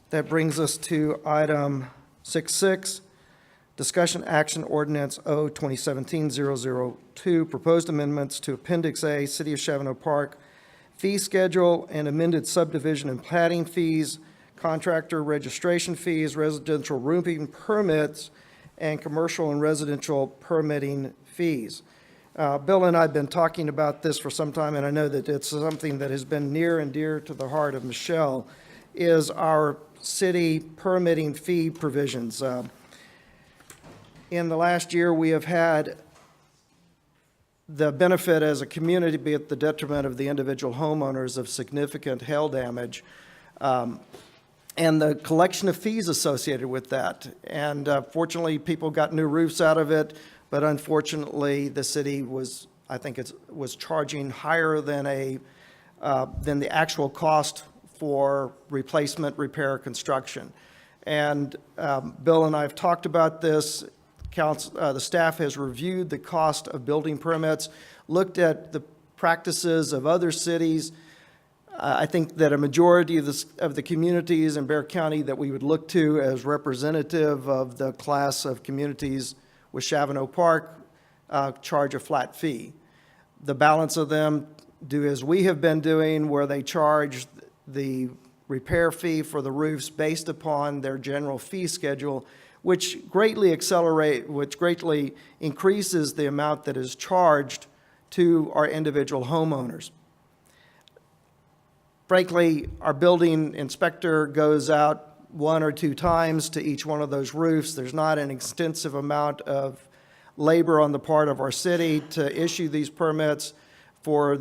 That brings us to item 6.6, discussion action ordinance O-2017-002, proposed amendments to Appendix A, City of Shavano Park, fee schedule and amended subdivision and platting fees, contractor registration fees, residential roofing permits, and commercial and residential permitting fees. Bill and I have been talking about this for some time, and I know that it's something that has been near and dear to the heart of Michelle, is our city permitting fee provisions. In the last year, we have had the benefit as a community, be at the detriment of the individual homeowners, of significant hail damage, and the collection of fees associated with that. And fortunately, people got new roofs out of it, but unfortunately, the city was charging higher than the actual cost for replacement, repair, construction. And Bill and I have talked about this. The staff has reviewed the cost of building permits, looked at the practices of other cities. I think that a majority of the communities in Bexar County that we would look to as representative of the class of communities with Shavano Park charge a flat fee. The balance of them do as we have been doing, where they charge the repair fee for the roofs based upon their general fee schedule, which greatly increases the amount that is charged to our individual homeowners. Frankly, our building inspector goes out 1 or 2 times to each one of those roofs. There's not an extensive amount of labor on the part of our city to issue these permits for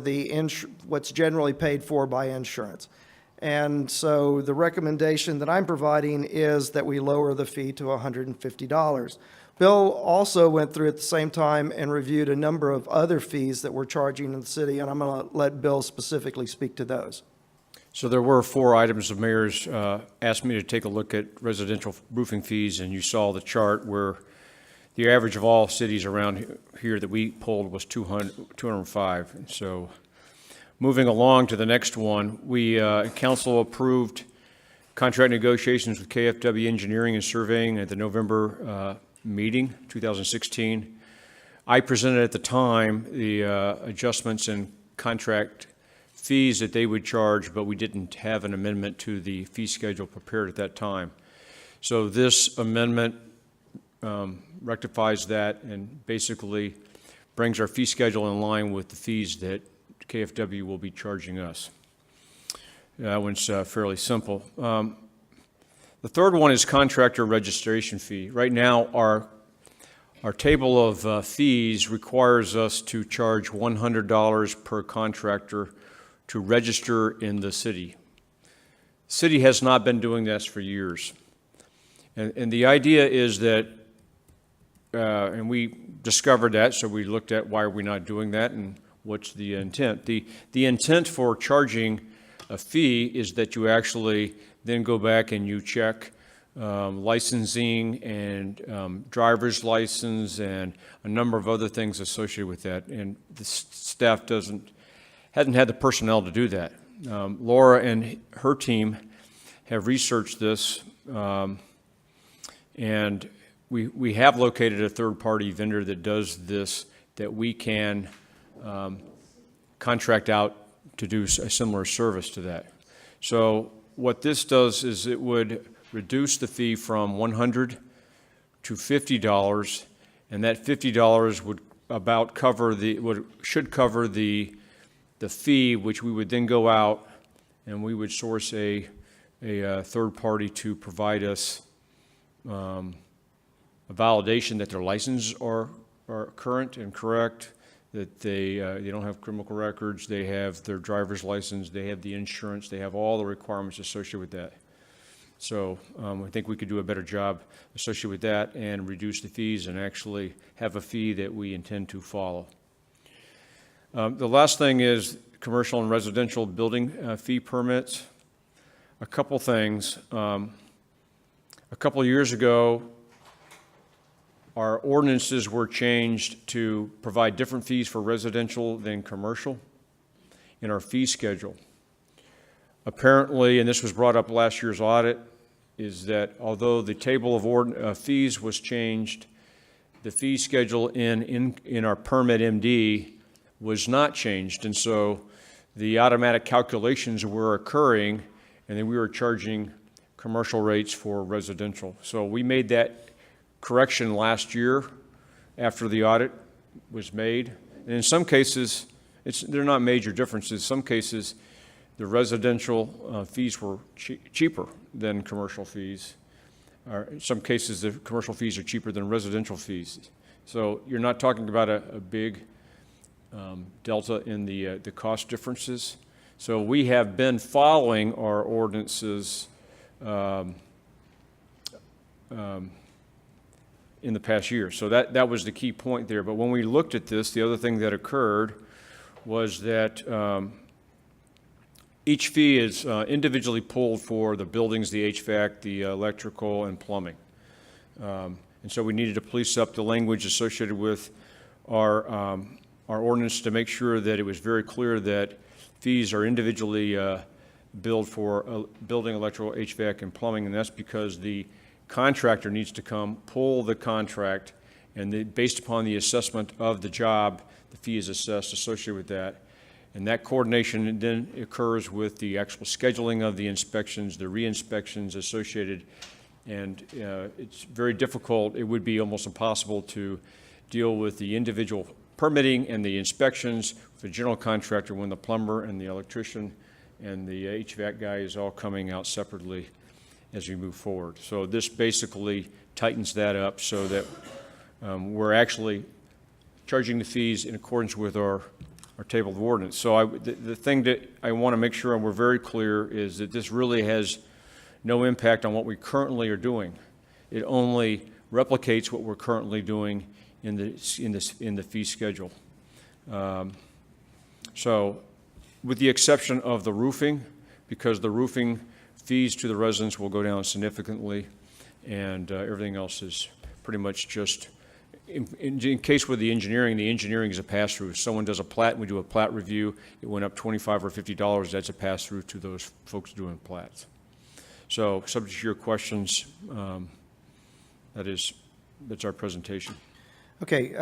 what's generally paid for by insurance. And so the recommendation that I'm providing is that we lower the fee to $150. Bill also went through at the same time and reviewed a number of other fees that we're charging in the city, and I'm going to let Bill specifically speak to those. So there were 4 items the mayor's asked me to take a look at residential roofing fees, and you saw the chart where the average of all cities around here that we pulled was 205. And so moving along to the next one, council approved contract negotiations with KFW Engineering and Surveying at the November meeting, 2016. I presented at the time the adjustments in contract fees that they would charge, but we didn't have an amendment to the fee schedule prepared at that time. So this amendment rectifies that and basically brings our fee schedule in line with the fees that KFW will be charging us. That one's fairly simple. The third one is contractor registration fee. Right now, our table of fees requires us to charge $100 per contractor to register in the city. City has not been doing this for years. And the idea is that, and we discovered that, so we looked at why are we not doing that and what's the intent. The intent for charging a fee is that you actually then go back and you check licensing and driver's license and a number of other things associated with that. And the staff hasn't had the personnel to do that. Laura and her team have researched this, and we have located a third-party vendor that does this, that we can contract out to do a similar service to that. So what this does is it would reduce the fee from $100 to $50, and that $50 would about cover should cover the fee, which we would then go out and we would source a third party to provide us a validation that their licenses are current and correct, that they don't have criminal records, they have their driver's license, they have the insurance, they have all the requirements associated with that. So I think we could do a better job associated with that and reduce the fees and actually have a fee that we intend to follow. The last thing is commercial and residential building fee permits. A couple things. A couple of years ago, our ordinances were changed to provide different fees for residential than commercial in our fee schedule. Apparently, and this was brought up last year's audit, is that although the table of fees was changed, the fee schedule in our permit MD was not changed. And so the automatic calculations were occurring, and then we were charging commercial rates for residential. So we made that correction last year after the audit was made. And in some cases, they're not major differences. In some cases, the residential fees were cheaper than commercial fees. Or in some cases, the commercial fees are cheaper than residential fees. So you're not talking about a big delta in the cost differences. So we have been following our ordinances in the past year. So that was the key point there. But when we looked at this, the other thing that occurred was that each fee is individually pulled for the buildings, the HVAC, the electrical, and plumbing. And so we needed to police up the language associated with our ordinance to make sure that it was very clear that fees are individually billed for building, electrical, HVAC, and plumbing, and that's because the contractor needs to come, pull the contract, and based upon the assessment of the job, the fee is assessed associated with that. And that coordination then occurs with the actual scheduling of the inspections, the re-inspections associated, and it's very difficult. It would be almost impossible to deal with the individual permitting and the inspections with the general contractor when the plumber and the electrician and the HVAC guy is all coming out separately as we move forward. So this basically tightens that up so that we're actually charging the fees in accordance with our table of ordinance. So the thing that I want to make sure we're very clear is that this really has no impact on what we currently are doing. It only replicates what we're currently doing in the fee schedule. So with the exception of the roofing, because the roofing fees to the residents will go down significantly, and everything else is pretty much just, in case with the engineering is a pass-through. If someone does a plat and we do a plat review, it went up $25 or $50, that's a pass-through to those folks doing plats. So subject to your questions, that's our presentation. Okay,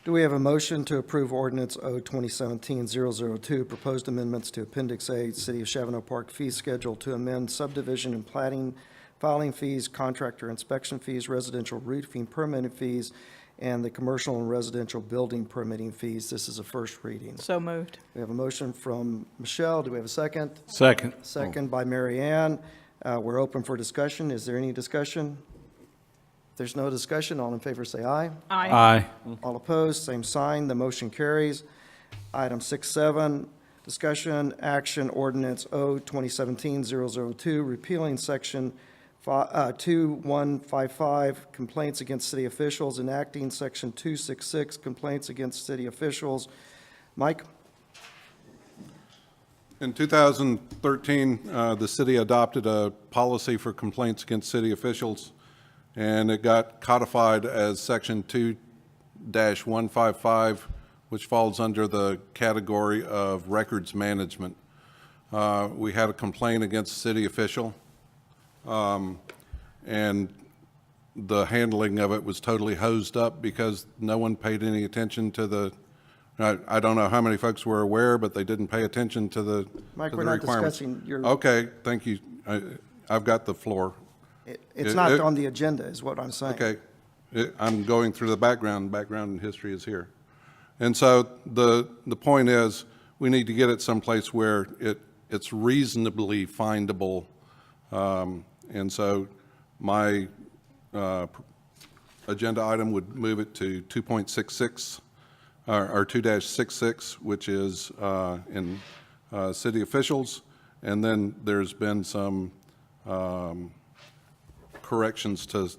do we have a motion to approve Ordinance O-2017-002, proposed amendments to Appendix A, City of Shavano Park fee schedule to amend subdivision and plating, filing fees, contractor inspection fees, residential roofing permitting fees, and the commercial and residential building permitting fees? This is a first reading. So moved. We have a motion from Michelle. Do we have a second? Second. Second by Mary Ann. We're open for discussion. Is there any discussion? If there's no discussion, all in favor say aye. Aye. All opposed, same sign. The motion carries. Item 6.7, discussion, action, ordinance O-2017-002, repealing section 2155, complaints against city officials, enacting section 266, complaints against city officials. Mike? In 2013, the city adopted a policy for complaints against city officials, and it got codified as Section 2-155, which falls under the category of records management. We had a complaint against a city official, and the handling of it was totally hosed up because no one paid any attention to the I don't know how many folks were aware, but they didn't pay attention to the Mike, to we're the not requirements. discussing your... Okay, thank you. I've got the floor. It's not on the agenda, is what I'm saying. Okay. I'm going through the background. Background and history is here. And so the point is, we need to get it someplace where it's reasonably findable. And so my agenda item would move it to 2.66. Or 2-66, which is in city officials, and then there's been some corrections to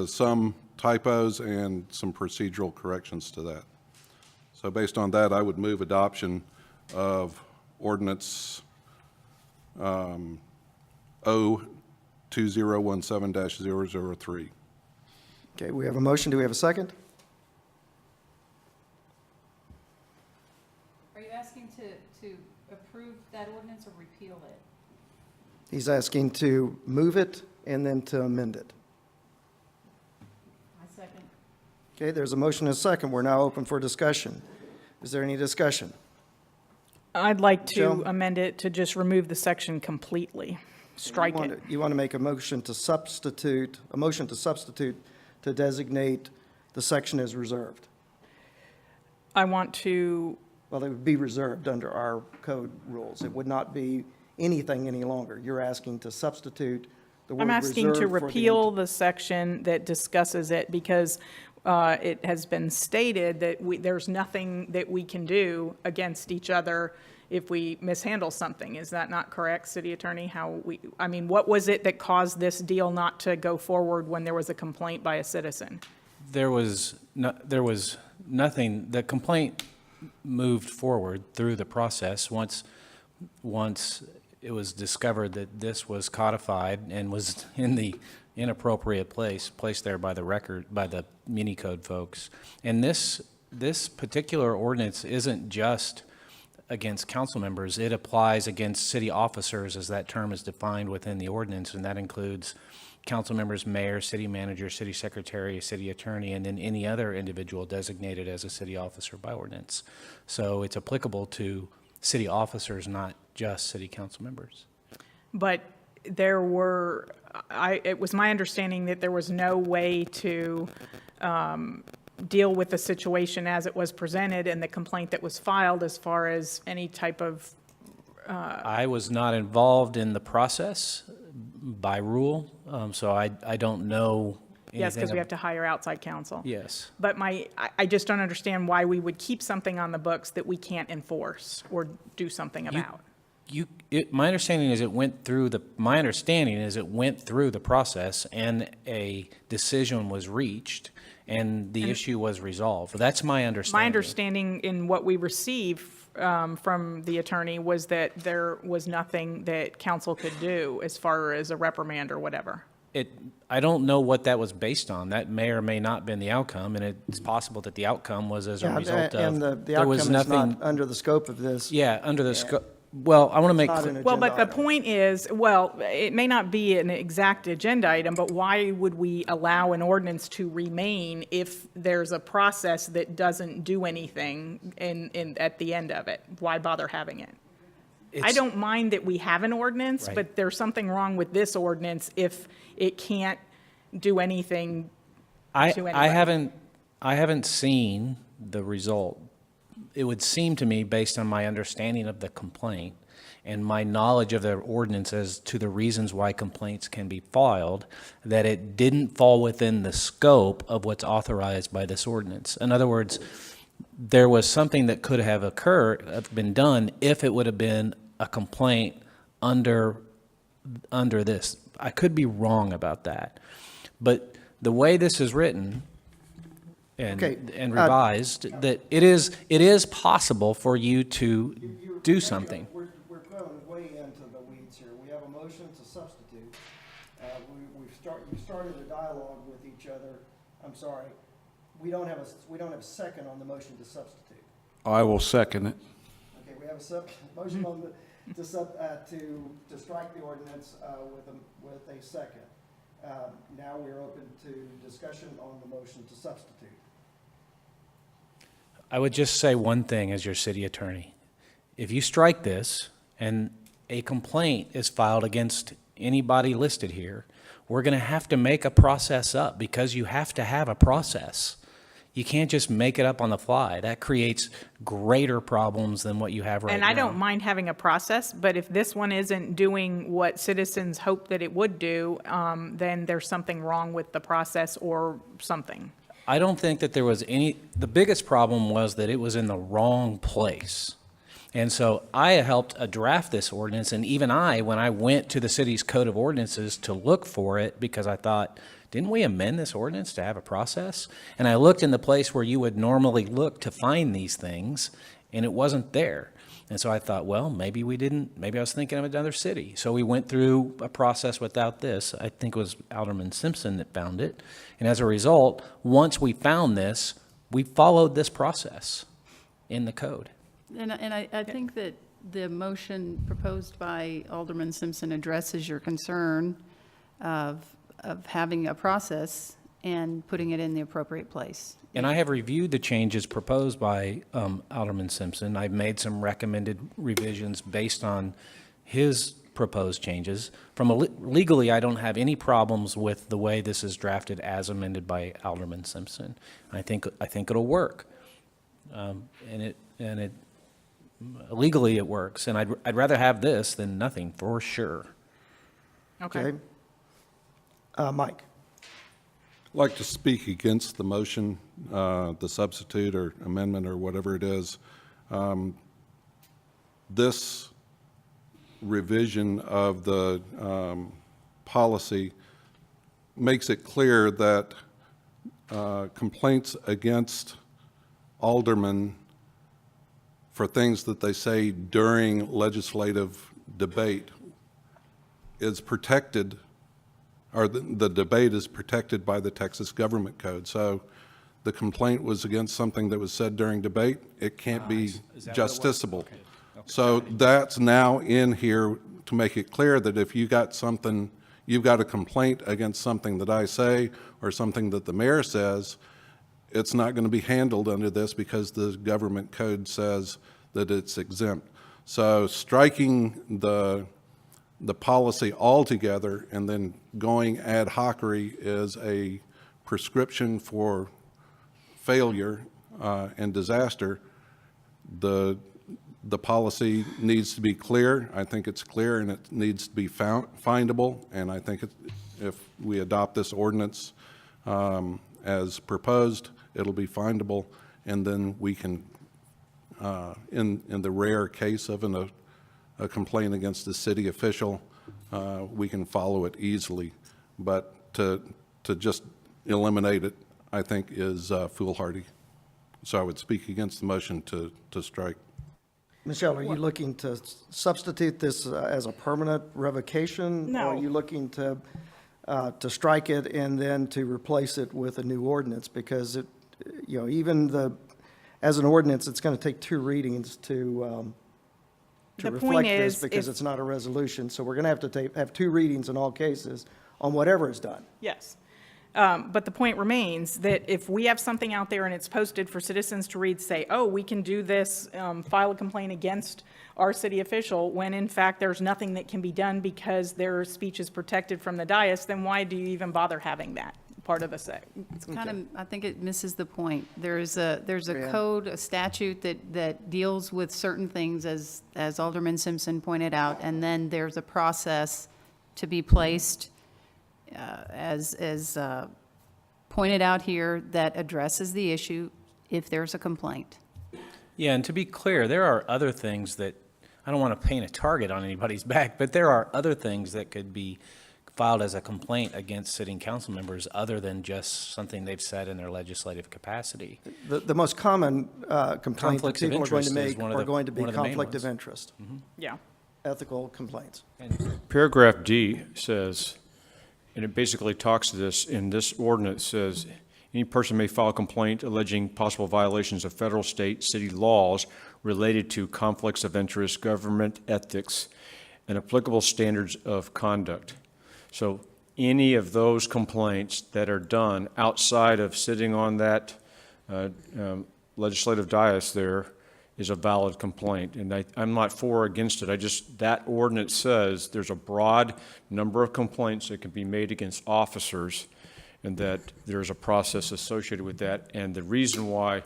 some typos and some procedural corrections to that. So based on that, I would move adoption of ordinance O-2017-003. Okay, we have a motion. Do we have a second? Are you asking to approve that ordinance or repeal it? He's asking to move it and then to amend it. I second. Okay, there's a motion and a second. We're now open for discussion. Is there any discussion? I'd like to Michelle? amend it to just remove the section completely, strike it. You want to make a motion to substitute to designate the section as reserved? I want to, Well, it would be reserved under our code rules. It would not be anything any longer. You're asking to substitute the word I'm reserved asking to for the repeal the section that discusses it because it has been stated that there's nothing that we can do against each other if we mishandle something. Is that not correct, City Attorney? What was it that caused this deal not to go forward when there was a complaint by a citizen? There was nothing. The complaint moved forward through the process once it was discovered that this was codified and was in the inappropriate placed there by the Minicode folks. And this particular ordinance isn't just against council members. It applies against city officers, as that term is defined within the ordinance, and that includes council members, mayor, city manager, city secretary, city attorney, and then any other individual designated as a city officer by ordinance. So it's applicable to city officers, not just city council members. But it was my understanding that there was no way to deal with the situation as it was presented and the complaint that was filed as far as any type of... I was not involved in the process by rule, so I don't know anything. Yes, because we have to hire outside counsel. Yes. But I just don't understand why we would keep something on the books that we can't enforce or do something about. My understanding is it went through the process and a decision was reached and the issue was resolved. That's my understanding. My understanding in what we received from the attorney was that there was nothing that council could do as far as a reprimand or whatever. I don't know what that was based on. That may or may not have been the outcome, and it's possible that the outcome was as a result of... And the outcome is not under the scope of this. Yeah, under the scope. Well, I want to make... Well, but the point is, it may not be an exact agenda item, but why would we allow an ordinance to remain if there's a process that doesn't do anything at the end of it? Why bother having it? I don't mind that we have an ordinance, Right. but there's something wrong with this ordinance if it can't do anything to anybody. I haven't seen the result it would seem to me, based on my understanding of the complaint and my knowledge of the ordinance as to the reasons why complaints can be filed, that it didn't fall within the scope of what's authorized by this ordinance. In other words, there was something that could have been done if it would have been a complaint under this. I could be wrong about that. But the way this is written and revised, that it is possible for you to do something. We're going way into the weeds here. We have a motion to substitute. You started a dialogue with each other. I'm sorry. We don't have a second on the motion to substitute. I will second it. Okay, we have a motion on to strike the ordinance with a second. Now we're open to discussion on the motion to substitute. I would just say one thing as your city attorney. If you strike this and a complaint is filed against anybody listed here, we're going to have to make a process up because you have to have a process. You can't just make it up on the fly. That creates greater problems than what you have right now. And I don't mind having a process, but if this one isn't doing what citizens hope that it would do, then there's something wrong with the process or something. I don't think that there was the biggest problem was that it was in the wrong place. And so I helped draft this ordinance, and even when I went to the city's code of ordinances to look for it, because I thought, didn't we amend this ordinance to have a process? And I looked in the place where you would normally look to find these things, and it wasn't there. And so I thought, well, maybe I was thinking of another city. So we went through a process without this. I think it was Alderman Simpson that found it. And as a result, once we found this, we followed this process in the code. And I think that the motion proposed by Alderman Simpson addresses your concern of having a process and putting it in the appropriate place. And I have reviewed the changes proposed by Alderman Simpson. I've made some recommended revisions based on his proposed changes. Legally, I don't have any problems with the way this is drafted as amended by Alderman Simpson. I think it'll work, legally it works. And I'd rather have this than nothing for sure. Okay. Mike. I'd like to speak against the motion, the substitute or amendment or whatever it is. This revision of the policy makes it clear that complaints against aldermen for things that they say during legislative debate is protected, or the debate is protected by the Texas Government Code. So the complaint was against something that was said during debate, it can't be justiciable. Okay. So that's now in here to make it clear that if you got something, you've got a complaint against something that I say or something that the mayor says, it's not going to be handled under this because the government code says that it's exempt. So striking the policy altogether and then going ad hocery is a prescription for failure and disaster. The policy needs to be clear. I think it's clear and it needs to be findable. And I think if we adopt this ordinance as proposed, it'll be findable. And then we can, in the rare case of a complaint against a city official, we can follow it easily. But to just eliminate it, I think, is foolhardy. So I would speak against the motion to strike. Michelle, are you looking to substitute this as a permanent revocation? No. Or are you looking to strike it and then to replace it with a new ordinance? Because it, even as an ordinance, it's going to take two readings to reflect this because it's not a resolution. So we're going to have to have two readings in all cases on whatever is done. Yes. But the point remains that if we have something out there and it's posted for citizens to read, say, oh, we can do this, file a complaint against our city official, when in fact there's nothing that can be done because their speech is protected from the dais, then why do you even bother having that? part of the sec. It's kind of, I think it misses the point. There's a code, a statute that deals with certain things, as Alderman Simpson pointed out, and then there's a process to be placed, as pointed out here, that addresses the issue if there's a complaint. Yeah, and to be clear, there are other things that, I don't want to paint a target on anybody's back, but there are other things that could be filed as a complaint against sitting council members other than just something they've said in their legislative capacity. The most common complaint that Conflicts of people are going to interest is make one of are the- going to be one of the main conflict of ones. interest, Yeah. ethical complaints. Paragraph D says, and it basically talks to this, in this ordinance says, any person may file a complaint alleging possible violations of federal, state, city laws related to conflicts of interest, government ethics, and applicable standards of conduct. So any of those complaints that are done outside of sitting on that legislative dais there is a valid complaint. And I'm not for or against it. That ordinance says there's a broad number of complaints that can be made against officers, and that there's a process associated with that. And the reason why,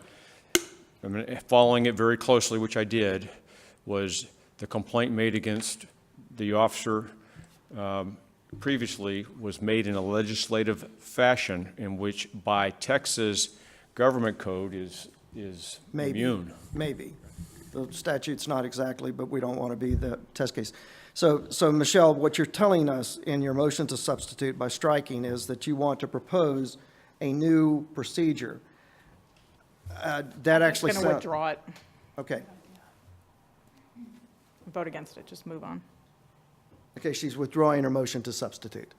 following it very closely, which I did, was the complaint made against the officer previously was made in a legislative fashion in which by Texas government code is Maybe. immune. Maybe. The statute's not exactly, but we don't want to be the test case. So Michelle, what you're telling us in your motion to substitute by striking is that you want to propose a new procedure. That actually Going to withdraw it. Okay. Vote against it. Just move on. Okay, she's withdrawing her motion to substitute.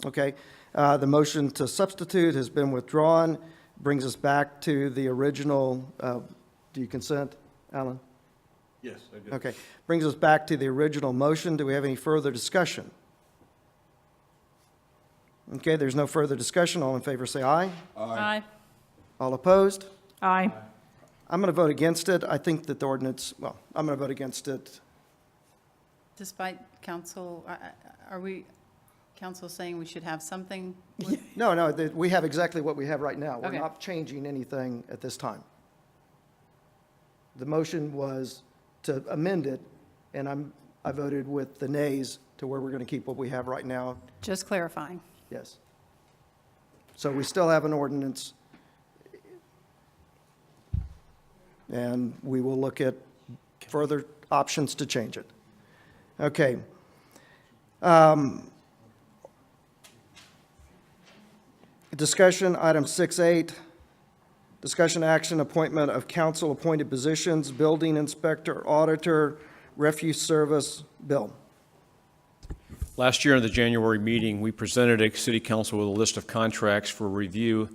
Okay, the motion to substitute has been withdrawn, brings us back to the original, do you consent, Alan? Yes, I do. Okay, brings us back to the original motion. Do we have any further discussion? Okay, there's no further discussion. All in favor say aye. Aye. All opposed? Aye. I'm going to vote against it. I think that the ordinance, well, I'm going to vote against it. Despite council, are we, council saying we should have something? No, we have exactly what we have right now. We're Okay. not changing anything at this time. The motion was to amend it, and I voted with the nays to where we're going to keep what we have right now. Just clarifying. Yes. So we still have an ordinance, and we will look at further options to change it. Okay. Discussion, item 6.8, discussion action, appointment of council-appointed positions, building inspector, auditor, refuse service. Bill. Last year in the January meeting, we presented a city council with a list of contracts for review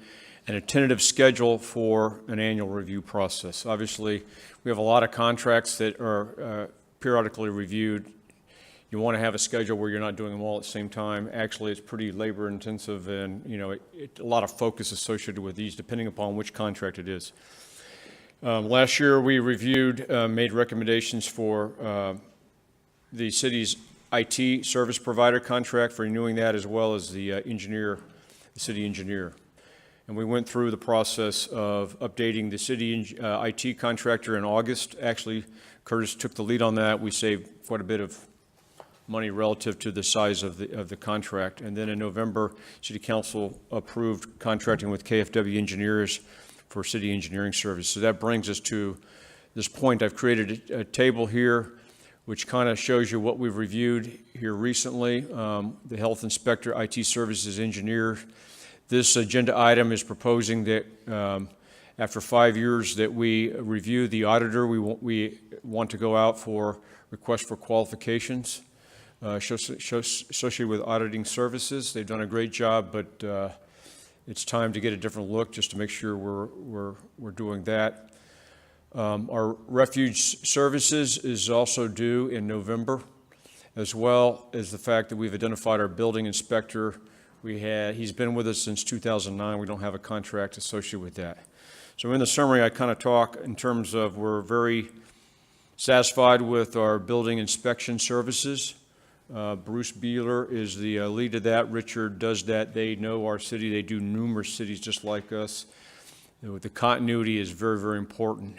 and a tentative schedule for an annual review process. Obviously, we have a lot of contracts that are periodically reviewed. You want to have a schedule where you're not doing them all at the same time. Actually, it's pretty labor intensive, and a lot of focus associated with these depending upon which contract it is. Last year, we reviewed, made recommendations for the city's IT service provider contract, for renewing that, as well as the city engineer. And we went through the process of updating the city IT contractor in August. Actually, Curtis took the lead on that. We saved quite a bit of money relative to the size of the contract. And then in November, City Council approved contracting with KFW Engineers for city engineering service. So that brings us to this point. I've created a table here which kind of shows you what we've reviewed here recently. The health inspector, IT services engineer. This agenda item is proposing that after 5 years that we review the auditor. We want to go out for requests for qualifications associated with auditing services. They've done a great job, but it's time to get a different look just to make sure we're doing that. Our refuge services is also due in November, as well as the fact that we've identified our building inspector. He's been with us since 2009. We don't have a contract associated with that. So in the summary, I kind of talk in terms of we're very satisfied with our building inspection services. Bruce Beeler is the lead of that. Richard does that. They know our city. They do numerous cities just like us. The continuity is very, very important.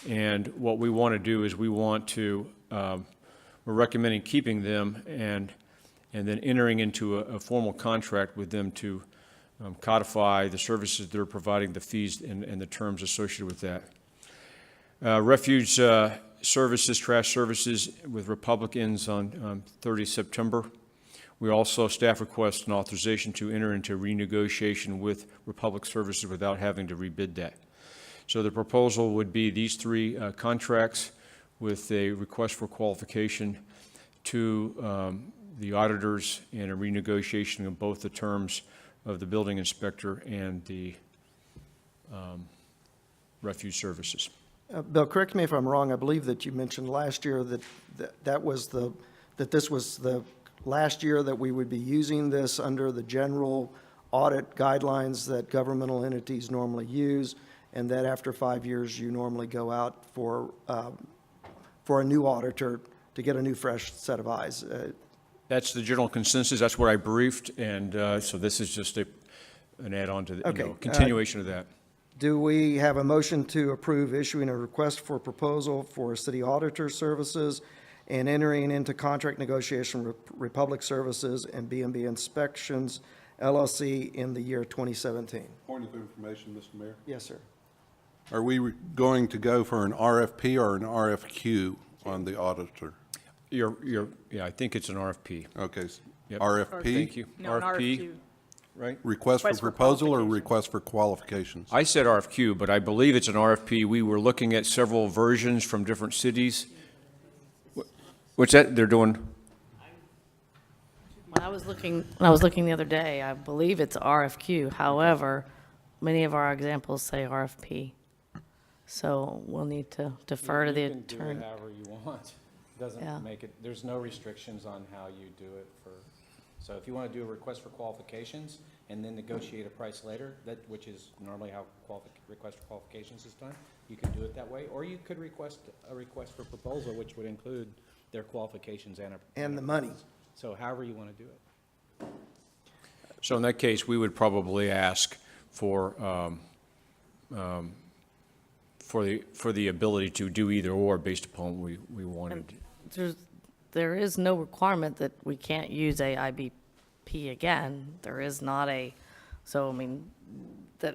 And what we want to do is we want to, we're recommending keeping them and then entering into a formal contract with them to codify the services they're providing, the fees and the terms associated with that. Refuge services, trash services with Republicans on 30 September. We also, staff request an authorization to enter into renegotiation with Republic Services without having to rebid that. So the proposal would be these three contracts with a request for qualification to the auditors and a renegotiation of both the terms of the building inspector and the refuge services. Bill, correct me if I'm wrong. I believe that you mentioned last year that this was the last year that we would be using this under the general audit guidelines that governmental entities normally use, and that after 5 years, you normally go out for a new auditor to get a new, fresh set of eyes. That's the general consensus. That's what I briefed, and so this is just an add-on to the continuation of that. Do we have a motion to approve issuing a request for proposal for city auditor services and entering into contract negotiation with Republic Services and B&B Inspections, LLC in the year 2017? Point of information, Mr. Mayor. Yes, sir. Are we going to go for an RFP or an RFQ on the auditor? Yeah, I think it's an RFP. Okay, Yep. RFP? Thank you. No, an RFQ. Right? Request for proposal or request for qualifications? I said RFQ, but I believe it's an RFP. We were looking at several versions from different cities. What's that they're doing? When I was looking the other day, I believe it's RFQ. However, many of our examples say RFP. So we'll need to defer to the attorney. You can do it however you want. Doesn't make it, there's no restrictions on how you do it for, so if you want to do a request for qualifications and then negotiate a price later, which is normally how request for qualifications is done, you can do it that way, or you could request a request for proposal, which would include their qualifications and the money. So however you want to do it. So in that case, we would probably ask for the ability to do either or based upon what we wanted. There is no requirement that we can't use a IBP again. There is not a, so I mean, that.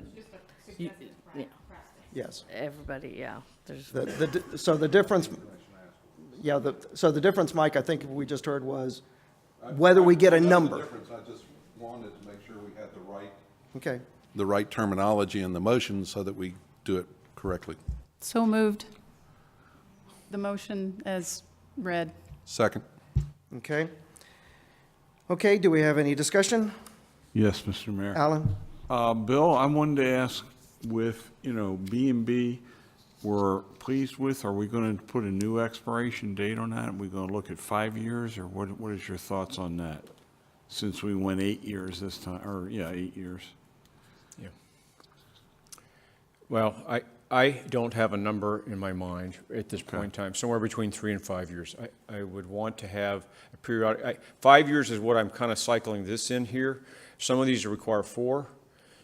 Yes. Everybody, yeah. There's. So the difference, so the difference, Mike, I think we just heard was whether we get a number. I just wanted to make sure we had Okay. the right terminology in the motion so that we do it correctly. So moved. The motion as read. Second. Okay. Okay, do we have any discussion? Yes, Mr. Mayor. Alan? Bill, I wanted to ask with, B&B, we're pleased with, are we going to put a new expiration date on that? Are we going to look at 5 years, or what is your thoughts on that? Since we went 8 years this time, 8 years. Yeah. Well, I don't have a number in my mind at this point in time, somewhere between 3 and 5 years. I would want to have a periodic, 5 years is what I'm kind of cycling this in here. Some of these require 4,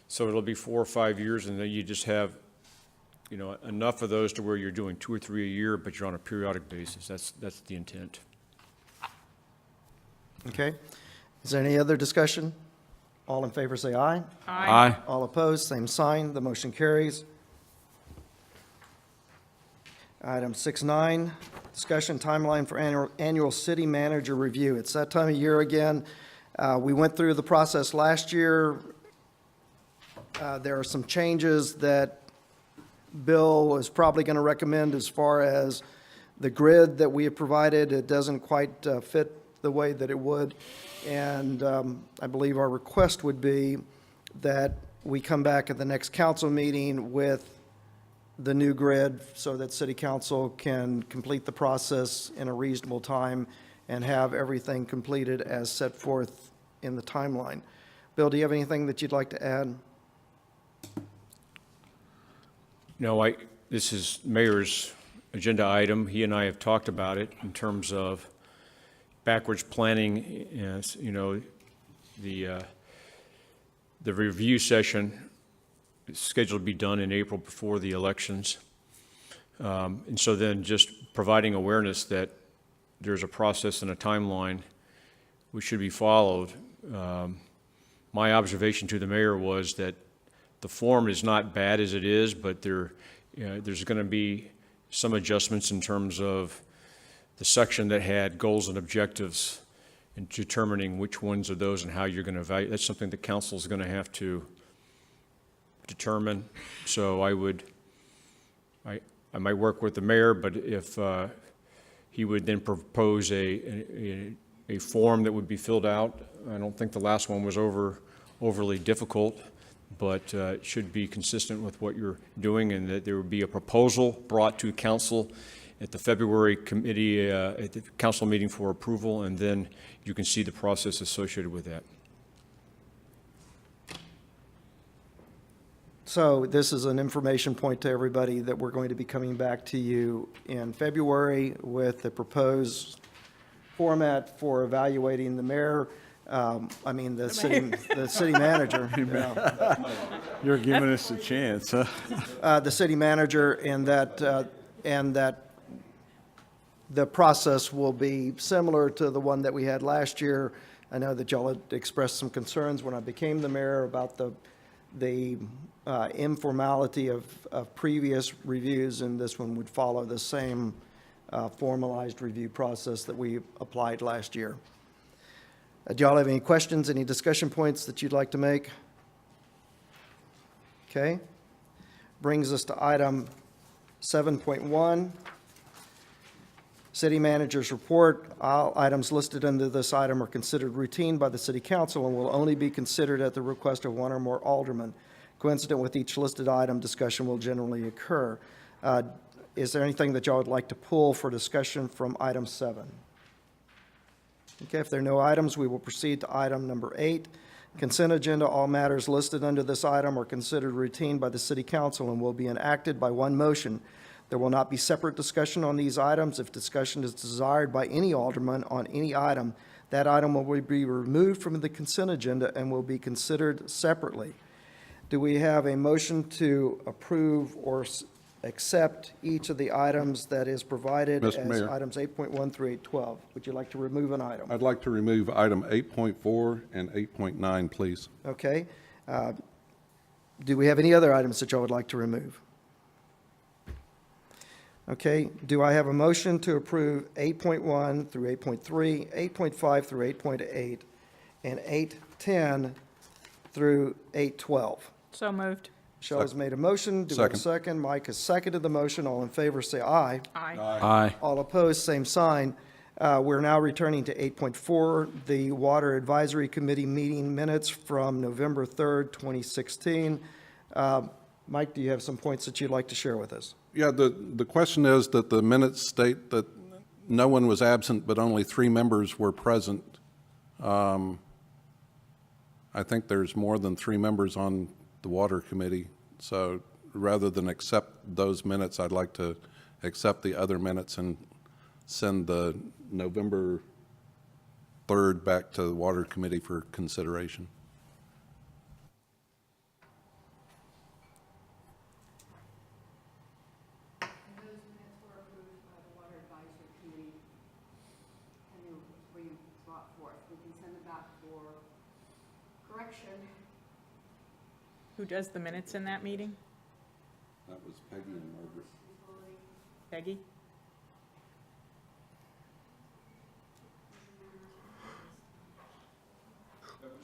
so it'll be 4 or 5 years, and then you just have, enough of those to where you're doing 2 or 3 a year, but you're on a periodic basis. That's the intent. Okay. Is there any other discussion? All in favor say aye. Aye. All opposed, same sign. The motion carries. Item 6.9, discussion timeline for annual city manager review. It's that time of year again. We went through the process last year. There are some changes that Bill is probably going to recommend as far as the grid that we have provided. It doesn't quite fit the way that it would. And I believe our request would be that we come back at the next council meeting with the new grid so that city council can complete the process in a reasonable time and have everything completed as set forth in the timeline. Bill, do you have anything that you'd like to add? No, this is Mayor's agenda item. He and I have talked about it in terms of, backwards planning, you know, the review session is scheduled to be done in April before the elections. And so then just providing awareness that there's a process and a timeline which should be followed. My observation to the mayor was that the form is not bad as it is, but there's going to be some adjustments in terms of the section that had goals and objectives and determining which ones are those and how you're going to evaluate. That's something the council is going to have to determine. So I might work with the mayor, but if he would then propose a form that would be filled out. I don't think the last one was overly difficult, but it should be consistent with what you're doing, and that there would be a proposal brought to council at the February committee, at the council meeting for approval, and then you can see the process associated with that. So this is an information point to everybody that we're going to be coming back to you in February with the proposed format for evaluating the mayor, the city manager. You're giving us a chance, huh? The city manager, and that the process will be similar to the one that we had last year. I know that y'all had expressed some concerns when I became the mayor about the informality of previous reviews, and this one would follow the same formalized review process that we applied last year. Do y'all have any questions, any discussion points that you'd like to make? Okay. Brings us to item 7.1. City Manager's Report. All items listed under this item are considered routine by the City Council and will only be considered at the request of one or more aldermen. Coincident with each listed item, discussion will generally occur. Is there anything that y'all would like to pull for discussion from item 7? Okay, if there are no items, we will proceed to item number 8. Consent agenda. All matters listed under this item are considered routine by the City Council and will be enacted by one motion. There will not be separate discussion on these items. If discussion is desired by any alderman on any item, that item will be removed from the consent agenda and will be considered separately. Do we have a motion to approve or accept each of the items that is provided Mr. as Mayor. items 8.1 through 8.12? Would you like to remove an item? I'd like to remove item 8.4 and 8.9, please. Okay. Do we have any other items that y'all would like to remove? Okay. Do I have a motion to approve 8.1 through 8.3, 8.5 through 8.8, and 8.10 through 8.12? So moved. Michelle has made a motion. Do we have a second? Mike has seconded the motion. All in favor, say aye. Aye. Aye. All opposed, same sign. We're now returning to 8.4, the Water Advisory Committee meeting minutes from November 3rd, 2016. Mike, do you have some points that you'd like to share with us? Yeah, the question is that the minutes state that no one was absent, but only 3 members were present. I think there's more than 3 members on the Water Committee, so rather than accept those minutes, I'd like to accept the other minutes and send the November 3rd back to the Water Committee for consideration. Who does the minutes in that meeting? That was Peggy and Margaret. Peggy?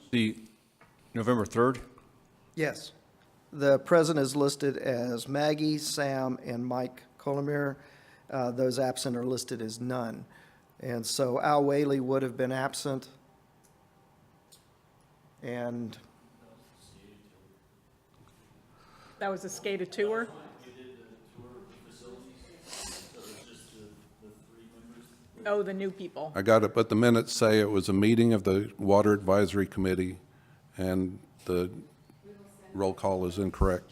The November 3rd? Yes. The president is listed as Maggie, Sam, and Mike Colomere. Those absent are listed as none. And so Al Whaley would have been absent. And That was a SCADA tour? Oh, the new people. I got it, but the minutes say it was a meeting of the Water Advisory Committee, and the roll call is incorrect.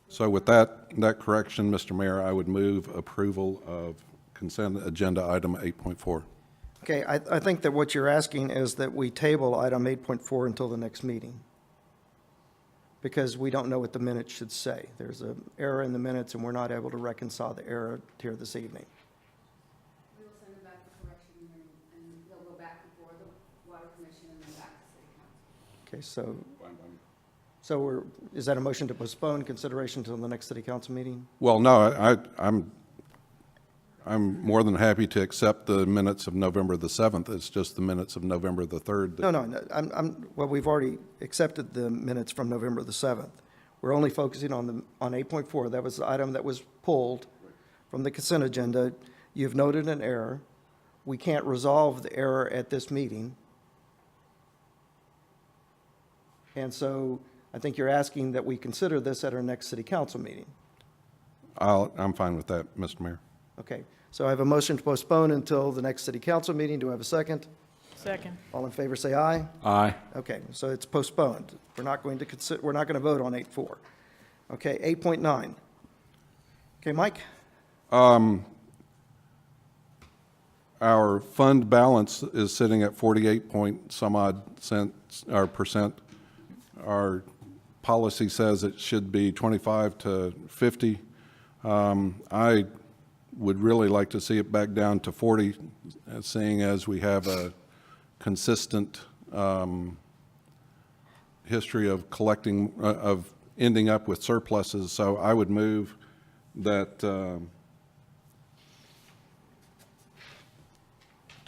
So with that correction, Mr. Mayor, I would move approval of consent agenda item 8.4. Okay, I think that what you're asking is that we table item 8.4 until the next meeting, because we don't know what the minutes should say. There's an error in the minutes, and we're not able to reconcile the error here this evening. We will send it back for correction, and they'll go back before the Water Commission and then back to City Council. Okay, so is that a motion to postpone consideration until the next city council meeting? Well, no, I'm more than happy to accept the minutes of November the 7th. It's just the minutes of November the 3rd. No, well, we've already accepted the minutes from November the 7th. We're only focusing on 8.4. That was the item that was pulled from the consent agenda. You've noted an error. We can't resolve the error at this meeting. And so I think you're asking that we consider this at our next city council meeting. I'm fine with that, Mr. Mayor. Okay, so I have a motion to postpone until the next city council meeting. Do I have a second? Second. All in favor, say aye. Aye. Okay, so it's postponed. We're not going to vote on 8.4. Okay, 8.9. Okay, Mike? Our fund balance is sitting at 48 point some odd percent. Our policy says it should be 25 to 50. I would really like to see it back down to 40, seeing as we have a consistent history of collecting, of ending up with surpluses. So I would move that to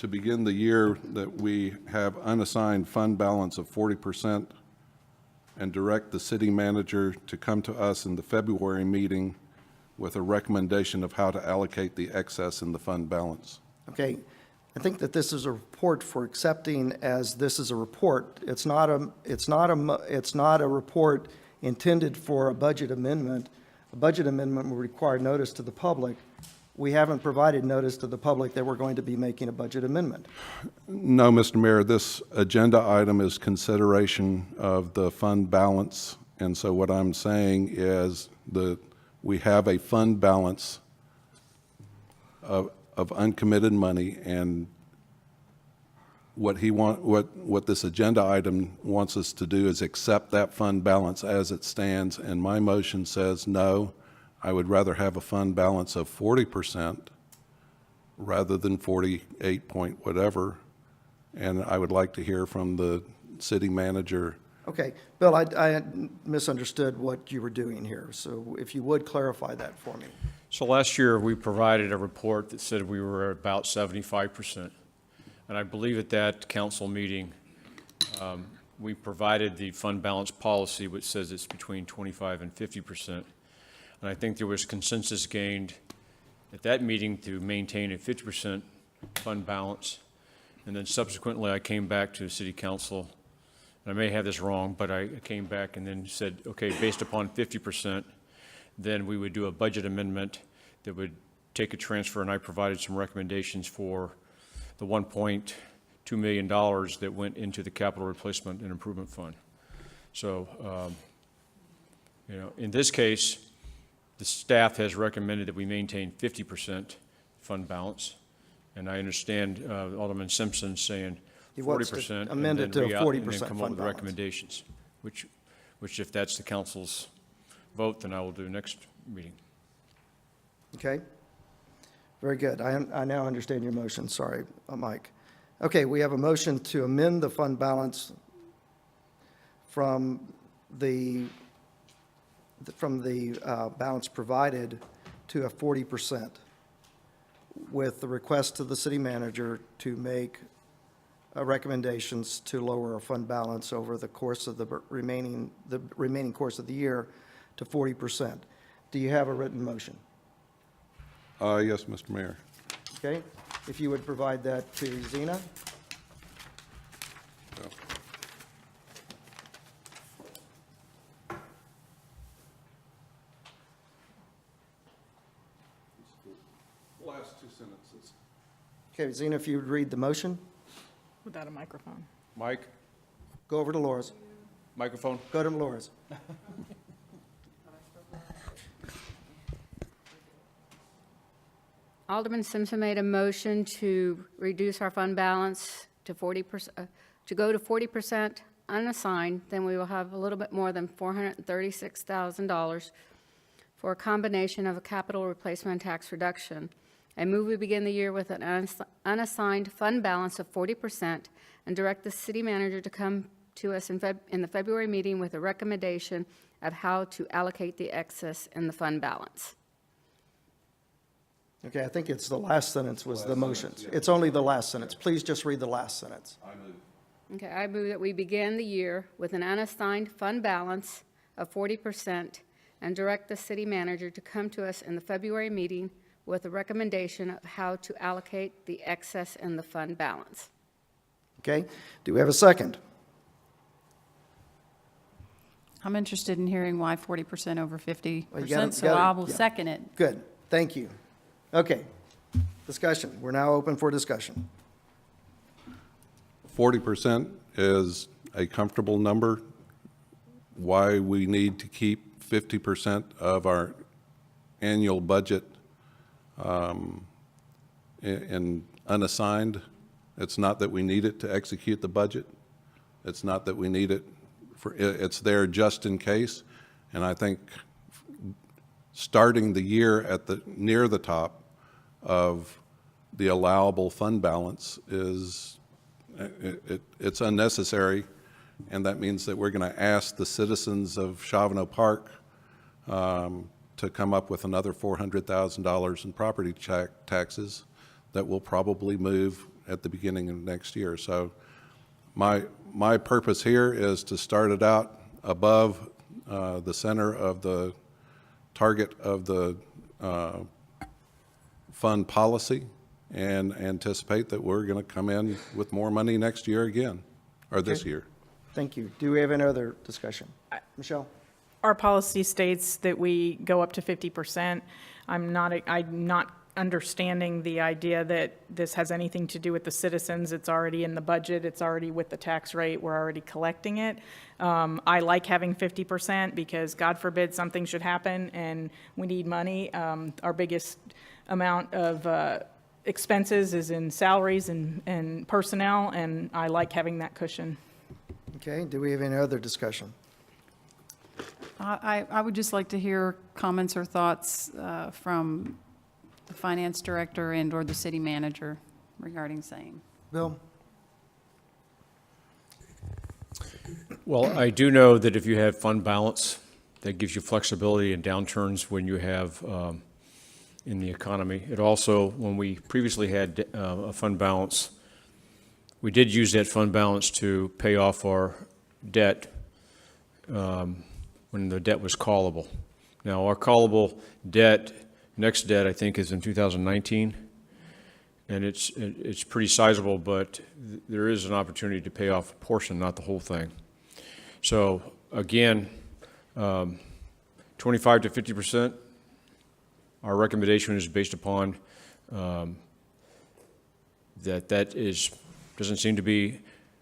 begin the year that we have unassigned fund balance of 40% and direct the city manager to come to us in the February meeting with a recommendation of how to allocate the excess in the fund balance. Okay, I think that this is a report for accepting as this is a report. It's not a report intended for a budget amendment. A budget amendment will require notice to the public. We haven't provided notice to the public that we're going to be making a budget amendment. No, Mr. Mayor, this agenda item is consideration of the fund balance. And so what I'm saying is that we have a fund balance of uncommitted money, and what this agenda item wants us to do is accept that fund balance as it stands. And my motion says no. I would rather have a fund balance of 40% rather than 48 point whatever. And I would like to hear from the city manager. Okay, Bill, I misunderstood what you were doing here, so if you would clarify that for me. So last year, we provided a report that said we were about 75%. And I believe at that council meeting, we provided the fund balance policy, which says it's between 25 and 50%. And I think there was consensus gained at that meeting to maintain a 50% fund balance. And then subsequently, I came back to the city council, and I may have this wrong, but I came back and then said, okay, based upon 50%, then we would do a budget amendment that would take a transfer, and I provided some recommendations for the $1.2 million that went into the capital replacement and improvement fund. So, in this case, the staff has recommended that we maintain 50% fund balance, and I understand Alderman Simpson saying 40%. Amend it to a 40% and then come up fund with balance. recommendations, which if that's the council's vote, then I will do next meeting. Okay? Very good. I now understand your motion. Sorry, Mike. Okay, we have a motion to amend the fund balance from the balance provided to a 40%, with the request to the city manager to make recommendations to lower our fund balance over the course of the remaining course of the year to 40%. Do you have a written motion? Yes, Mr. Mayor. Okay, if you would provide that to Zena. Last two sentences. Okay, Zena, if you would read the motion. Without a microphone. Mike, Go over to Laura's. microphone. Go to Laura's. Alderman Simpson made a motion to reduce our fund balance to 40%, to go to 40% unassigned. Then we will have a little bit more than $436,000 for a combination of a capital replacement and tax reduction. I move we begin the year with an unassigned fund balance of 40% and direct the city manager to come to us in the February meeting with a recommendation of how to allocate the excess in the fund balance. Okay, I think it's the last sentence was the motion. It's only the last sentence. Please just read the last sentence. Okay, I move that we begin the year with an unassigned fund balance of 40% and direct the city manager to come to us in the February meeting with a recommendation of how to allocate the excess in the fund balance. Okay, do we have a second? I'm interested in hearing why 40% over 50%, Well, you gotta- so gotta- I will yeah. second it. Good, thank you. Okay, discussion. We're now open for discussion. 40% is a comfortable number. Why we need to keep 50% of our annual budget in unassigned. It's not that we need it to execute the budget. It's not that we need it for, it's there just in case. And I think starting the year at the, near the top of the allowable fund balance is, it's unnecessary. And that means that we're going to ask the citizens of Shavano Park to come up with another $400,000 in property taxes that will probably move at the beginning of next year. So my purpose here is to start it out above the center of the target of the fund policy and anticipate that we're going to come in with more money next year again, or this year. Thank you. Do we have any other discussion? Michelle? Our policy states that we go up to 50%. I'm not understanding the idea that this has anything to do with the citizens. It's already in the budget. It's already with the tax rate. We're already collecting it. I like having 50% because God forbid something should happen and we need money. Our biggest amount of expenses is in salaries and personnel, and I like having that cushion. Okay, do we have any other discussion? I would just like to hear comments or thoughts from the finance director and or the city manager regarding same. Bill? Well, I do know that if you have fund balance, that gives you flexibility in downturns when you have in the economy. It also, when we previously had a fund balance, we did use that fund balance to pay off our debt when the debt was callable. Now, our callable debt, next debt, I think, is in 2019, and it's pretty sizable, but there is an opportunity to pay off a portion, not the whole thing. So, again, 25 to 50%, our recommendation is based upon that doesn't seem to be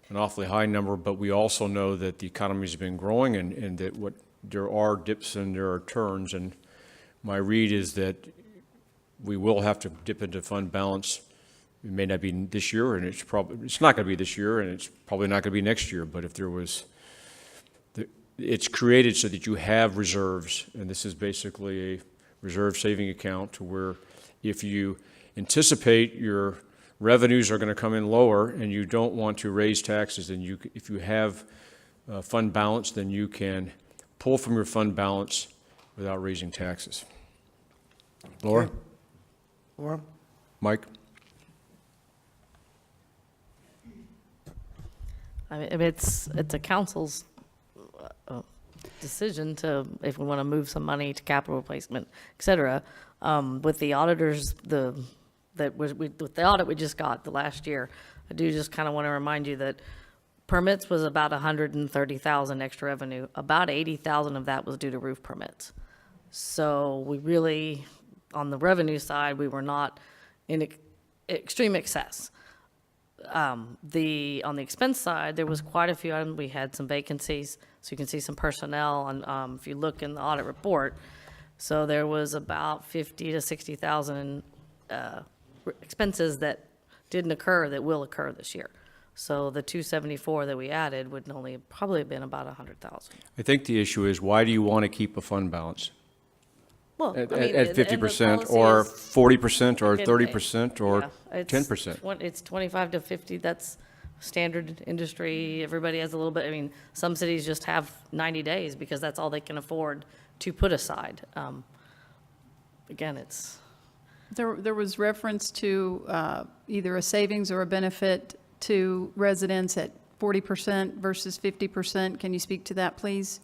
an awfully high number, but we also know that the economy has been growing and that there are dips and there are turns, and my read is that we will have to dip into fund balance. It may not be this year, and it's not going to be this year, and it's probably not going to be next year, but if there was, it's created so that you have reserves, and this is basically a reserve saving account to where if you anticipate your revenues are going to come in lower and you don't want to raise taxes, then if you have fund balance, then you can pull from your fund balance without raising taxes. Laura? Okay. Laura? Mike? I mean, it's a council's decision to, if we want to move some money to capital replacement, et cetera. With the auditors, with the audit we just got the last year, I do just kind of want to remind you that permits was about 130,000 extra revenue. About 80,000 of that was due to roof permits. So we really, on the revenue side, we were not in extreme excess. On the expense side, there was quite a few items. We had some vacancies, so you can see some personnel, and if you look in the audit report, so there was about 50 to 60,000 expenses that didn't occur that will occur this year. So the 274 that we added would only probably have been about 100,000. I think the issue is, why do you want to keep a fund balance? Well, I At mean, at and the 50% policy or is- 40% or Again, 30% or yeah, it's 10%? It's 25 to 50, that's standard industry. Everybody has a little bit, I mean, some cities just have 90 days because that's all they can afford to put aside. Again, it's, There was reference to either a savings or a benefit to residents at 40% versus 50%. Can you speak to that, please?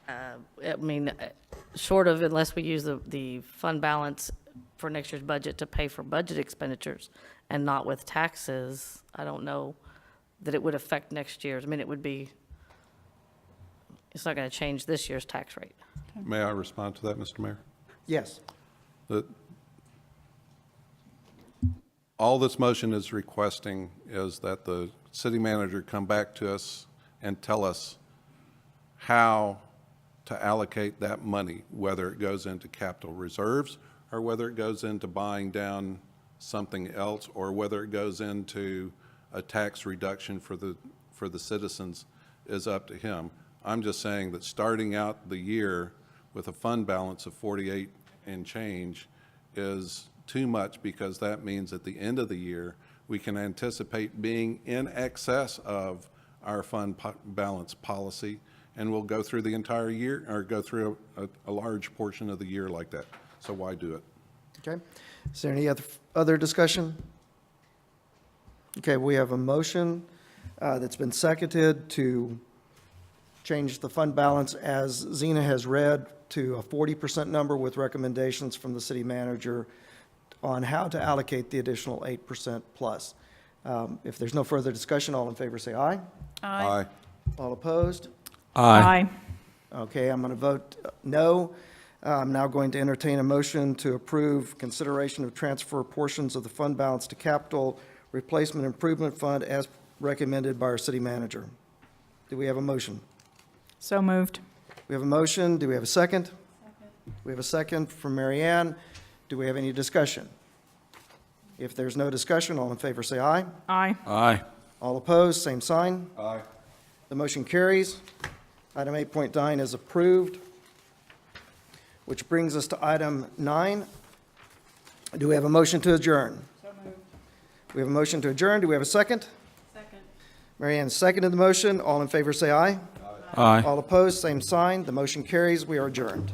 I mean, short of, unless we use the fund balance for next year's budget to pay for budget expenditures and not with taxes, I don't know that it would affect next year's. I mean, it would be, it's not going to change this year's tax rate. May I respond to that, Mr. Mayor? Yes. All this motion is requesting is that the city manager come back to us and tell us how to allocate that money, whether it goes into capital reserves or whether it goes into buying down something else or whether it goes into a tax reduction for the citizens is up to him. I'm just saying that starting out the year with a fund balance of 48 and change is too much, because that means at the end of the year, we can anticipate being in excess of our fund balance policy, and we'll go through the entire year, or go through a large portion of the year like that. So why do it? Okay. Is there any other discussion? Okay, we have a motion that's been seconded to change the fund balance, as Zena has read, to a 40% number with recommendations from the city manager on how to allocate the additional 8% plus. If there's no further discussion, all in favor say aye. Aye. All opposed? Aye. Okay, I'm going to vote no. I'm now going to entertain a motion to approve consideration of transfer portions of the fund balance to capital replacement improvement fund as recommended by our city manager. Do we have a motion? So moved. We have a motion. Do we have a second? Second. We have a second from Marianne. Do we have any discussion? If there's no discussion, all in favor say aye. Aye. Aye. All opposed, same sign. Aye. The motion carries. Item 8.9 is approved, which brings us to item 9. Do we have a motion to adjourn? So moved. We have a motion to adjourn. Do we have a second? Second. Marianne seconded the motion. All in favor say aye. Aye. All opposed, same sign. The motion carries. We are adjourned.